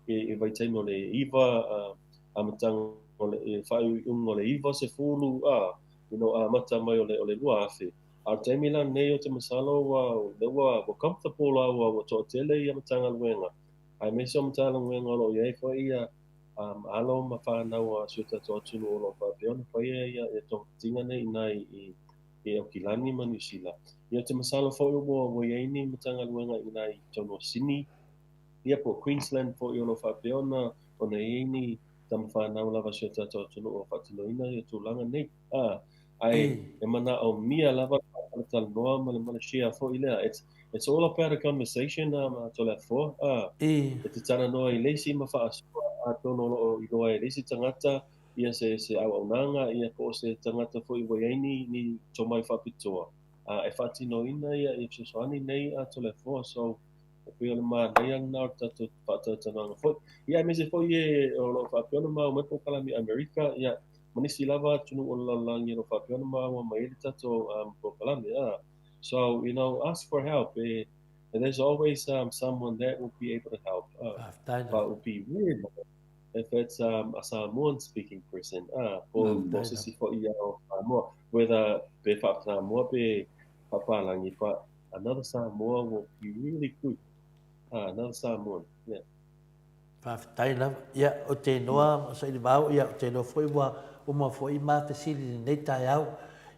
i vai taimo le iwa amatanga ole whai le iwa se fulu mata mai ole lua afe. Ar taimila nei o te masalo wa comfortable wa to tele i amatanga luenga. Ai me so amatanga luenga lo iai wha ia alo ma whanau a suta to tunu o lo whapeona wha ia to tinga nei nai i o kilani ma New Zealand. Ia te masalo fo o iai ni matanga luenga i nai tono sini. Ia po Queensland fo i o lo whapeona o na ieni tam whanau lava suta to tunu o whatinoina i tūlanga nei. Ai e mana o mia lava tal noa ma le Malaysia fo i lea. It's all about a conversation to le fo. E te tana noa i leisi ma wha asua a tono o i noa i leisi tangata ia se au nanga ia po se tangata fo i waiaini ni to mai whapitoa. E whatinoina ia i se soani nei a to le fo so e pia le maa nei ana o tatu whatatananga fo. Ia me se fo i o lo whapeona ma o mepo kalami Amerika ia manisi lava tunu o lalangi no whapeona ma o maili tato po kalami. So, ask for help. And there's always someone that will be able to help. But it would be weird if it's a Samoan speaking person. Whether be Samoa be Papalangi, but another Samoa will be really good. Another Samoan, yeah. Whawhataina, ia o te noa, sa ili wau, ia o te noa fwoi wa, uma fwoi ma te sili nei tai au,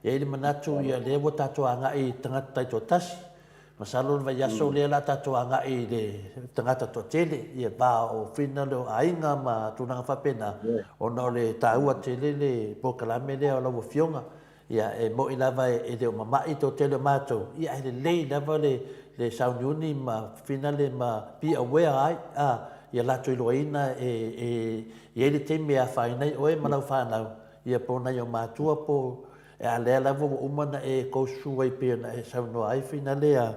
ia ili manatu ia lewa tātou anga i tangata tai tō tasi, masalo vai yaso lea la tātou anga i le tangata tō tele, ia wā o whina leo ainga ma tūnanga whapena, o na o le tāua tele le pokalame lea o lawa fionga, ia e mo i lava e leo mamai tō tele mātou, ia e le lei lava le sauniuni ma whina le ma be aware ai, ia lato i loaina e le teme a whainai o e malau whanau, ia po nei o mātua po e a lea lawa o umana e kousu ai pēna e saunoa ai whina lea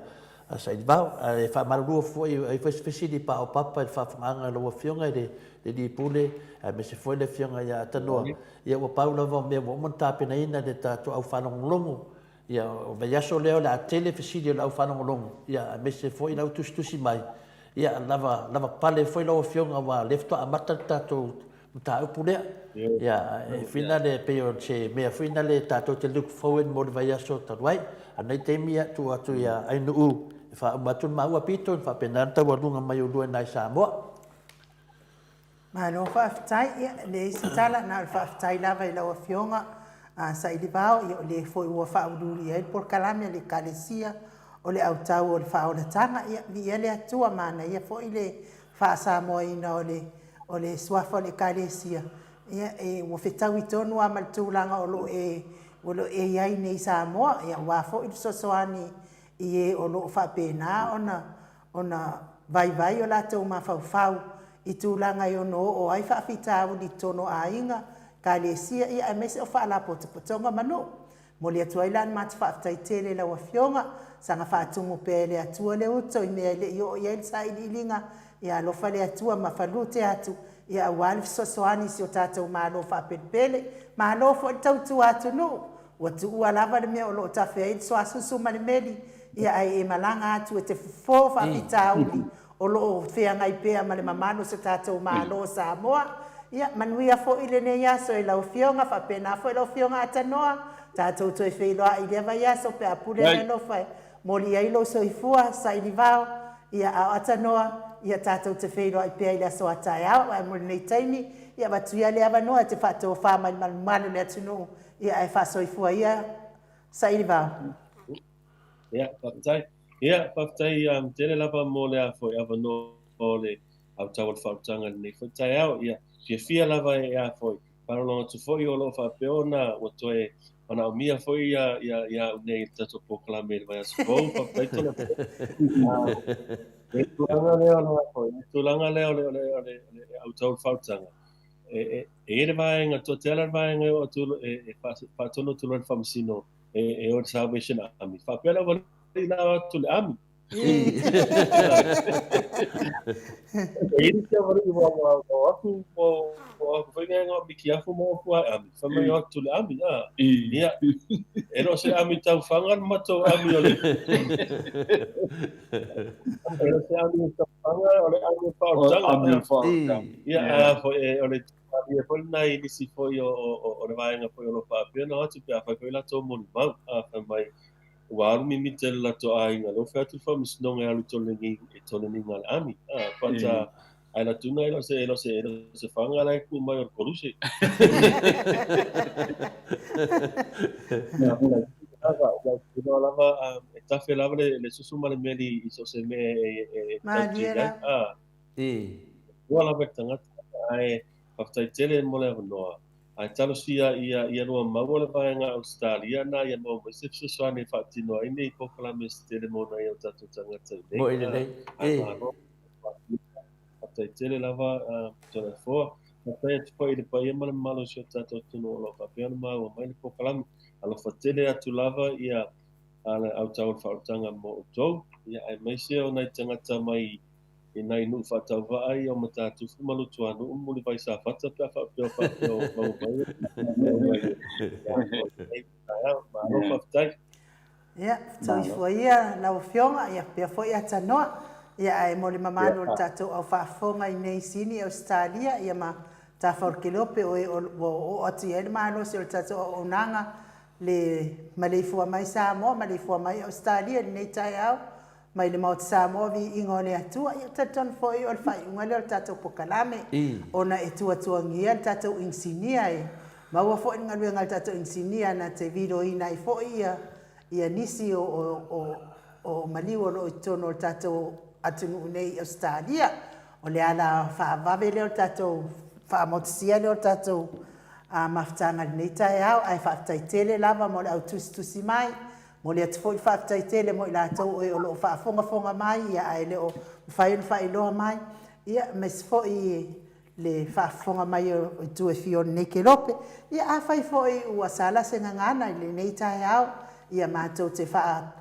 a saidibau, e whamarurua fwoi e whesifesiri pa o papa e whawhanga lawa fionga le li pule, me se fwoi le fionga ia atanua, ia wa pau lawa mea wa umanta pena ina le tātua au whanongolongo, ia o veiaso leo le a tele fesiri o lau whanongolongo, ia me se fwoi lau tustusi mai, ia lava pale foi lo fionga wa lefto amata tato ta pulea ia fina le peo che me fina le tato te look forward mo vai aso tawai anai te mia tu atu ia ai no fa matun ma wa pito fa penanta wa lunga mai u nai Samoa ma no fa tai ia le sitala na fa tai lava lo fionga sa i bao ia le foi wa fa uduri ai por kalame le kalesia o le au tau o le whaolatanga ia le atua mana ia fo i le whaasamoina o le swafa o le kalesia ia e mo whetau i tonu a maltūlanga o lo e iai nei Samoa ia wafo i sosoani i e o lo whapena ona vai o la tau ma whau i tūlanga i ono o ai whaafitau ni tono a inga kalesia ia e mese o whaalapo te potonga manu mo le atua ilan matu whaafitai tele la wa fionga sanga whaatungu pele atua le uto i mea le i o iel sa ilinga ia alofa le atua ma whalute atu ia awali fisosoani si o tātou ma alofa apelpele ma alofa i tautu atu no watu ua lava le mea o lo tawhea i so asusu ma le meli ia ai e malanga atu e te fufo whaafitauli o lo whea ngai pea ma le mamano se tātou ma alo Samoa ia manuia fo i le ne yaso i lau fionga whapena fo i lau fionga atanoa tātou toi wheiloa i lewa yaso pe apule le lofa moli ai lo soifua sa i livao ia a atanoa ia tātou te wheiloa i pea i la so atai au ai moli nei taimi ia watuia le avanoa te whatou whama i malumalo le atunu ia e whasoifua ia sa i livao ia whaftai tele lava mo le a foi avanoa o le au tau al whautanga nei whatai au ia fia lava e a foi parolonga tu foi o lo whapeona o toe ana o mia foi ia nei tato poklame vai as foi whaftai tona tulanga leo le au tau whautanga e le vaenga to tela vaenga o tu e whatono tu le whamasino e o Salvation Army. Whapea wale la tu le Army. Ini kia wale wa aku whenga ngā miki afu mō kua Army. Whamai o tu le Army. Ia, e ro se Army tau whangan mato Army ole. E ro se Army tau whangan ole Army whaotanga. Ia, ole ia foi nai nisi foi o le vaenga foi o lo whapea no atu pia whai la tō moni mau. Whamai waru mi mitele la to ainga lo fa tu fa misno ngai alu to lengi e to lengi ngal ami pata ai la tuna elo se fanga la ku mai or koruse na lava ta fe lava le susu male meli iso se me wala vetanga ai pafta tele mole no ai talo sia ia no mawala vaenga Australia na ia no se so ne fatino ini ko kala mestele mo na ia tatu tanga tele mo ile nei pafta tele lava telefo pafta po ile pa ia malo so tatu tuno lo papel ma o mai ko kala alo fatele atu lava ia ala au tau fautanga mo to ia ai mai se ona tanga mai ina inu fata vai o mata tu malu tuanu muli vai sa fata pa fa o ia so foi na o fionga ia pe foi ata no ia ai moli mamalo tatu au fa fonga nei sini Australia ia ma ta for kilope o ati ele malo se tatu o nanga le Maleifua-Mai Samoa Maleifua-Mai Australia nei tai au mai le mau Samoa vi ingole atua ia taton foi o fai ngale tato pokalame ona e tua ngia tato insinia e mau fo ngal ngal tato insinia na te video ina i fo ia nisi o maliwo no tono tato atu nei Australia o le ala fa vavele o tato fa motsia le tato maftanga nei tai au ai fa tai tele lava mo au tusi mai mo le foi fa tai tele mo la tau o lo fa fonga mai ia ai le o fai lo mai ia mes foi le fa fonga mai o tu e fio ne ke lope ia a fai foi o sala se ngana le nei tai au ia ma tau te fa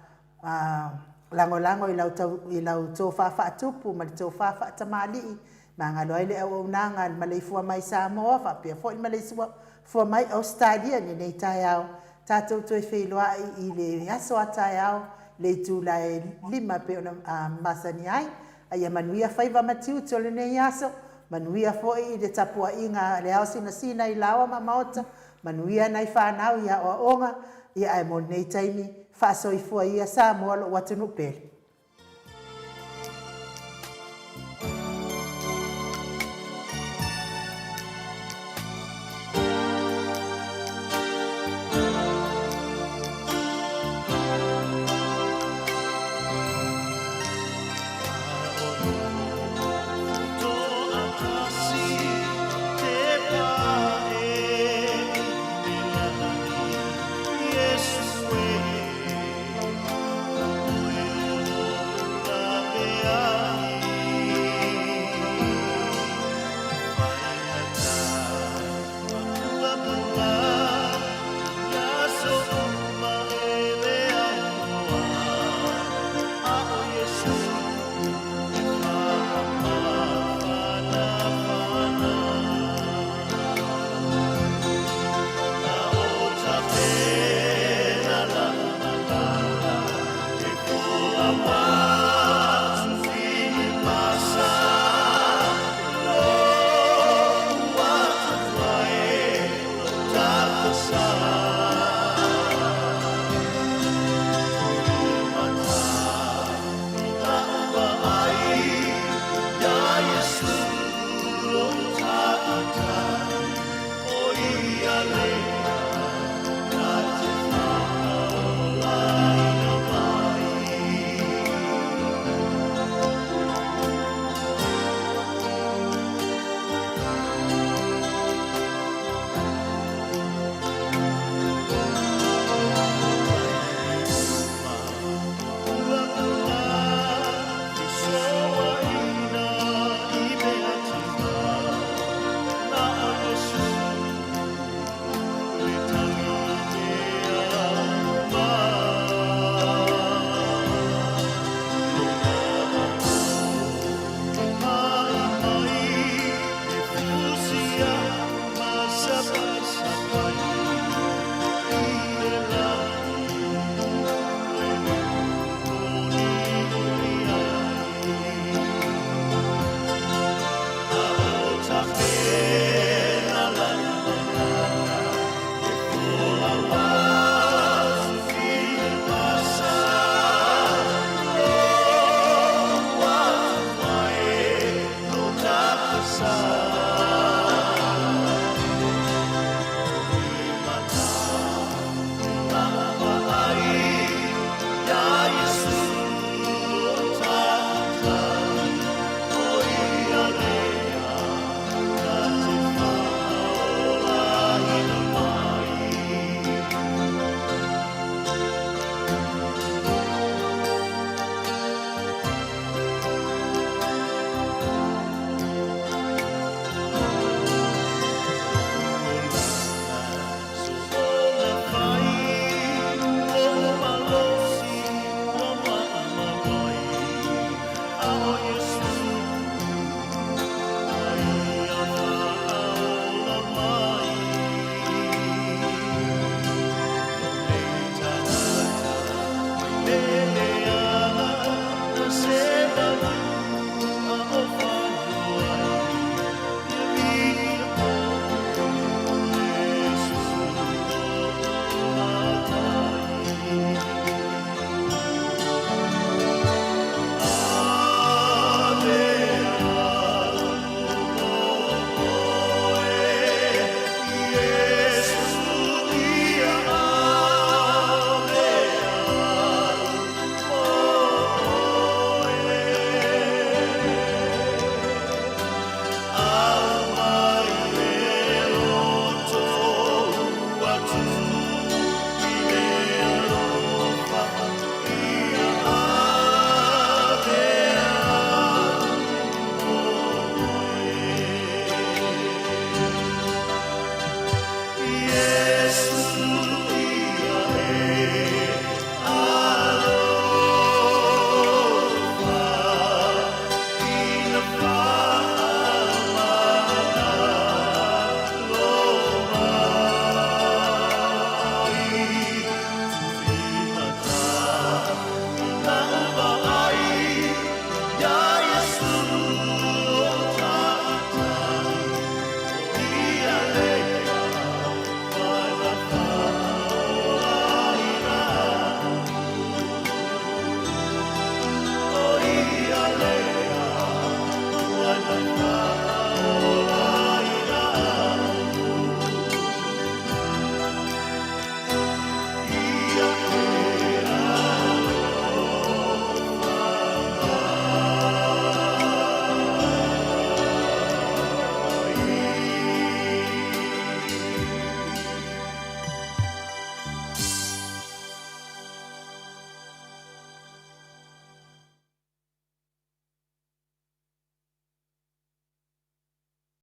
lango i lau tau fa tupu ma tau fa tamali ma ngalo ile o nanga Maleifua-Mai Samoa fa pe foi Maleifua-Mai Australia nei tai au tatou toi whailoa i le aso atai au le tūla e lima pe ona masani ai ai a manuia whaiva matiu tole nei aso manuia foi i le tapua inga le ao sina i lawa ma maota manuia nai whanau ia o onga ia ai mo nei taimi whaasoifua ia Samoa lo watunu pele. sa